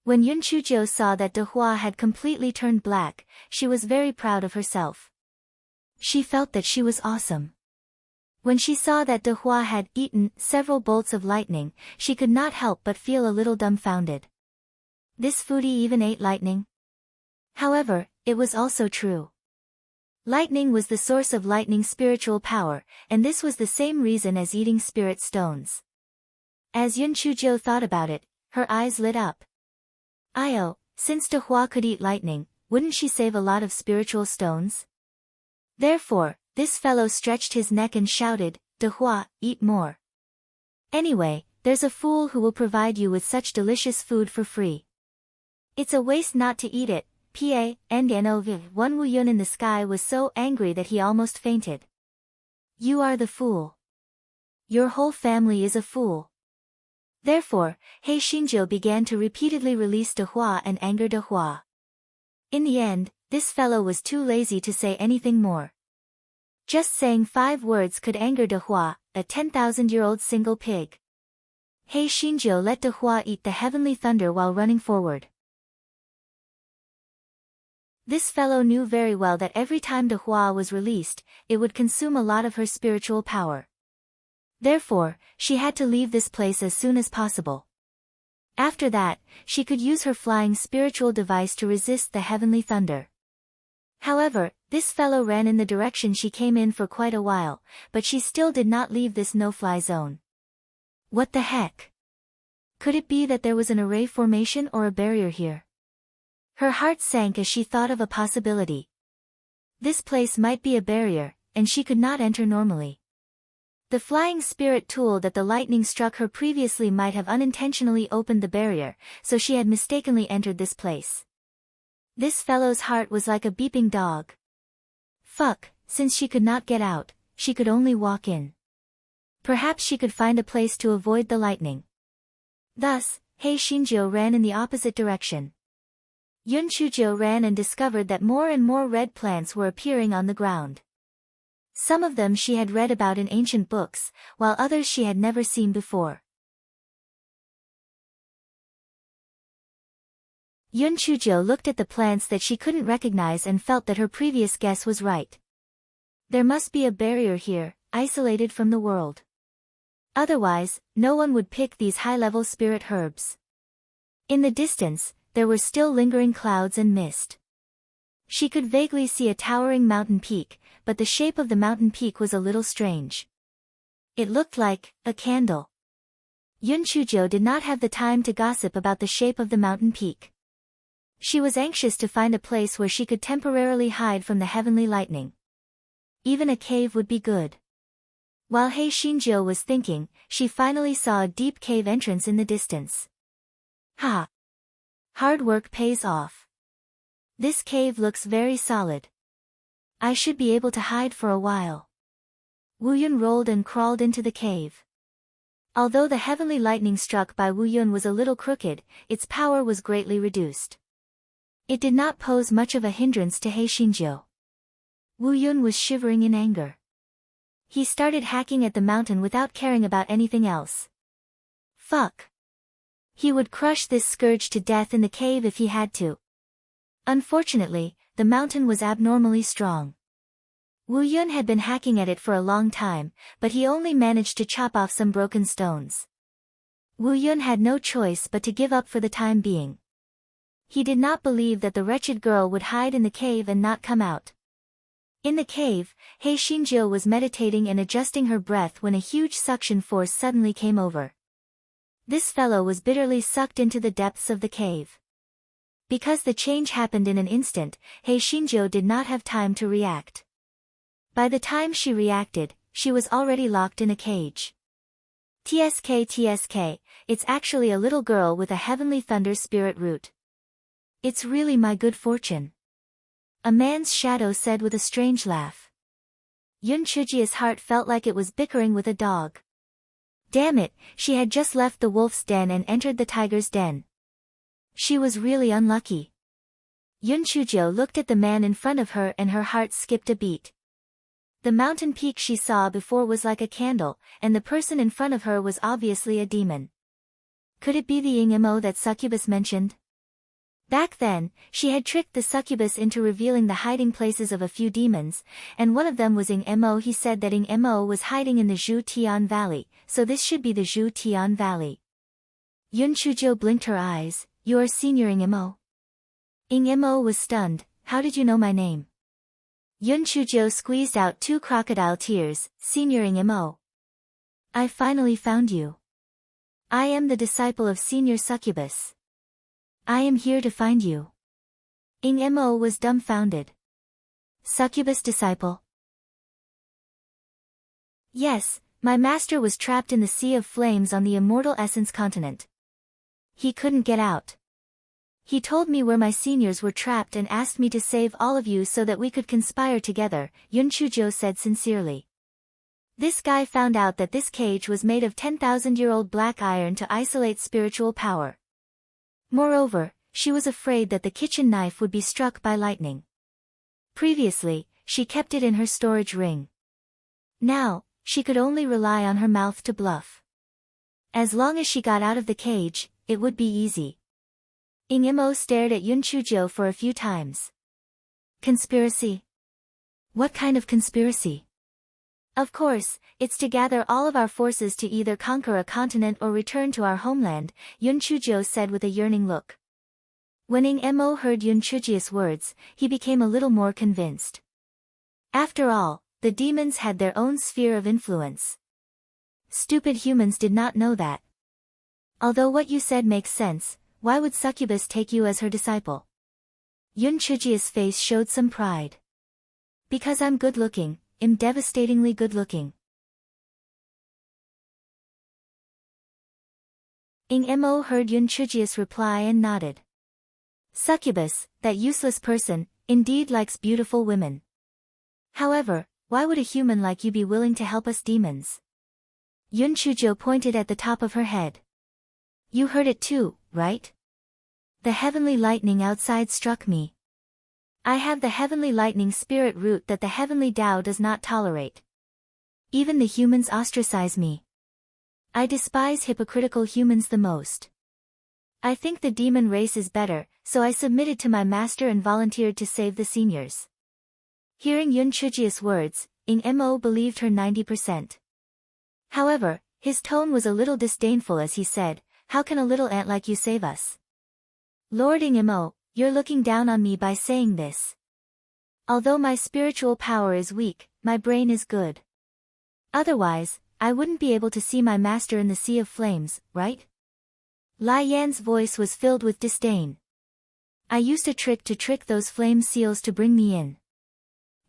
When Yun Chujiu saw that De Hua had completely turned black, she was very proud of herself. She felt that she was awesome. When she saw that De Hua had eaten several bolts of lightning, she could not help but feel a little dumbfounded. This foodie even ate lightning? However, it was also true. Lightning was the source of lightning's spiritual power, and this was the same reason as eating spirit stones. As Yun Chujiu thought about it, her eyes lit up. Since De Hua could eat lightning, wouldn't she save a lot of spiritual stones? Therefore, this fellow stretched his neck and shouted, De Hua, eat more. Anyway, there's a fool who will provide you with such delicious food for free. It's a waste not to eat it. One Wu Yun in the sky was so angry that he almost fainted. You are the fool. Your whole family is a fool. Therefore, He Xinjiu began to repeatedly release De Hua and anger De Hua. In the end, this fellow was too lazy to say anything more. Just saying 5 words could anger De Hua, a 10,000-year-old single pig. He Xinjiu let De Hua eat the heavenly thunder while running forward. This fellow knew very well that every time De Hua was released, it would consume a lot of her spiritual power. Therefore, she had to leave this place as soon as possible. After that, she could use her flying spiritual device to resist the heavenly thunder. However, this fellow ran in the direction she came in for quite a while, but she still did not leave this no-fly zone. What the heck? Could it be that there was an array formation or a barrier here? Her heart sank as she thought of a possibility. This place might be a barrier, and she could not enter normally. The flying spirit tool that the lightning struck her previously might have unintentionally opened the barrier, so she had mistakenly entered this place. This fellow's heart was like a beeping dog. Fuck, since she could not get out, she could only walk in. Perhaps she could find a place to avoid the lightning. Thus, He Xinjiu ran in the opposite direction. Yun Chujiu ran and discovered that more and more red plants were appearing on the ground. Some of them she had read about in ancient books, while others she had never seen before. Yun Chujiu looked at the plants that she couldn't recognize and felt that her previous guess was right. There must be a barrier here, isolated from the world. Otherwise, no one would pick these high-level spirit herbs. In the distance, there were still lingering clouds and mist. She could vaguely see a towering mountain peak, but the shape of the mountain peak was a little strange. It looked like a candle. Yun Chujiu did not have the time to gossip about the shape of the mountain peak. She was anxious to find a place where she could temporarily hide from the heavenly lightning. even a cave would be good. While He Xinjiu was thinking, she finally saw a deep cave entrance in the distance. Ha! Hard work pays off. This cave looks very solid. I should be able to hide for a while. Wu Yun rolled and crawled into the cave. Although the heavenly lightning struck by Wu Yun was a little crooked, its power was greatly reduced. It did not pose much of a hindrance to He Xinjiu. Wu Yun was shivering in anger. He started hacking at the mountain without caring about anything else. Fuck. He would crush this scourge to death in the cave if he had to. Unfortunately, the mountain was abnormally strong. Wu Yun had been hacking at it for a long time, but he only managed to chop off some broken stones. Wu Yun had no choice but to give up for the time being. He did not believe that the wretched girl would hide in the cave and not come out. In the cave, He Xinjiu was meditating and adjusting her breath when a huge suction force suddenly came over. This fellow was bitterly sucked into the depths of the cave. Because the change happened in an instant, He Xinjiu did not have time to react. By the time she reacted, she was already locked in a cage. TSK, it's actually a little girl with a heavenly thunder spirit root. It's really my good fortune. A man's shadow said with a strange laugh. Yun Chujia's heart felt like it was bickering with a dog. Damn it, she had just left the wolf's den and entered the tiger's den. She was really unlucky. Yun Chujio looked at the man in front of her and her heart skipped a beat. The mountain peak she saw before was like a candle, and the person in front of her was obviously a demon. Could it be the Ying Mo that Succubus mentioned? Back then, she had tricked the succubus into revealing the hiding places of a few demons, and one of them was Ying Mo. He said that Ying Mo was hiding in the Zhu Tian Valley, so this should be the Zhu Tian Valley. Yun Chuzhou blinked her eyes. You are Senior Ying Mo? Ying Mo was stunned. How did you know my name? Yun Chuzhou squeezed out 2 crocodile tears. Senior Ying Mo. I finally found you. I am the disciple of Senior Succubus. I am here to find you. Ying Mo was dumbfounded. Succubus disciple? Yes, my master was trapped in the Sea of Flames on the Immortal Essence continent. He couldn't get out. He told me where my seniors were trapped and asked me to save all of you so that we could conspire together, Yun Chuzhou said sincerely. This guy found out that this cage was made of 10,000-year-old black iron to isolate spiritual power. Moreover, she was afraid that the kitchen knife would be struck by lightning. Previously, she kept it in her storage ring. Now, she could only rely on her mouth to bluff. As long as she got out of the cage, it would be easy. Ying Mo stared at Yun Chuzhou for a few times. Conspiracy? What kind of conspiracy? Of course, it's to gather all of our forces to either conquer a continent or return to our homeland, Yun Chuzhou said with a yearning look. When Ying Mo heard Yun Chuzhou's words, he became a little more convinced. After all, the demons had their own sphere of influence. Stupid humans did not know that. Although what you said makes sense, why would Succubus take you as her disciple? Yun Chuzhou's face showed some pride. Because I'm good-looking. I'm devastatingly good-looking. Ying Mo heard Yun Chuzhou's reply and nodded. Succubus, that useless person, indeed likes beautiful women. However, why would a human like you be willing to help us demons? Yun Chuzhou pointed at the top of her head. You heard it too, right? The heavenly lightning outside struck me. I have the heavenly lightning spirit root that the heavenly Tao does not tolerate. Even the humans ostracize me. I despise hypocritical humans the most. I think the demon race is better, so I submitted to my master and volunteered to save the seniors. Hearing Yun Chuzhou's words, Ying Mo believed her 90%. However, his tone was a little disdainful as he said, how can a little ant like you save us? Lord Ying Mo, you're looking down on me by saying this. Although my spiritual power is weak, my brain is good. Otherwise, I wouldn't be able to see my master in the Sea of Flames, right? Lai Yan's voice was filled with disdain. I used a trick to trick those flame seals to bring me in.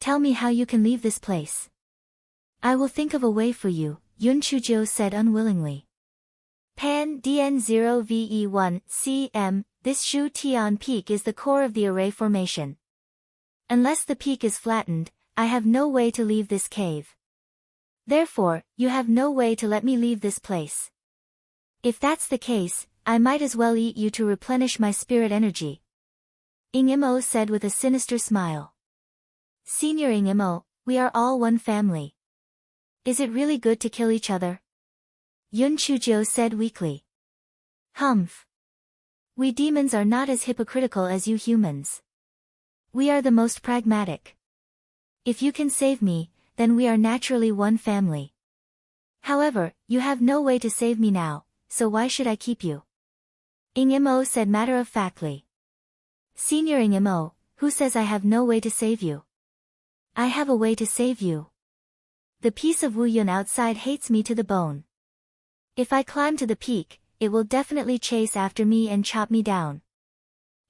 Tell me how you can leave this place. I will think of a way for you, Yun Chujio said unwillingly. Pan DN0VE1 cm, this Shu Tian peak is the core of the array formation. Unless the peak is flattened, I have no way to leave this cave. Therefore, you have no way to let me leave this place. If that's the case, I might as well eat you to replenish my spirit energy. Ing Imo said with a sinister smile. Senior Ing Imo, we are all one family. Is it really good to kill each other? Yun Chujio said weakly. Humph. We demons are not as hypocritical as you humans. We are the most pragmatic. If you can save me, then we are naturally one family. However, you have no way to save me now, so why should I keep you? Ing Imo said matter-of-factly. Senior Ing Imo, who says I have no way to save you? I have a way to save you. The piece of Wu Yun outside hates me to the bone. If I climb to the peak, it will definitely chase after me and chop me down.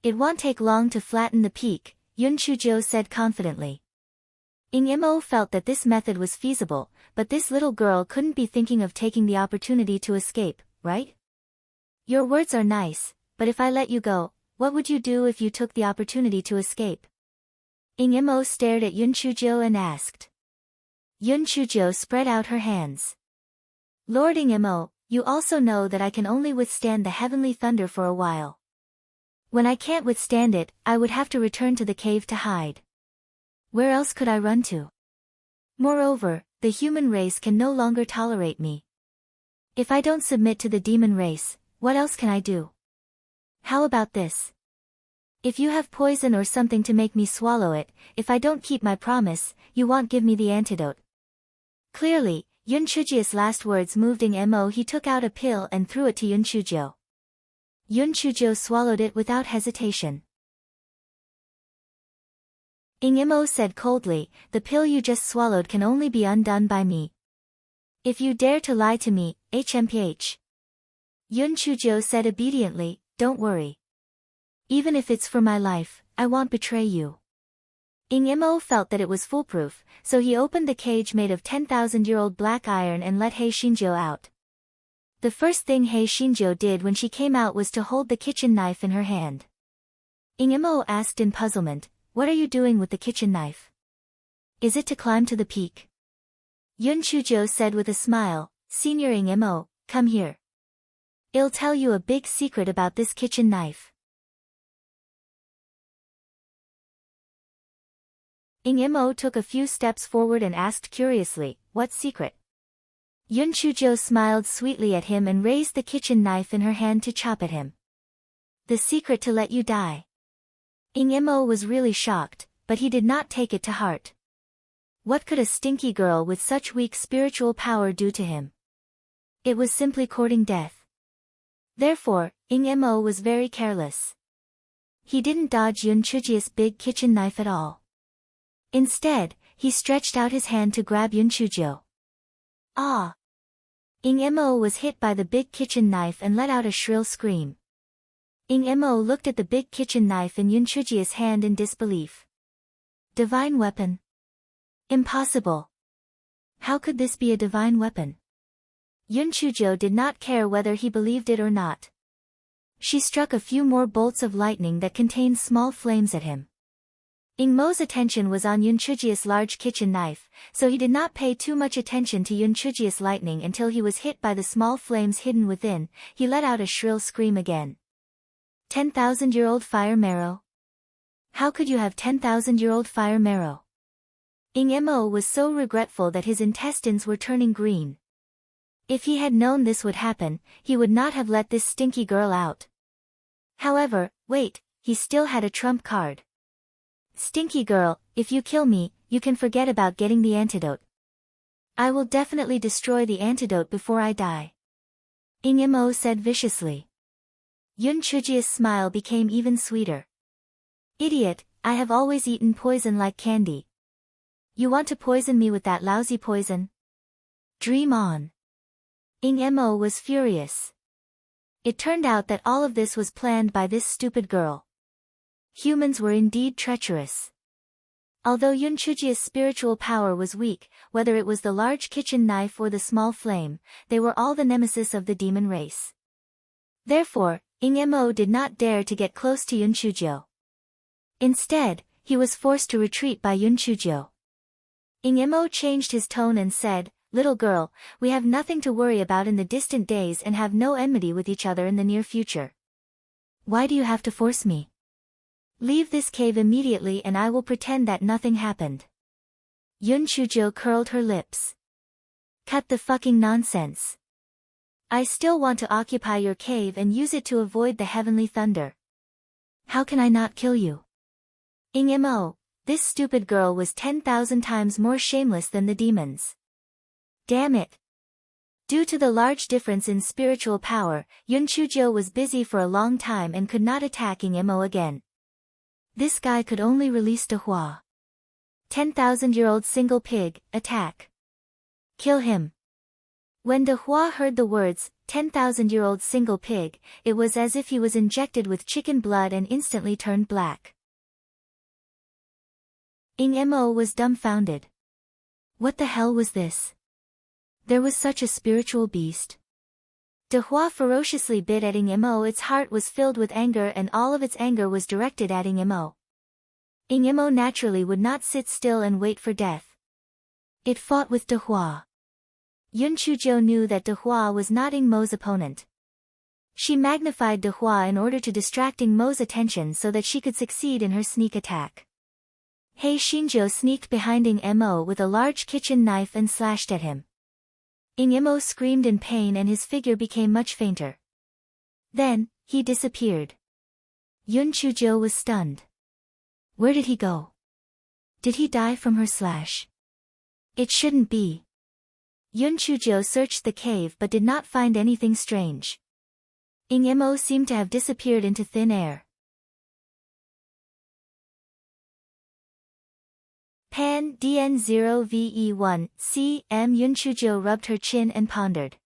It won't take long to flatten the peak, Yun Chujio said confidently. Ing Imo felt that this method was feasible, but this little girl couldn't be thinking of taking the opportunity to escape, right? Your words are nice, but if I let you go, what would you do if you took the opportunity to escape? Ing Imo stared at Yun Chujio and asked. Yun Chujio spread out her hands. Lord Ing Imo, you also know that I can only withstand the heavenly thunder for a while. When I can't withstand it, I would have to return to the cave to hide. Where else could I run to? Moreover, the human race can no longer tolerate me. If I don't submit to the demon race, what else can I do? How about this? If you have poison or something to make me swallow it, if I don't keep my promise, you won't give me the antidote. Clearly, Yun Chujio's last words moved Ing Imo. He took out a pill and threw it to Yun Chujio. Yun Chujio swallowed it without hesitation. Ing Imo said coldly, the pill you just swallowed can only be undone by me. If you dare to lie to me, HMPH. Yun Chujio said obediently, don't worry. Even if it's for my life, I won't betray you. Ing Imo felt that it was foolproof, so he opened the cage made of 10,000-year-old black iron and let Hei Shinjo out. The first thing Hei Shinjo did when she came out was to hold the kitchen knife in her hand. Ing Imo asked in puzzlement, what are you doing with the kitchen knife? Is it to climb to the peak? Yun Chujio said with a smile, Senior Ing Imo, come here. I'll tell you a big secret about this kitchen knife. Ing Imo took a few steps forward and asked curiously, what secret? Yun Chujio smiled sweetly at him and raised the kitchen knife in her hand to chop at him. The secret to let you die. Ing Imo was really shocked, but he did not take it to heart. What could a stinky girl with such weak spiritual power do to him? It was simply courting death. Therefore, Ing Imo was very careless. He didn't dodge Yun Chujio's big kitchen knife at all. Instead, he stretched out his hand to grab Yun Chujio. Ah! Ing Imo was hit by the big kitchen knife and let out a shrill scream. Ing Imo looked at the big kitchen knife in Yun Chujio's hand in disbelief. Divine weapon? Impossible. How could this be a divine weapon? Yun Chujio did not care whether he believed it or not. She struck a few more bolts of lightning that contained small flames at him. Ing Mo's attention was on Yun Chujio's large kitchen knife, so he did not pay too much attention to Yun Chujio's lightning until he was hit by the small flames hidden within. He let out a shrill scream again. 10,000-year-old fire marrow? How could you have 10,000-year-old fire marrow? Ing Imo was so regretful that his intestines were turning green. If he had known this would happen, he would not have let this stinky girl out. However, wait, he still had a trump card. Stinky girl, if you kill me, you can forget about getting the antidote. I will definitely destroy the antidote before I die. Ing Imo said viciously. Yun Chujio's smile became even sweeter. Idiot, I have always eaten poison like candy. You want to poison me with that lousy poison? Dream on. Ing Imo was furious. It turned out that all of this was planned by this stupid girl. Humans were indeed treacherous. Although Yun Chujia's spiritual power was weak, whether it was the large kitchen knife or the small flame, they were all the nemesis of the demon race. Therefore, Ing Mo did not dare to get close to Yun Chujio. Instead, he was forced to retreat by Yun Chujio. Ing Mo changed his tone and said, "Little girl, we have nothing to worry about in the distant days and have no enmity with each other in the near future. Why do you have to force me? Leave this cave immediately and I will pretend that nothing happened." Yun Chujio curled her lips. "Cut the fucking nonsense. I still want to occupy your cave and use it to avoid the heavenly thunder. How can I not kill you?" Ing Mo, this stupid girl was 10,000 times more shameless than the demons. Damn it. Due to the large difference in spiritual power, Yun Chujio was busy for a long time and could not attack Ing Mo again. This guy could only release De Hua. 10,000-year-old single pig, attack. Kill him. When De Hua heard the words, 10,000-year-old single pig, it was as if he was injected with chicken blood and instantly turned black. Ing Mo was dumbfounded. What the hell was this? There was such a spiritual beast. De Hua ferociously bit at Ing Mo. Its heart was filled with anger and all of its anger was directed at Ing Mo. Ing Mo naturally would not sit still and wait for death. It fought with De Hua. Yun Chujio knew that De Hua was not Ing Mo's opponent. She magnified De Hua in order to distract Ing Mo's attention so that she could succeed in her sneak attack. Hei Shinjo sneaked behind Ing Mo with a large kitchen knife and slashed at him. Ing Mo screamed in pain and his figure became much fainter. Then, he disappeared. Yun Chujio was stunned. Where did he go? Did he die from her slash? It shouldn't be. Yun Chujio searched the cave but did not find anything strange. Ing Mo seemed to have disappeared into thin air. Pan DN0VE1, C.M. Yun Chujio rubbed her chin and pondered.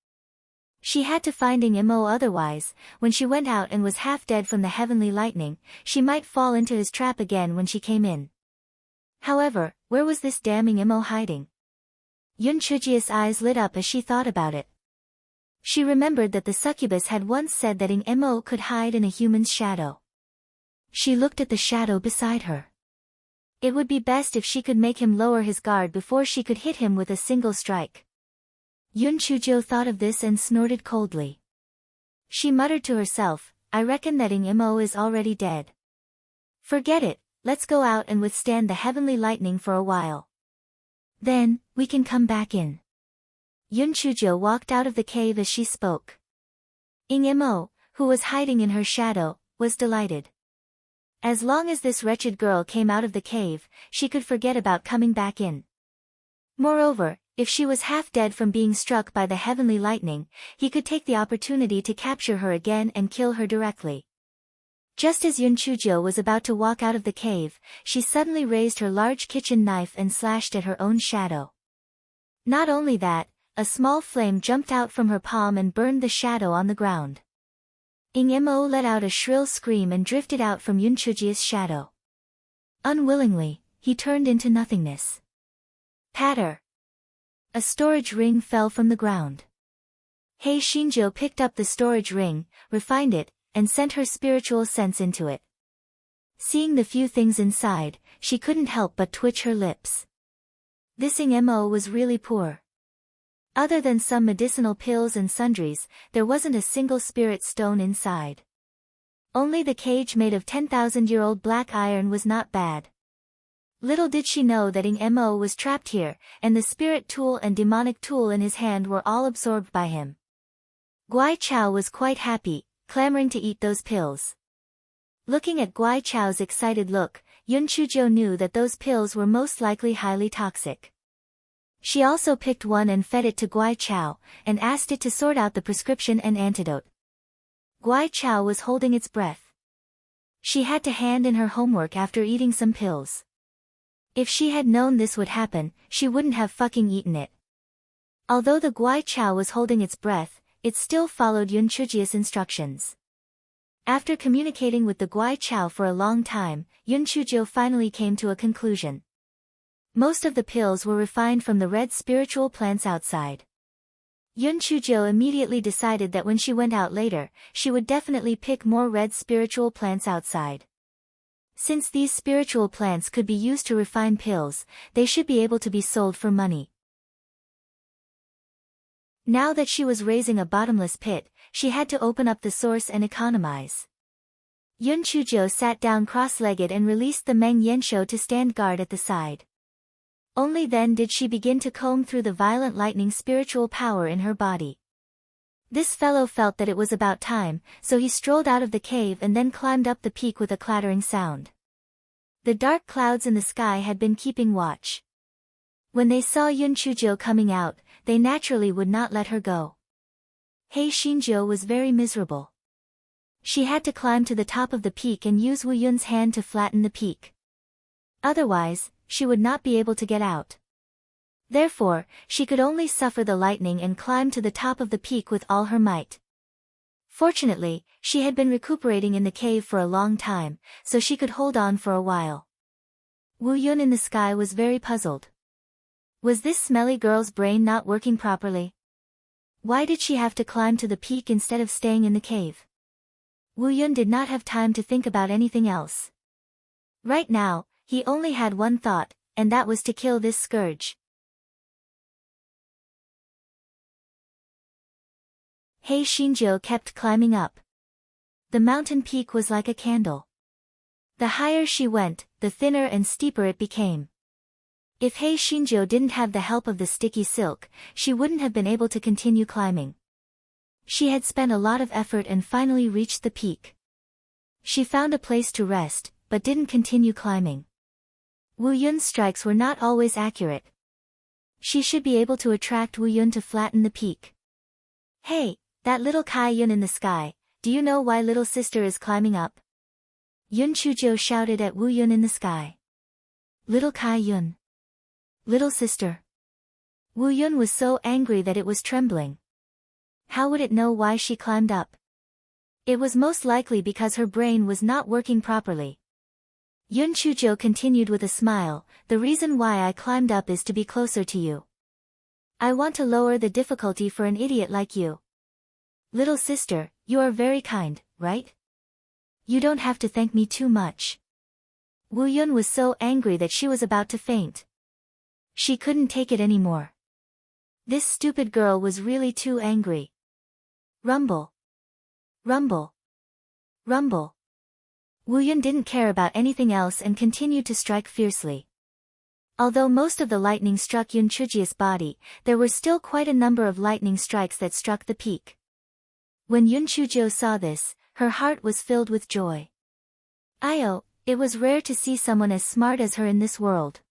She had to find Ing Mo, otherwise, when she went out and was half dead from the heavenly lightning, she might fall into his trap again when she came in. However, where was this damn Ing Mo hiding? Yun Chujio's eyes lit up as she thought about it. She remembered that the succubus had once said that Ing Mo could hide in a human's shadow. She looked at the shadow beside her. It would be best if she could make him lower his guard before she could hit him with a single strike. Yun Chujio thought of this and snorted coldly. She muttered to herself, I reckon that Ing Mo is already dead. Forget it, let's go out and withstand the heavenly lightning for a while. Then, we can come back in. Yun Chujio walked out of the cave as she spoke. Ing Mo, who was hiding in her shadow, was delighted. As long as this wretched girl came out of the cave, she could forget about coming back in. Moreover, if she was half dead from being struck by the heavenly lightning, he could take the opportunity to capture her again and kill her directly. Just as Yun Chujio was about to walk out of the cave, she suddenly raised her large kitchen knife and slashed at her own shadow. Not only that, a small flame jumped out from her palm and burned the shadow on the ground. Ing Mo let out a shrill scream and drifted out from Yun Chujio's shadow. Unwillingly, he turned into nothingness. Patter! A storage ring fell from the ground. Hei Shinjo picked up the storage ring, refined it, and sent her spiritual sense into it. Seeing the few things inside, she couldn't help but twitch her lips. This Ing Mo was really poor. Other than some medicinal pills and sundries, there wasn't a single spirit stone inside. Only the cage made of 10,000-year-old black iron was not bad. Little did she know that Ing Mo was trapped here, and the spirit tool and demonic tool in his hand were all absorbed by him. Guai Chao was quite happy, clamoring to eat those pills. Looking at Guai Chao's excited look, Yun Chujio knew that those pills were most likely highly toxic. She also picked one and fed it to Guai Chao, and asked it to sort out the prescription and antidote. Guai Chao was holding its breath. She had to hand in her homework after eating some pills. If she had known this would happen, she wouldn't have fucking eaten it. Although the Guai Chao was holding its breath, it still followed Yun Chujio's instructions. After communicating with the Guai Chao for a long time, Yun Chujio finally came to a conclusion. Most of the pills were refined from the red spiritual plants outside. Yun Chujo immediately decided that when she went out later, she would definitely pick more red spiritual plants outside. Since these spiritual plants could be used to refine pills, they should be able to be sold for money. Now that she was raising a bottomless pit, she had to open up the source and economize. Yun Chujo sat down cross-legged and released the Meng Yanshou to stand guard at the side. Only then did she begin to comb through the violent lightning spiritual power in her body. This fellow felt that it was about time, so he strolled out of the cave and then climbed up the peak with a clattering sound. The dark clouds in the sky had been keeping watch. When they saw Yun Chujo coming out, they naturally would not let her go. Hei Xinjiu was very miserable. She had to climb to the top of the peak and use Wu Yun's hand to flatten the peak. Otherwise, she would not be able to get out. Therefore, she could only suffer the lightning and climb to the top of the peak with all her might. Fortunately, she had been recuperating in the cave for a long time, so she could hold on for a while. Wu Yun in the sky was very puzzled. Was this smelly girl's brain not working properly? Why did she have to climb to the peak instead of staying in the cave? Wu Yun did not have time to think about anything else. Right now, he only had one thought, and that was to kill this scourge. Hei Xinjiu kept climbing up. The mountain peak was like a candle. The higher she went, the thinner and steeper it became. If Hei Xinjiu didn't have the help of the sticky silk, she wouldn't have been able to continue climbing. She had spent a lot of effort and finally reached the peak. She found a place to rest, but didn't continue climbing. Wu Yun's strikes were not always accurate. She should be able to attract Wu Yun to flatten the peak. Hey, that little Kai Yun in the sky, do you know why little sister is climbing up? Yun Chujo shouted at Wu Yun in the sky. Little Kai Yun. Little sister. Wu Yun was so angry that it was trembling. How would it know why she climbed up? It was most likely because her brain was not working properly. Yun Chujo continued with a smile, the reason why I climbed up is to be closer to you. I want to lower the difficulty for an idiot like you. Little sister, you are very kind, right? You don't have to thank me too much. Wu Yun was so angry that she was about to faint. She couldn't take it anymore. This stupid girl was really too angry. Rumble. Rumble. Rumble. Wu Yun didn't care about anything else and continued to strike fiercely. Although most of the lightning struck Yun Chuji's body, there were still quite a number of lightning strikes that struck the peak. When Yun Chujo saw this, her heart was filled with joy. It was rare to see someone as smart as her in this world.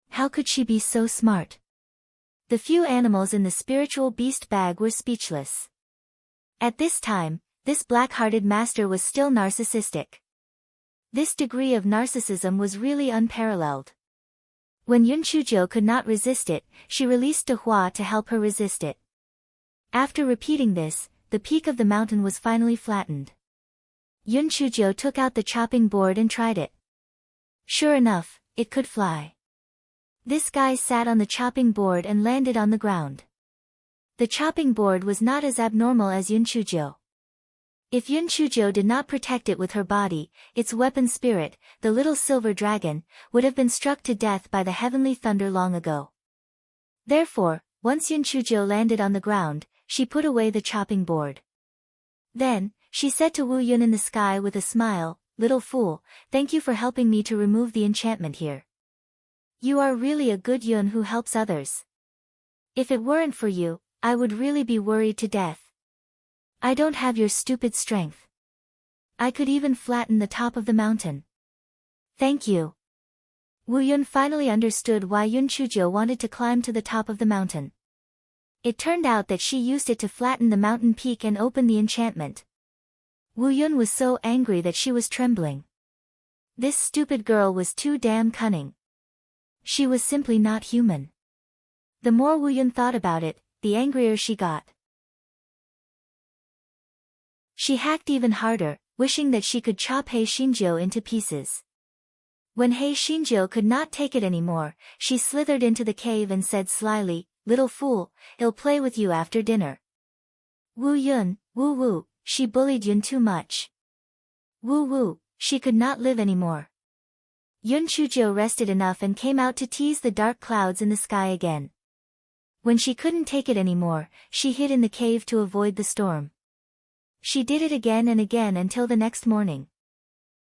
How could she be so smart? The few animals in the spiritual beast bag were speechless. At this time, this black-hearted master was still narcissistic. This degree of narcissism was really unparalleled. When Yun Chujo could not resist it, she released De Hua to help her resist it. After repeating this, the peak of the mountain was finally flattened. Yun Chujo took out the chopping board and tried it. Sure enough, it could fly. This guy sat on the chopping board and landed on the ground. The chopping board was not as abnormal as Yun Chujo. If Yun Chujo did not protect it with her body, its weapon spirit, the little silver dragon, would have been struck to death by the heavenly thunder long ago. Therefore, once Yun Chujo landed on the ground, she put away the chopping board. Then, she said to Wu Yun in the sky with a smile, "Little fool, thank you for helping me to remove the enchantment here. You are really a good Yun who helps others. If it weren't for you, I would really be worried to death. I don't have your stupid strength. I could even flatten the top of the mountain. Thank you." Wu Yun finally understood why Yun Chujo wanted to climb to the top of the mountain. It turned out that she used it to flatten the mountain peak and open the enchantment. Wu Yun was so angry that she was trembling. This stupid girl was too damn cunning. She was simply not human. The more Wu Yun thought about it, the angrier she got. She hacked even harder, wishing that she could chop Hei Xinjiu into pieces. When Hei Xinjiu could not take it anymore, she slithered into the cave and said slyly, "Little fool, I'll play with you after dinner." Wu Yun, woo woo, she bullied Yun too much. Woo woo, she could not live anymore. Yun Chujiu rested enough and came out to tease the dark clouds in the sky again. When she couldn't take it anymore, she hid in the cave to avoid the storm. She did it again and again until the next morning.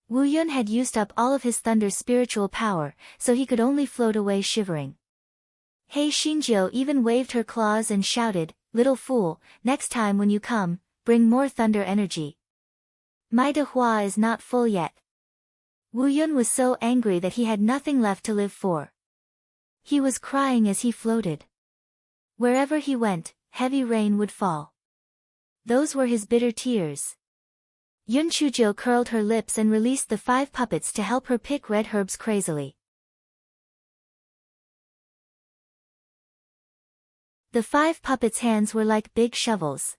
Wu Yun had used up all of his thunder's spiritual power, so he could only float away shivering. Hei Xinjiu even waved her claws and shouted, "Little fool, next time when you come, bring more thunder energy. My De Hua is not full yet." Wu Yun was so angry that he had nothing left to live for. He was crying as he floated. Wherever he went, heavy rain would fall. Those were his bitter tears. Yun Chujiu curled her lips and released the 5 puppets to help her pick red herbs crazily. The 5 puppets' hands were like big shovels.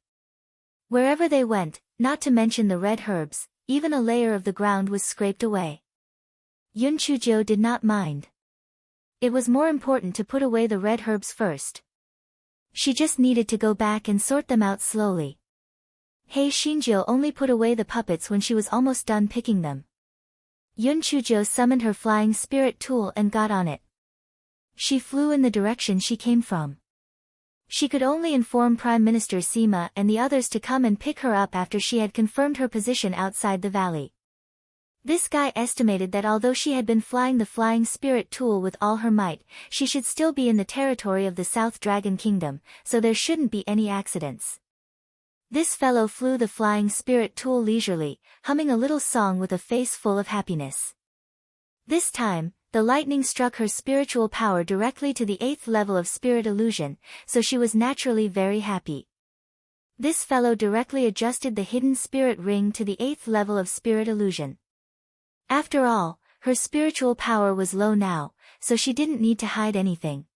Wherever they went, not to mention the red herbs, even a layer of the ground was scraped away. Yun Chujiu did not mind. It was more important to put away the red herbs first. She just needed to go back and sort them out slowly. Hei Xinjiu only put away the puppets when she was almost done picking them. Yun Chujiu summoned her flying spirit tool and got on it. She flew in the direction she came from. She could only inform Prime Minister Sima and the others to come and pick her up after she had confirmed her position outside the valley. This guy estimated that although she had been flying the flying spirit tool with all her might, she should still be in the territory of the South Dragon Kingdom, so there shouldn't be any accidents. This fellow flew the flying spirit tool leisurely, humming a little song with a face full of happiness. This time, the lightning struck her spiritual power directly to the 8th level of spirit illusion, so she was naturally very happy. This fellow directly adjusted the hidden spirit ring to the 8th level of spirit illusion. After all, her spiritual power was low now, so she didn't need to hide anything.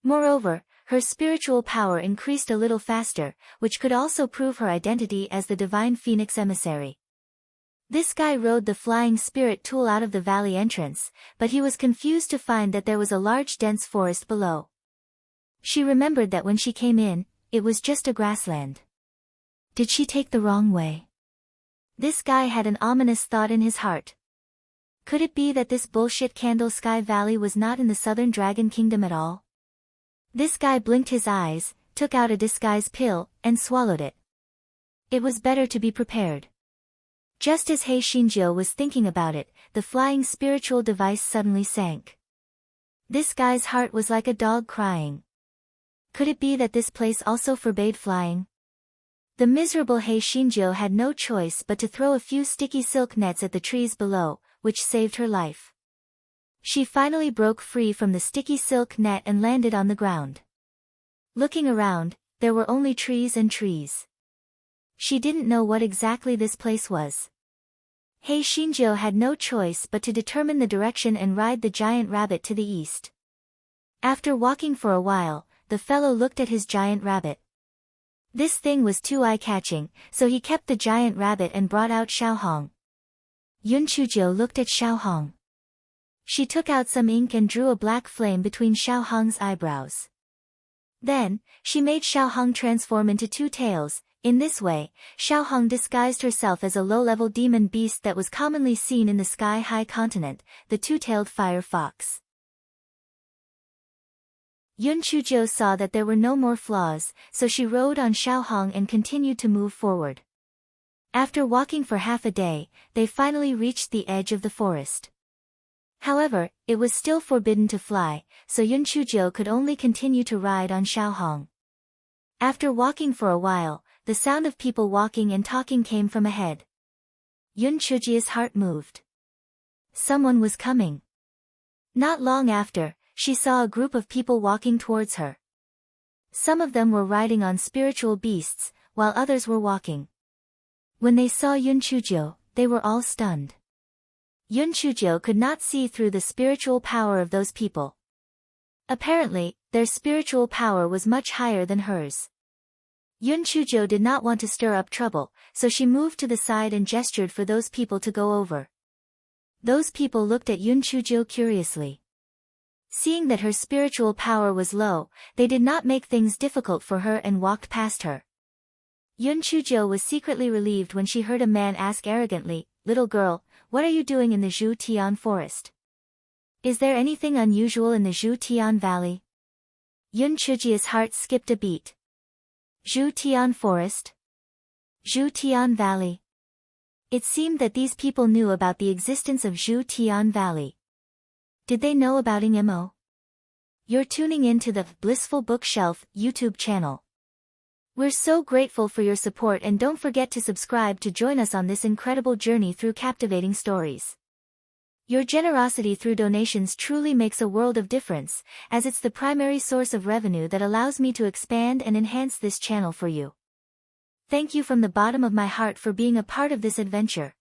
Moreover, her spiritual power increased a little faster, which could also prove her identity as the Divine Phoenix Emissary. This guy rode the flying spirit tool out of the valley entrance, but he was confused to find that there was a large dense forest below. She remembered that when she came in, it was just a grassland. Did she take the wrong way? This guy had an ominous thought in his heart. Could it be that this bullshit Candle Sky Valley was not in the Southern Dragon Kingdom at all? This guy blinked his eyes, took out a disguise pill, and swallowed it. It was better to be prepared. Just as Hei Xinjiu was thinking about it, the flying spiritual device suddenly sank. This guy's heart was like a dog crying. Could it be that this place also forbade flying? The miserable Hei Xinjiu had no choice but to throw a few sticky silk nets at the trees below, which saved her life. She finally broke free from the sticky silk net and landed on the ground. Looking around, there were only trees and trees. She didn't know what exactly this place was. Hei Xinjiu had no choice but to determine the direction and ride the giant rabbit to the east. After walking for a while, the fellow looked at his giant rabbit. This thing was too eye-catching, so he kept the giant rabbit and brought out Xiaohong. Yun Chujiu looked at Xiaohong. She took out some ink and drew a black flame between Xiaohong's eyebrows. Then, she made Xiaohong transform into 2 tails. In this way, Xiaohong disguised herself as a low-level demon beast that was commonly seen in the sky-high continent, the 2-tailed fire fox. Yun Chujiu saw that there were no more flaws, so she rode on Xiaohong and continued to move forward. After walking for half a day, they finally reached the edge of the forest. However, it was still forbidden to fly, so Yun Chujiu could only continue to ride on Xiaohong. After walking for a while, the sound of people walking and talking came from ahead. Yun Chujiu's heart moved. Someone was coming. Not long after, she saw a group of people walking towards her. Some of them were riding on spiritual beasts, while others were walking. When they saw Yun Chujiu, they were all stunned. Yun Chujiu could not see through the spiritual power of those people. Apparently, their spiritual power was much higher than hers. Yun Chujiu did not want to stir up trouble, so she moved to the side and gestured for those people to go over. Those people looked at Yun Chujil curiously. Seeing that her spiritual power was low, they did not make things difficult for her and walked past her. Yun Chujil was secretly relieved when she heard a man ask arrogantly, "Little girl, what are you doing in the Zhu Tian forest? Is there anything unusual in the Zhu Tian valley?" Yun Chujil's heart skipped a beat. Zhu Tian forest? Zhu Tian valley? It seemed that these people knew about the existence of Zhu Tian valley. Did they know about Mo? You're tuning in to the Blissful Bookshelf YouTube channel. We're so grateful for your support, and don't forget to subscribe to join us on this incredible journey through captivating stories. Your generosity through donations truly makes a world of difference, as it's the primary source of revenue that allows me to expand and enhance this channel for you. Thank you from the bottom of my heart for being a part of this adventure.